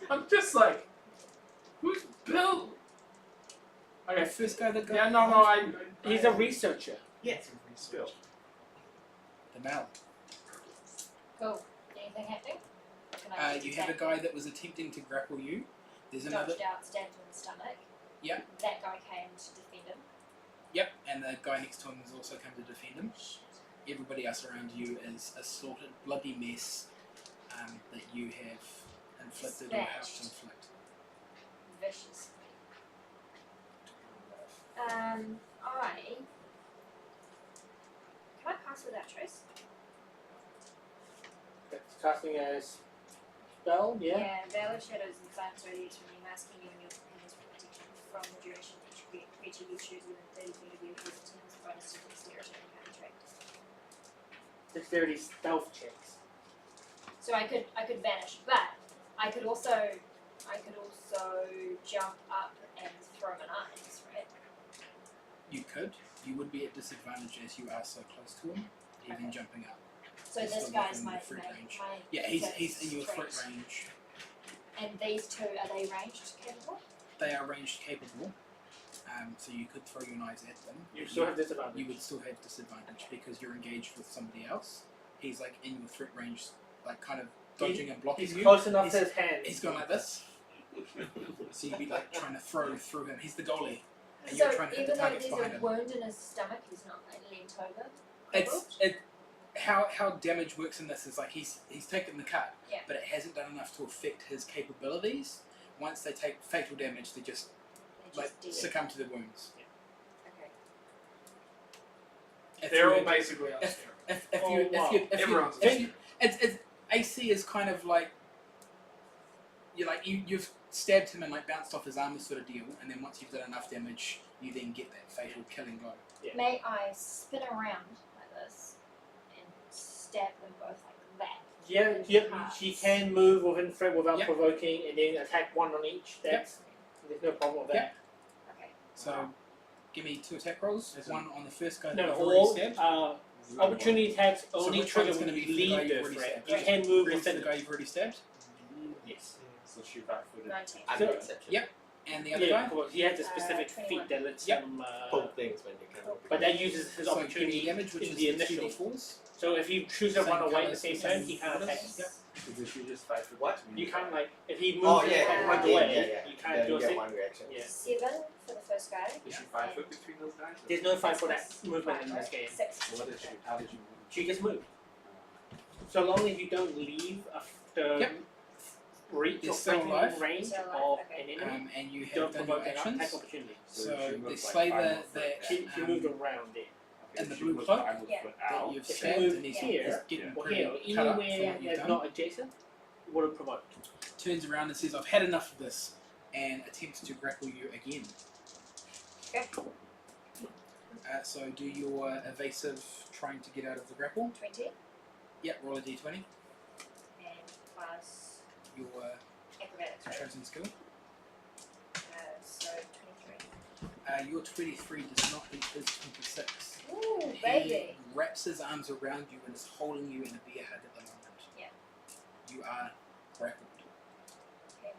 I'm just like, who's Bill? The Okay. first guy that got Yeah, no, He's a researcher. Yes, Bill. the mal. Cool. Anything happening? Or can I You have a guy that was attempting to grapple you. There's another. dodged out, stabbed him in the stomach. Yeah. That guy came to defend him. Yep, and the guy next to him has also come to defend him. Everybody else around you is a slaughtered, bloody mess that you have inflicted or helped Smashed. inflict. Viciously. Can I pass without trace? It's casting a spell, yeah. Veil of Shadows and Silence radiates from you, masking you and your companions for protection from the duration each creature you choose within 30 feet of you has a 10 bonus to dexterity and counter track. Dexterity stealth checks. So I could vanish, but I could also jump up and throw my knives, right? You could. You would be at disadvantage as you are so close to him, even Okay. jumping up. So He's this still guy's within my the threat range. my Yeah, he's first in your threat. threat range. And these two, are they ranged capable? They are ranged capable, so you could throw your knives at them. You but still have disadvantage. You would still have disadvantage because you're engaged with somebody else. He's like in your threat range, like kind of dodging and blocking He's you. close enough to He's- his hand. He's going like this. So you'd be like trying to throw through him. He's the goalie, and So you're trying to hit even the though targets there's behind a him. wound in his stomach, he's not like leant over. How damage works in this is like he's taken the cut, Yeah. but it hasn't done enough to affect his capabilities. Once they take fatal damage, they just They like just succumb to the wounds. Okay. If They're all you- basically us. if Oh, you wow. Everyone's it's AC is kind of like you've stabbed him and like bounced off his armor sort of deal, and then once you've done enough damage, you then get that fatal killing blow. Yeah. May I spin around like this and stab them both like that? Yeah, she can move within threat without Yep. provoking, and then attack one on each. There's no problem with that. Okay. So give me 2 attack rolls. Yes, One on the first guy that No, you've already all stabbed. opportunity attacks only which trigger one's when gonna you be for the guy leave you've the already threat. stabbed? You can move Green's within the guy you've already stabbed, Yes. So she 5-footed. 19. I'm So- the exception. Yep. and the other Yeah, guy. of course. He has a specific 21. feat that lets Yep. him. Poke things when you cannot. But that uses his So give me opportunity damage, which in is the the initial. 2d4s. So if you choose to Same run away at the colours, same same time, he can't orders. attack. Yep. Because she just 5-foot. What? You can't like if he moves Oh and yeah, runs yeah, away, yeah. you can't Then do you a get thing. one reaction. Yeah. 7 for the first guy. Is she 5-foot between those guys? There's no fight for that Six. movement Five, in this right? game. 6. What did she? How did you move? She just moved. So long as you don't leave the Yep. reach You're or still threatening alive. range Still alive, of okay. an enemy, And you don't have done your provoke an actions. attack opportunity. So So she they moved slay like 5 the more foot She back. moved around it. and the she blue moved cloak 5 more Yeah. foot that out. you've If you stabbed, move and he's here, getting Or pretty here, or cut up from anywhere what you've that's done. not adjacent, would have provoked. Turns around and says, "I've had enough of this," and attempts to grapple you again. Okay. So do your evasive, trying to get out of the grapple. 20. Yep, roll a d20. And plus Your acrobatics, right? chosen skill. So 23. Your 23 does not beat his 26. Ooh, He baby. wraps his arms around you and is holding you in a bear hug at the moment. Yeah. You are grappled. Okay.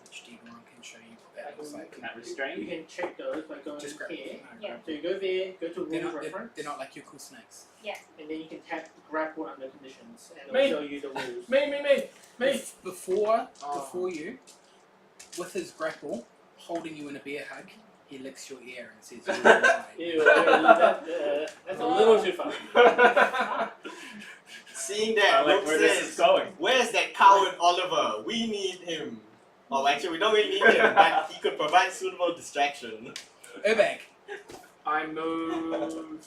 Which D1 can show you what that looks like. Can't You restrain. can check those by going Just grapple. here. Yeah. So you go there, go to They're rules not, reference, they're not like your cool snakes. and then you can tap grapple under conditions, and Me. it'll show you the rules. Me. Before Oh. you, with his grapple, holding you in a bear hug, he licks your ear and says, "You're mine." Ew, that's a little too far. Seeing I that, like Luke where this is says, going. "Where's that coward Oliver? We need him." Oh, actually, we don't really need him, but he could provide suitable distraction. Urbag. I move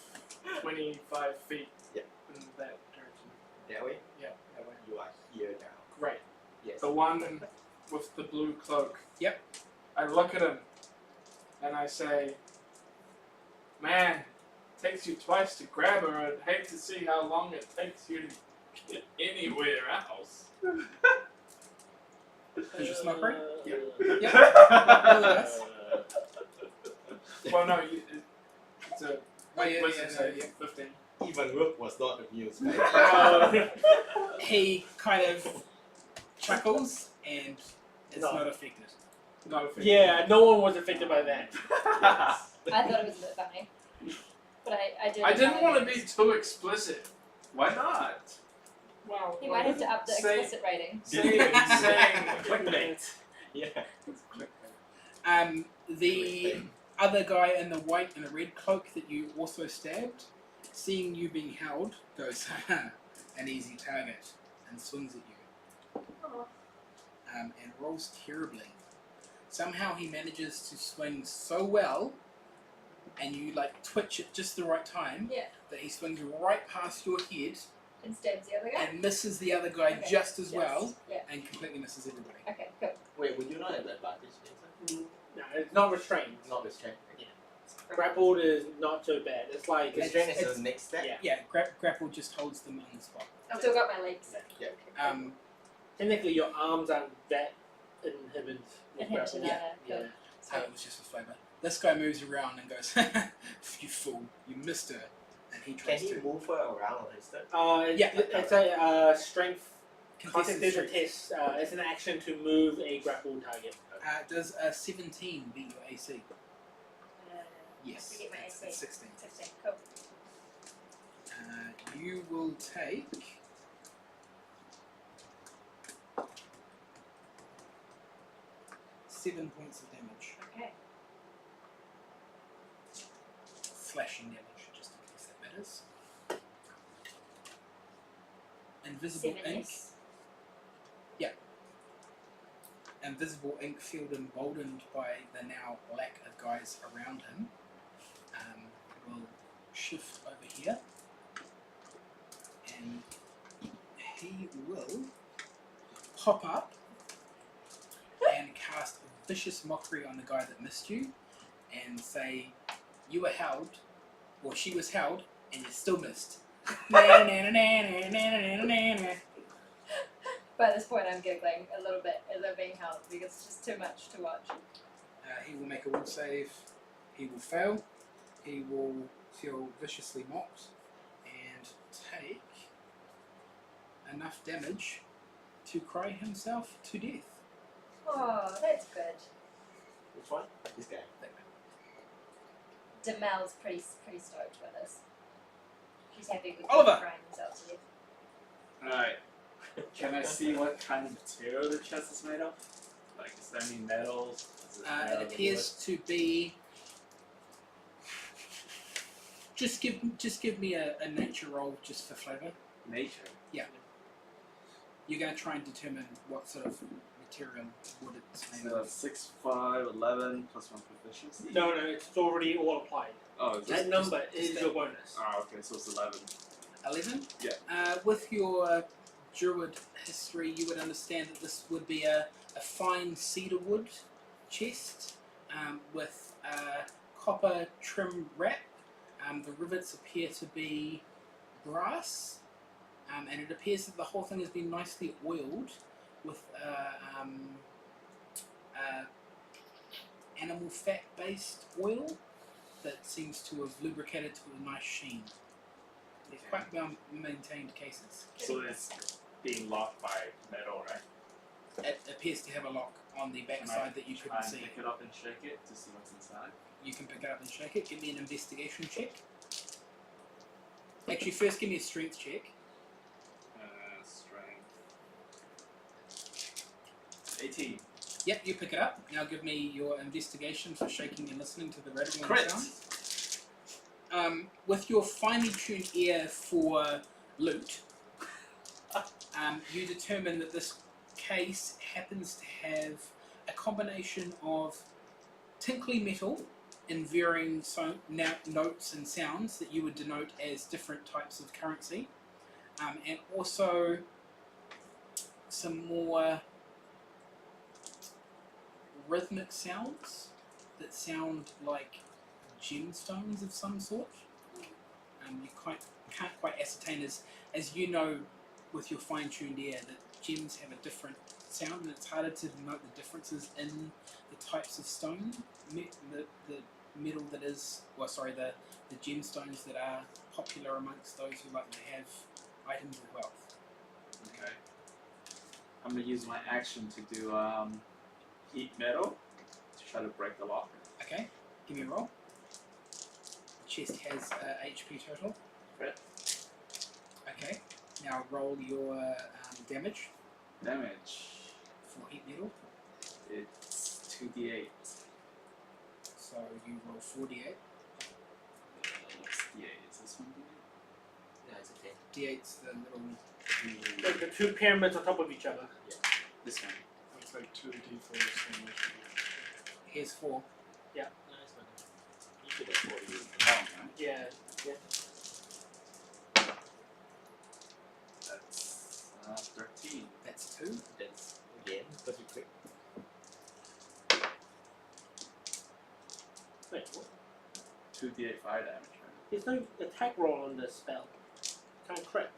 25 feet Yep. in that direction. That way? Yeah, that way. You are here now. Great. Yes. The one with the blue cloak. Yep. I look at him and I say, "Man, takes you twice to grab her. I'd hate to see how long it takes you to get anywhere else." Is your smoke right? Well, no, it's a Oh, yeah, wisdom yeah, save, yeah. 15. Even Rook was not amused by it. He kind of chuckles and it's No. not affected. Not a 15. Yeah, no one was affected by that. I thought it was a bit funny. But I did. I didn't want to be too explicit. Why not? Well, You might have to up the say- explicit rating. saying Clickbait. Yeah. The other guy in the white and a red cloak that you also stabbed, seeing you being held, goes, "Haha, an easy target," and swings at you. Oh. And rolls terribly. Somehow he manages to swing so well, and you like twitch at just the right time, Yeah. that he swings right past your head And stabs the other guy. and misses the other guy Okay. just as Yes. well, Yeah. and completely misses everybody. Okay, cool. Wait, would you not have advantage, Vincent? No, it's not restrained. Not restrained. Grappled is not so bad. It's like Restraint is it's- the next step. yeah. Yeah, grapple just holds them on the spot. I've still got my legs. Technically, your arms aren't that inhibited. with Inhibited, grapple. cool. Yeah. So it was just for flavour. This guy moves around and goes, "You fool! You missed her." And he Can tries he to move her around instead? Yeah. It's a strength. contest There's a strength. test. It's an action to move a grappled target. Does a 17 beat your AC? Yes. I forget my it's, AC. it's 16. 16. Cool. You will take 7 points of damage. Okay. Slashing damage, just in case that matters. Invisible 7 ink. is. Invisible ink field emboldened by the now lack of guys around him will shift over here and he will pop up and cast vicious mockery on the guy that missed you and say, "You were held, or she was held, and you still missed." By this point, I'm giggling a little bit as I'm being held because it's just too much to watch. He will make a will save. He will fail. He will feel viciously mocked and take enough damage to cry himself to death. Oh, that's good. Which one? This guy. Demel's pretty stoked with this. She's happy with Oliver! crying themselves to death. Alright. Can I see what kind of material the chest is made of? Like, is there any metals? Is it made It out of appears to be. Just give me a nature roll just for flavour. wood? Nature. You're going to try and determine what sort of material wood it's made So of. 6, 5, 11 plus 1 proficiency. No, it's already all applied. Oh, it's That just, number just is that. your bonus. okay, so it's 11. 11? Yeah. With your druid history, you would understand that this would be a fine cedar wood chest with copper trim wrap. The rivets appear to be brass, and it appears that the whole thing has been nicely oiled with animal fat based oil that seems to have lubricated to a nice sheen. They're quite well maintained cases. So it's being locked by metal, right? It appears to have a lock on the back Can I side that you try couldn't and see. pick it up and shake it to see what's inside? You can pick it up and shake it. Give me an investigation check. Actually, first give me a strength check. Strength. 18. Yep, you pick it up. Now give me your investigation for shaking and listening to the rattling Crit! sounds. With your finely tuned ear for loot, you determine that this case happens to have a combination of tinkly metal in varying notes and sounds that you would denote as different types of currency, and also some more rhythmic sounds that sound like gemstones of some sort. You can't quite ascertain, as you know with your fine-tuned ear, that gems have a different sound, and it's harder to note the differences in the types of stone, the metal that is, the gemstones that are popular amongst those who like to have items of wealth. Okay. I'm gonna use my action to do heat metal to try to break the lock. Okay, give me a roll. The chest has HP total. Crit. Okay, now roll your damage Damage. for heat metal. It's 2d8. So you roll 48. What's d8? Is this one d8? Yeah, it's okay. D8's the little. Like the two pyramids on top of each other. This one. It's like 2d4 damage. Here's 4. Yeah, nice one. You should have 40. Oh, right. Yeah. That's 13. That's 2. That's again pretty quick. Wait, what? 2d8 fire damage, right? There's no attack roll on this spell. Can't crit.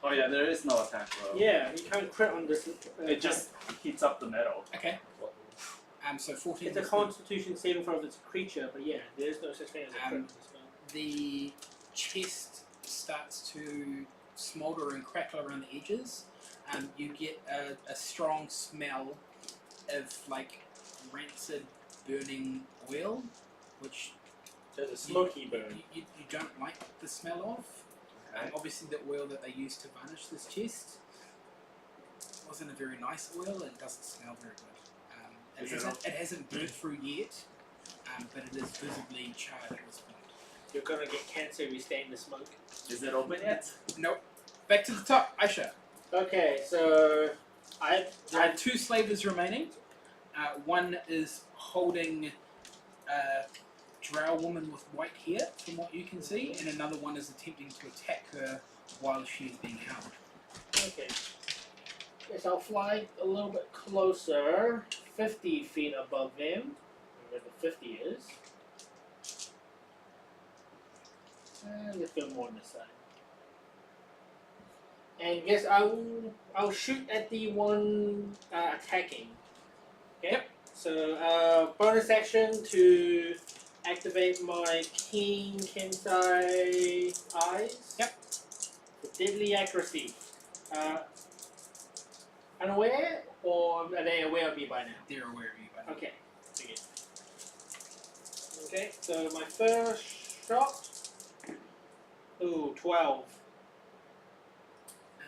Oh yeah, there is no attack roll. Yeah, you can't crit on this. It just heats up the metal. Okay. So 14. It's a is Constitution saving throw if it's a creature, but yeah, there's no such thing as a crit as well. the chest starts to smoulder and crackle around the edges. You get a strong smell of like rancid burning oil, which There's a smoky burn. you don't like the smell of. Obviously, the oil that they used to varnish this chest wasn't a very nice oil and doesn't smell very good. It hasn't burned through yet, but it is visibly charred at this point. You're gonna get cancer if you stay in the smoke. Is it open yet? Nope. Back to the top, Aisha. Okay, so There are 2 slavers remaining. One is holding a drow woman with white hair, from what you can see, and another one is attempting to attack her while she is being held. okay. Yes, I'll fly a little bit closer, 50 feet above them, where the 50 is. And let's go more on this side. And yes, I'll shoot at the one attacking. Okay. Yep. So bonus action to activate my keen Kensai eyes. Yep. For deadly accuracy. Unaware, or are they aware of me by now? They're aware of you, but Okay. Again. Okay. So my first shot. Ooh, 12.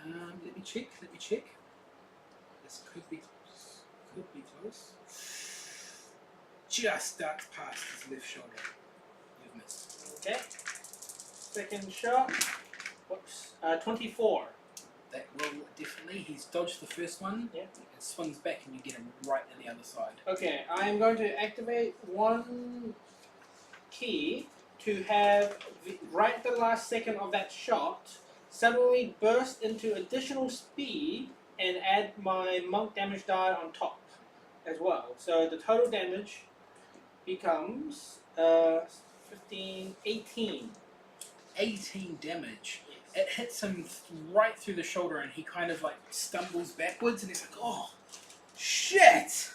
let me check. This could be close. Just ducked past his left shoulder. You've missed. Okay. Second shot. Whoops. 24. That will definitely. He's dodged the first one. Yeah. And swings back, and you get him right on the other side. Okay, I am going to activate one key to have right at the last second of that shot suddenly burst into additional speed and add my monk damage die on top as well. So the total damage becomes 15, 18. 18 damage. It hits him right through the shoulder, and he kind of like stumbles backwards, and he's like, "Oh, shit!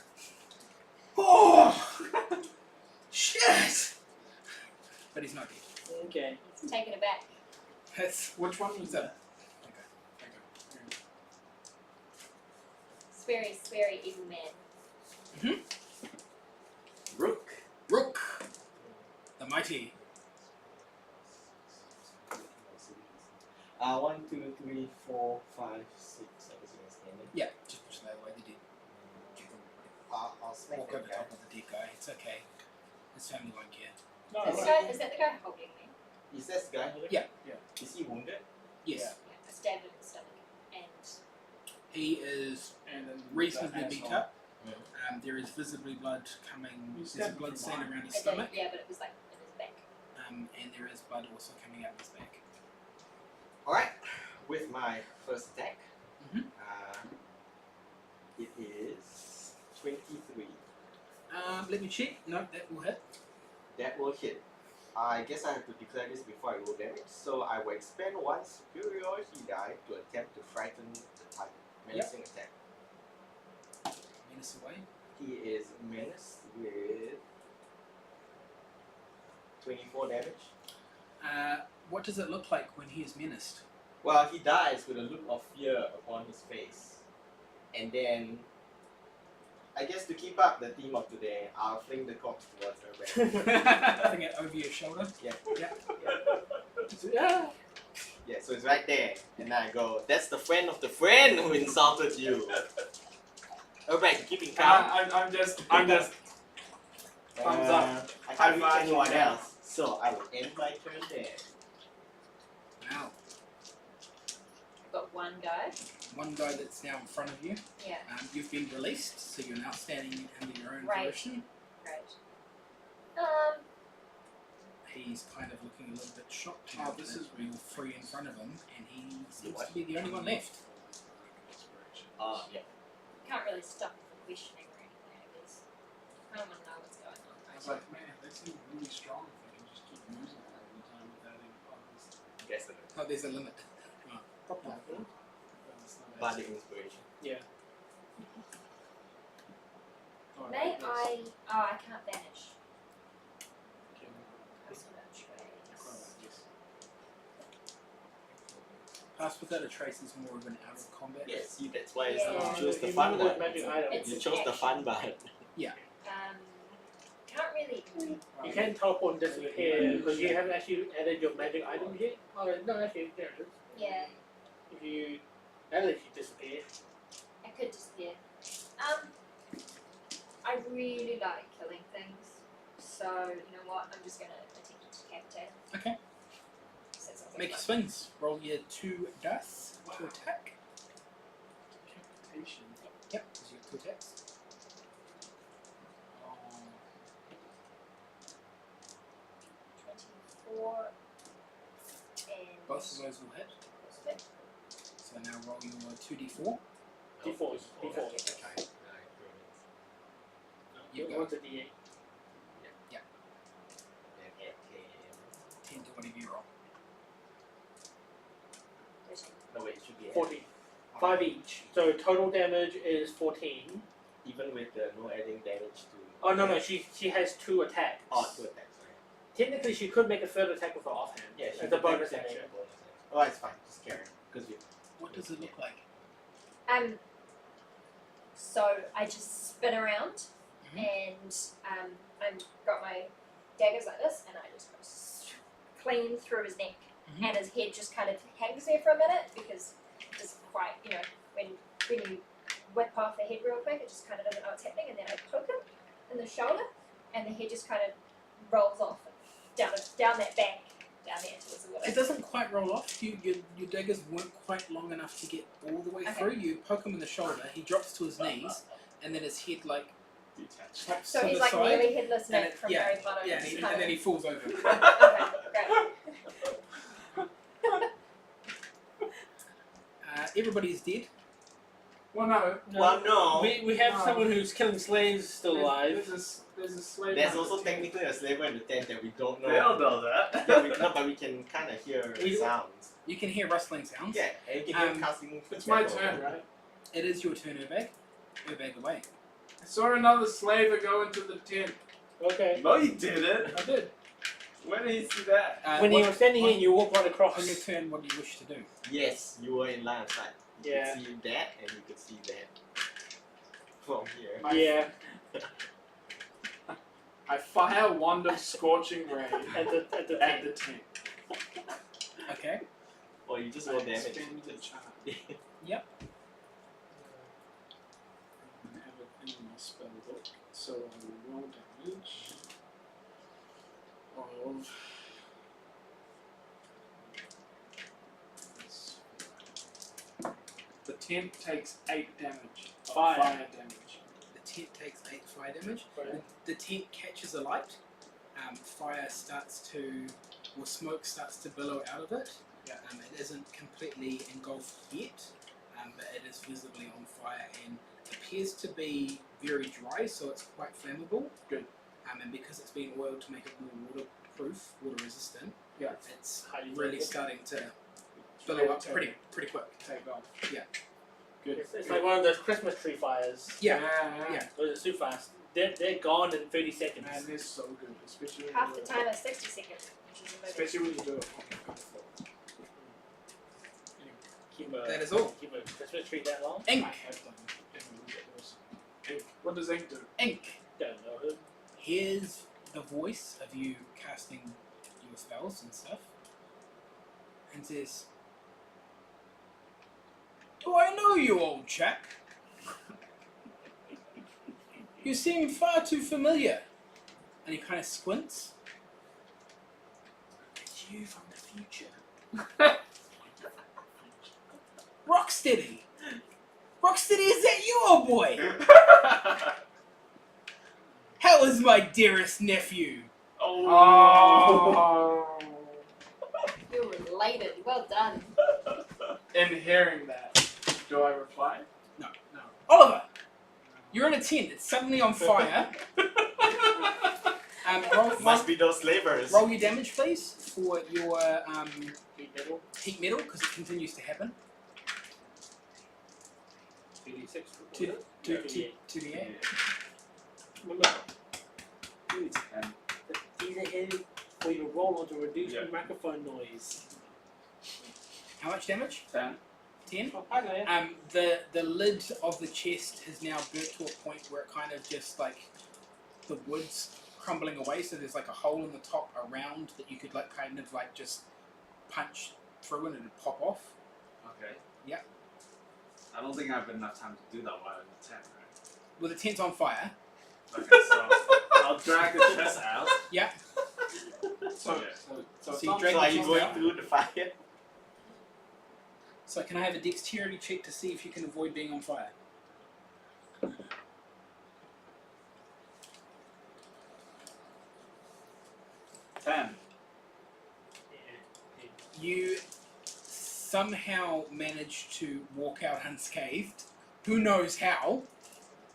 Oh, shit!" But he's not dead. Okay. He's taking it back. That's Which one was that? okay. Sweary, sweary evil man. Rook. Rook, the mighty. 1, 2, 3, 4, 5, 6. I guess you're standing. Yeah, just push that away. They did. I'll smack Walk over that guy. top of the dead guy. It's okay. His family won't care. No, This right. guy, is that the guy holding me? Is that the guy here? Yeah. Is he wounded? Yes, Yeah, I stabbed him in the stomach. And he is And then reasonably that beat asshole. up. There is visibly blood coming. You There's stabbed blood him stain from around his I did, stomach, yeah, but it was like in his back. and there is blood also coming out of his back. Alright, with my first attack, Mhm. it is 23. Let me check. No, that will hit. That will hit. I guess I have to declare this before I roll damage, so I will expend one superiority die to attempt to frighten the type. Menacing attack. Menace away. He is menaced with 24 damage. What does it look like when he is menaced? Well, he dies with a look of fear upon his face. And then, I guess to keep up the theme of today, I'll fling the corpse towards her back. Fling it over your shoulder. Yeah. Yeah. Yeah, so it's right there. And I go, that's the friend of the friend who insulted you. Alright, keeping count. I'm just thumbs up. I can't High reach five. anyone else. So I will end my turn there. Wow. I've got one guy. One guy that's now in front of you. Yeah, You've been released, so you're now standing under your own Right. volition. great. He's kind of looking a little bit shocked. Oh, now this that is we're all free in front of him, and he seems What? to be the only one left. Yeah. Can't really stop him from questioning or anything, I guess. I don't want to know what's going on. I was like, man, they seem really strong if they can just keep using it all the time without any problems. Guess it. Oh, there's a limit. Bardic inspiration. Yeah. Oh, May yes. I Oh, I can't vanish. Okay. Pass without trace. Yes. Pass without a trace is more of an out of combat. Yeah, see, that's why Yeah. you chose the You fun remember one. those magic items? It's You an chose the action. fun one. Can't really. You can teleport and disappear because you haven't actually added your magic item yet. Oh no, actually there it is. Yeah, If you that lets you disappear. I could disappear. I really like killing things, so you know what? I'm just gonna attempt to decapitate. Okay. So that sounds like Make your fun. swings. Roll your 2 dice to attack. Decapitation. Yep, because you have 2 attacks. Oh. 24 and Both of those will hit. So now roll your 2d4. D4. D4. Okay. You go. One's a D8. 10 to whatever you roll. 13. No, wait, it should be 14. 5 each. So total damage is 14. even with the no adding damage to. Oh no, she has 2 attacks. Oh, 2 attacks. Right. Technically, she could make a third attack with her offhand. Yeah, she as a could bonus make action. a bonus action. Oh, it's fine. Just carry. Because you. What does it look like? So I just spin around and I've got my daggers like this and I just go clean through his neck and his head just kind of hangs there for a minute because it doesn't quite, you know, when you whip off the head real quick, it just kind of doesn't know what's happening, and then I poke him in the shoulder and the head just kind of rolls off down that bank down there towards the water. It doesn't quite roll off. Your daggers weren't quite long enough to get all the way through. You poke him in the shoulder, he drops to his knees, and then his head like Detached. slaps So to he's the like side. nearly headless and Nick it- from yeah, Harry Potter. Yeah, Just and kind then he of- falls over. Okay, great. Everybody's dead. Well, no. Well, no. We have No. someone who's killing slaves still alive. There's a slave. There's on also the tent. technically a slaver in the tent that we don't know. They don't know that. Yeah, no, but we can kind of hear We- sounds. You can hear rustling sounds. Yeah, and you can hear Um, casting. It's my footsteps. turn, right? It is your turn, Urbag. Urbag away. I saw another slaver go into the tent. Okay. No, you didn't. I did. Where did you see that? When you what- were standing here, on- you walk right across. on your turn, what do you wish to do? Yes, you were in line of sight. You Yeah. could see that, and you could see that from here. Yeah. I fire wand of scorching ray At the at tent. the tent. Okay. Or you just roll I damage. spend the charm. Yep. I have it in my spell book, so I will roll damage of. The tent takes 8 damage. of Fire. Fire damage. The tent takes 8 fire damage. Right. The tent catches a light. Fire starts to, or smoke starts to billow out of it. Yeah. It isn't completely engulfed yet, but it is visibly on fire and appears to be very dry, so it's quite flammable. Good. And because it's been oiled to make it more waterproof, water resistant, Yeah. it's Highly really flammable. starting to billow up pretty quick. Take off. Yeah. Good. It's like one of those Christmas tree fires. Yeah. Yeah. Those are super fast. They're gone in 30 seconds. Man, they're so good, especially when Half you the do time it. is 60 seconds, which is amazing. Especially when you do it on the floor. Keep a, That is all. Keep a Christmas tree that long? Ink. I have done it. Ink. What does ink do? Ink. Don't know who. Here's the voice of you casting your spells and stuff, and says, "Do I know you, old chap? You seem far too familiar." And he kind of squints. "It's you from the future. Rocksteady! Rocksteady, is that you, old boy? How is my dearest nephew?" Oh. You're related. Well done. In hearing that, do I reply? No. No. Oliver, you're in a tent. It's suddenly on fire. Must be those slavers. Roll your damage, please, for your Heat metal. heat metal, because it continues to happen. 2d6. To the air. Remember, 2, 10. These are here for you to roll on to reduce Yeah. the microphone noise. How much damage? 10. 10. Oh, I got it. The lid of the chest has now burnt to a point where it kind of just like the wood's crumbling away, so there's like a hole in the top around that you could like kind of like just punch through and it'd pop off. Okay. Yeah. I don't think I have enough time to do that while I'm at 10, right? Well, the tent's on fire. Okay, so I'll drag the chest out. Yeah. So, Yeah. so So you Tom- drag So the are you chest going out. through the fire? So can I have a dexterity check to see if you can avoid being on fire? 10. You somehow manage to walk out unscathed. Who knows how?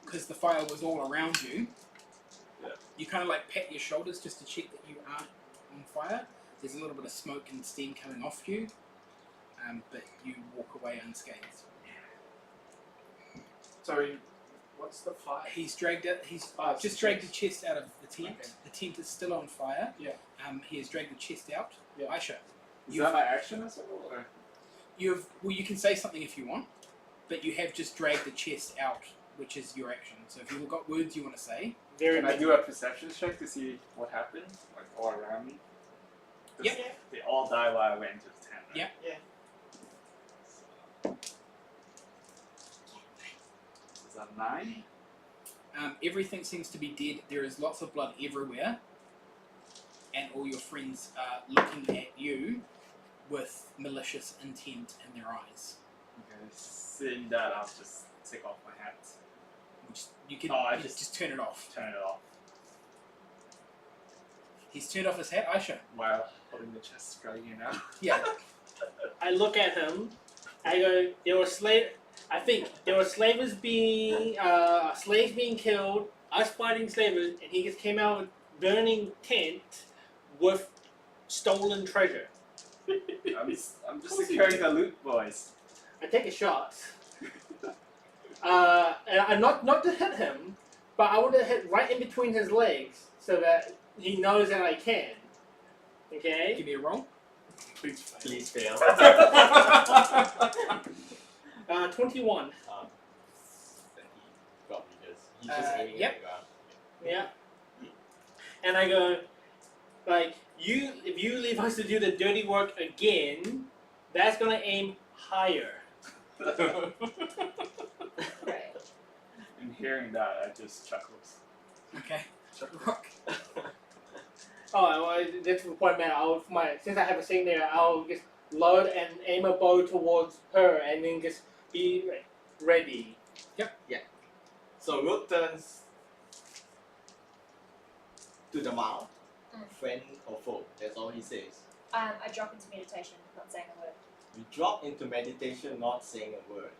Because the fire was all around you. Yeah. You kind of like pat your shoulders just to check that you aren't on fire. There's a little bit of smoke and steam coming off you, but you walk away unscathed. So, what's the fire? He's dragged it. He's Oh, just it's dragged the the chest out of the tent. Okay. The tent is still on fire. Yeah. He has dragged the chest out. Yeah. Aisha, Is You- that my action as well? Or? you can say something if you want, but you have just dragged the chest out, which is your action. So if you've got words you want to say, Very Can I good. do a perception check to see what happened? Like all around me? 'Cause Yep. They all die while I went into the tent, right? Yep. Yeah. Is that 9? everything seems to be dead. There is lots of blood everywhere, and all your friends are looking at you with malicious intent in their eyes. Okay. Seeing that, I'll just take off my hat. Which you can Oh, I you just turn it off. Turn it off He's turned off his hat, Aisha. while holding the chest, dragging it out. Yeah. I look at him. I go, I think there were slaves being killed, us fighting slavers, and he just came out with burning tent with stolen treasure. I'm just securing the loot, boys. I take a shot. And I'm not to hit him, but I want to hit right in between his legs so that he knows that I can. Okay? Give me a roll. Please fail. Please fail. 21. Probably just. He's just aiming yep. at the ground. Yeah. And I go, like, if you leave us to do the dirty work again, that's gonna aim higher. Right. And hearing that, I just chuckles. Okay. Rock. Oh, well, that's the point, man. Since I have a thing there, I'll just load and aim a bow towards her, and then just be ready. So Rook turns to the mouth, friend or foe. That's all he says. I drop into meditation, not saying a word. You drop into meditation, not saying a word.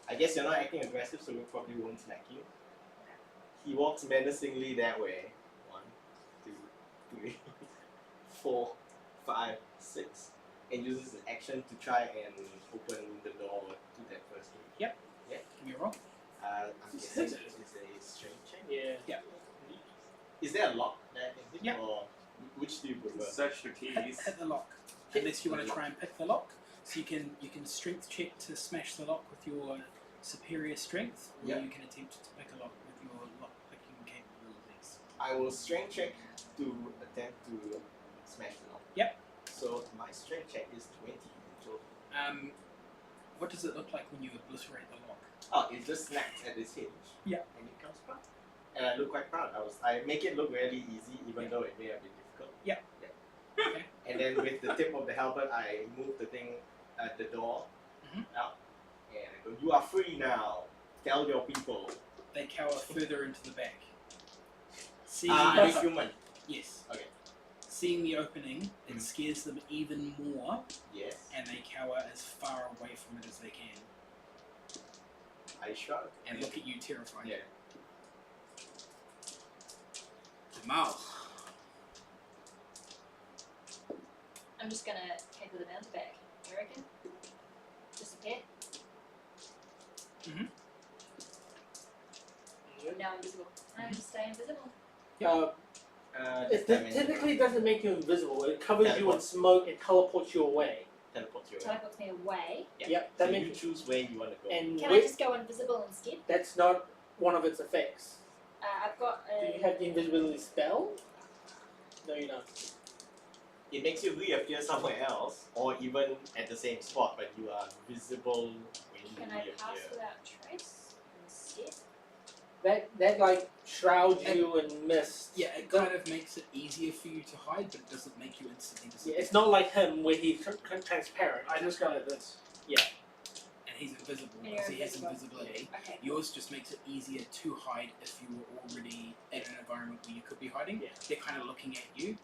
I guess you're not acting aggressive, so Rook probably won't smack you. He walks menacingly that way. 1, 2, 3, 4, 5, 6. And uses an action to try and open the door to that first room. Give me a roll. I'm guessing it's a strength check. Yeah. Is there a lock that I can hit? Yeah. Or which do you prefer? Search the keys. Hit the lock. Unless you want to try and pick the lock. So you can strength check to smash the lock with your superior strength, or Yeah. you can attempt to pick a lock with your lock picking capabilities. I will strength check to attempt to smash the lock. Yep. So my strength check is 20 in total. What does it look like when you obliterate the lock? Oh, it just snaps at this hinge. Yeah. And it comes back. And I look quite proud. I make it look really easy, even though it may have been difficult. Yeah. Okay. And then with the tip of the halberd, I move the thing at the door out. And I go, "You are free now. Tell your people." They cower further into the back. Seeing I'm the, human. yes. Okay. Seeing the opening, it scares them even more, Yes. and they cower as far away from it as they can, I shrug. and look at you terrified. Yeah. Jamal. I'm just gonna caper the mountebank. You reckon? Disappear? Mhm. No, now invisible. I just stay invisible. It typically doesn't make you invisible. It covers you in smoke and teleports you away. Teleport you away. Teleports me away. Yeah. Yep, So that you makes choose where you want to go. and Can I just go invisible instead? that's not one of its effects. I've got Do you have the invisibility spell? No, you don't. It makes you reappear somewhere else, or even at the same spot, but you are visible when you Can I pass reappear. without trace instead? That like shrouds you in mist. Yeah, it kind of makes it easier for you to hide, but it doesn't make you instantly Yeah, disappear. it's not like him where he's transparent. I just got it this. And he's invisible And because you're he has invisible. invisibility. Okay. Yours just makes it easier to hide if you were already in an environment where you could be hiding. Yeah. They're kind of looking at you.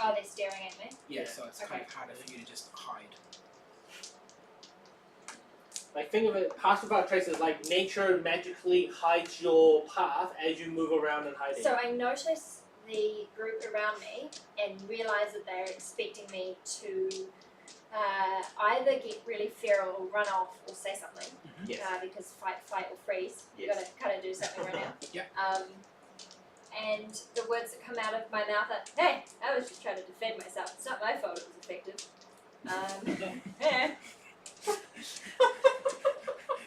Oh, they're staring at me. Yeah, so it's kind Okay. of harder for you to just hide. Like think of it, pass without trace is like nature magically hides your path as you move around and hiding. So I notice the group around me and realise that they're expecting me to either get really feral or run off or say something. Yes. Because fight or freeze. You Yes. gotta do something right now. Yeah. And the words that come out of my mouth are, "Hey, I was just trying to defend myself. It's not my fault it was effective."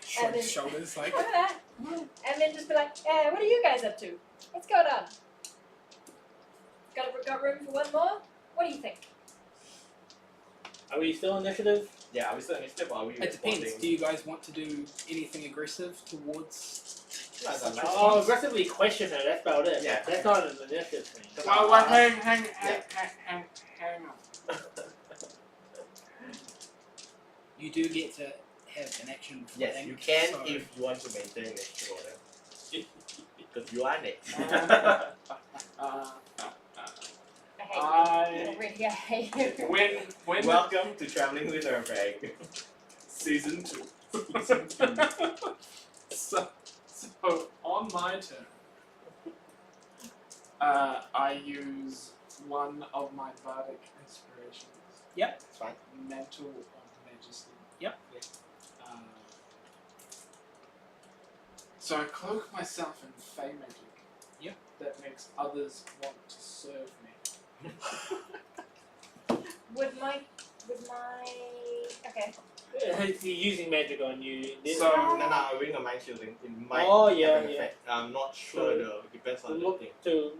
Shrug then- his shoulders like. And then just be like, what are you guys up to? What's going on? Got room for one more? What do you think? Are we still initiative? Yeah, are we still in step or are we It depends. Do responding? you guys want to do anything aggressive towards? Like a nice Oh, one. aggressively question her. That's about it. Yeah. That's not an initiative thing. Oh, well, hang on. You do get to have an action before Yes, then, you can so if you want to maintain initiative order. Because you are next. I hate you. Already, I hate you. When Welcome to Traveling with Earthbag. Season 2. Season 2. So on my turn, I use one of my bardic inspirations. It's fine. Mantle of Majesty. Yep. Uh, so I cloak myself in Fey magic. Yep. That makes others want to serve me. Would my okay. He's using magic on you. So- No, a ring of mind shielding. It might Oh, have yeah, an effect. I'm not sure though. It depends on the Look thing. to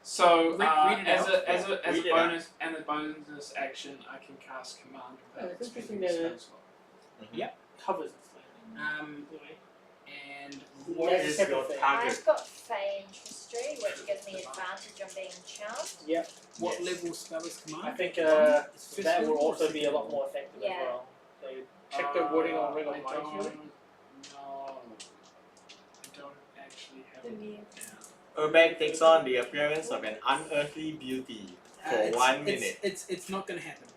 So Read it as out. a Read it bonus and a bonus action, I can cast command without it's interesting expending a that spell slot. covers it slightly. and What That's is separate your thing. target? I've got Fey History, which gives me advantage on being charmed. Yep. what Yes. level spell is command? I think It's first that level will or also be a second lot level? more effective Yeah. as well. So check the wording on Ring of I Mind don't Shielding. know. I don't actually have it down. Urbag takes on the appearance of an unearthly beauty for It's- 1 minute. It's not gonna happen.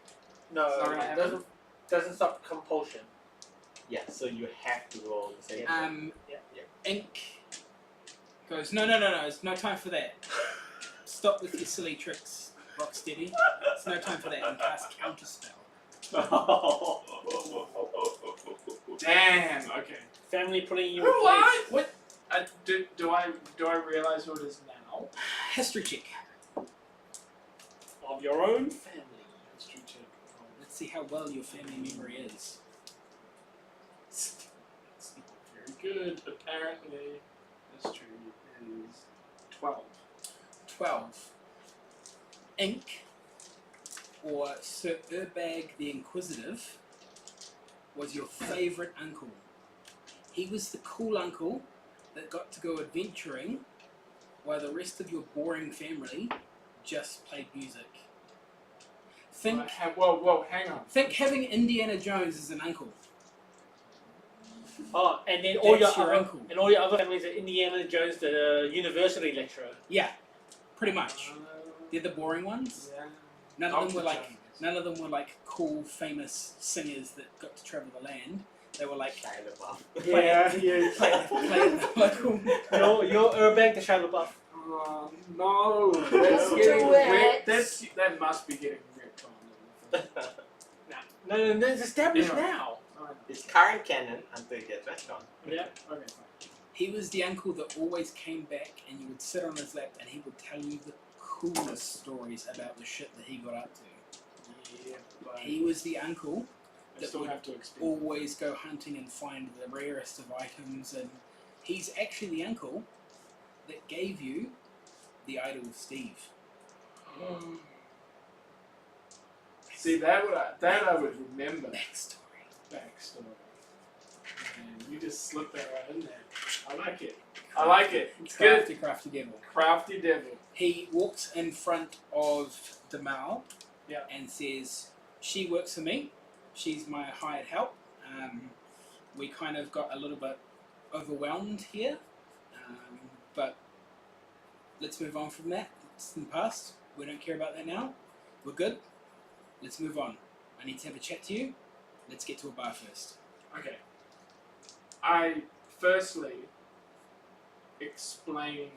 No, It's not gonna it happen? doesn't stop compulsion. Yeah, so you have to roll the same. Yeah. Ink goes, no, it's no time for that. Stop with your silly tricks, Rocksteady. It's no time for that, and cast Counterspell. Damn. Okay. Family putting you in What? place. What? Do I realize who it is now? History check. Of your own family. History check. Let's see how well your family memory is. It's not very good. Apparently, history is 12. 12. Ink, or Sir Urbag the Inquisitive, was your favourite uncle. He was the cool uncle that got to go adventuring while the rest of your boring family just played music. Think Whoa, hang on. think having Indiana Jones as an uncle. Oh, and then all That's your your other uncle. and all your other families are Indiana Jones, the university lecturer. Yeah, pretty much. They're the boring ones. Yeah. None of them were Dr. like Jones. none of them were like cool, famous singers that got to travel the land. They were like Shia LaBeouf. Yeah. play at the local. You're Urbag the Shia LaBeouf. No, that's Don't getting do it. that must be getting ripped on. No, it's established Anyway. now. It's current canon until it gets retconned. Yeah. Okay, fine. He was the uncle that always came back and you would sit on his lap and he would tell you the coolest stories about the shit that he got up to. Yeah, but He was the uncle I that still would have to explain. always go hunting and find the rarest of items, and he's actually the uncle that gave you the idol of Steve. See, that I would remember. Backstory. Backstory. Man, you just slipped that right in there. I like it. I like it. It's good. Crafty devil. Crafty devil. He walks in front of Demal Yeah. and says, "She works for me. She's my hired help. We kind of got a little bit overwhelmed here, but let's move on from that. It's in the past. We don't care about that now. We're good. Let's move on. I need to have a chat to you. Let's get to a bar first." Okay. I firstly explain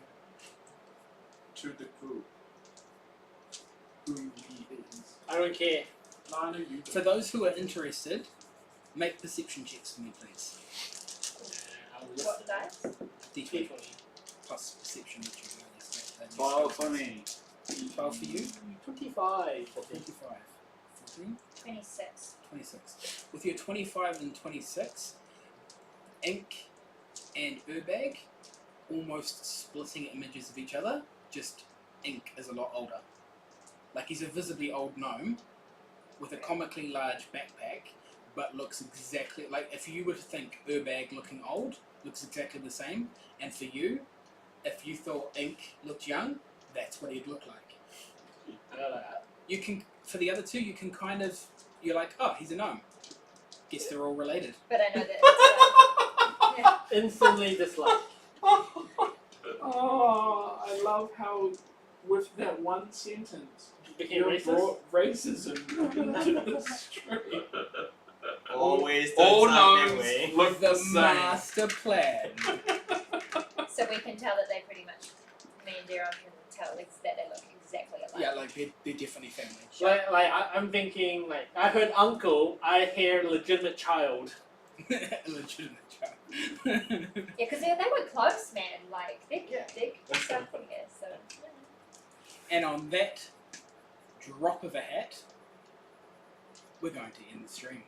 to the group who he is. I don't care. No, I know you do. For those who are interested, make perception checks for me, please. What dice? D20 plus perception, which you can only 12 for me. 12 for you. 25. 25. 14. 26. 26. With your 25 and 26, Ink and Urbag almost splitting images of each other, just Ink is a lot older. Like he's a visibly old gnome with a comically large backpack, but looks exactly like, if you were to think Urbag looking old, looks exactly the same. And for you, if you thought Ink looked young, that's what he'd look like. You can, for the other two, you can kind of, you're like, oh, he's a gnome. Guess they're all related. But I know that it's yeah. Instantly dislike. Oh, I love how with that one sentence You became you racist? brought racism into the street. Always All turns out that gnomes way. look The the same. master plan. So we can tell that they pretty much, me and Darren can tell that they look exactly alike. Yeah, like they're definitely family. I'm thinking, like, I heard uncle, I hear legitimate child. Legitimate child. Yeah, because they were close, man. Like, they're Yeah. something here, so. And on that drop of a hat, we're going to end the stream.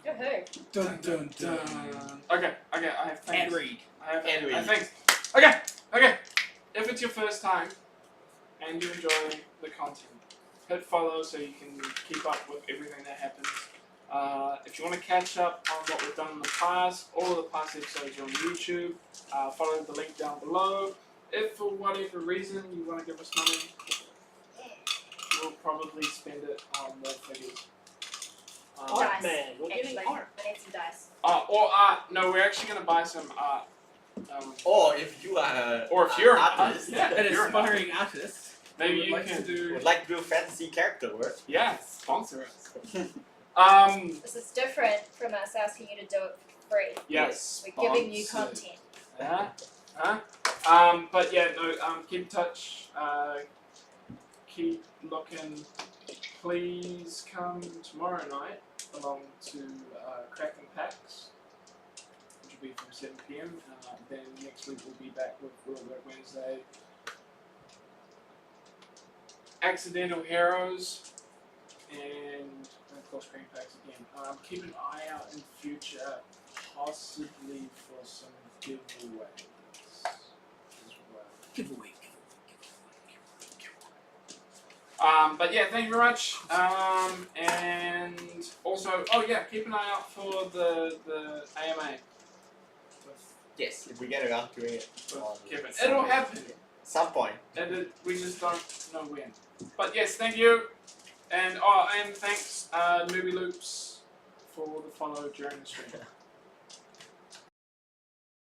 Woohoo. Dun dun dun. Okay, I have things. And read. I have And read. things. Okay. If it's your first time and you enjoy the content, hit follow so you can keep up with everything that happens. If you want to catch up on what we've done in the past, all of the past episodes are on YouTube. Follow the link down below. If for whatever reason you want to give us money, we'll probably spend it on more figures. Art Dice. man, we're getting Actually, art. I need some dice. Or art. No, we're actually going to buy some art. Or if you are Or if you're an artist, Yeah, An you're an aspiring artist. maybe would you like can to do. would like to do fantasy character work, Yeah, sponsor us. This is different from us asking you to do it for free. Yes. We're giving you sponsored. content. But yeah, no, keep in touch, keep looking. Please come tomorrow night along to Cracking Packs, which will be from 7 PM. Then next week we'll be back with World Work Wednesday. Accidental Heroes, and of course Cracking Packs again. Keep an eye out in future, possibly for some giveaways as well. Giveaway. But yeah, thank you very much. And also, oh yeah, keep an eye out for the AMA with, yes, if we get around to doing it. on Kevin. some- It'll happen, Some point. and we just don't know when. But yes, thank you, and thanks Newbie Loops for the follow during the stream.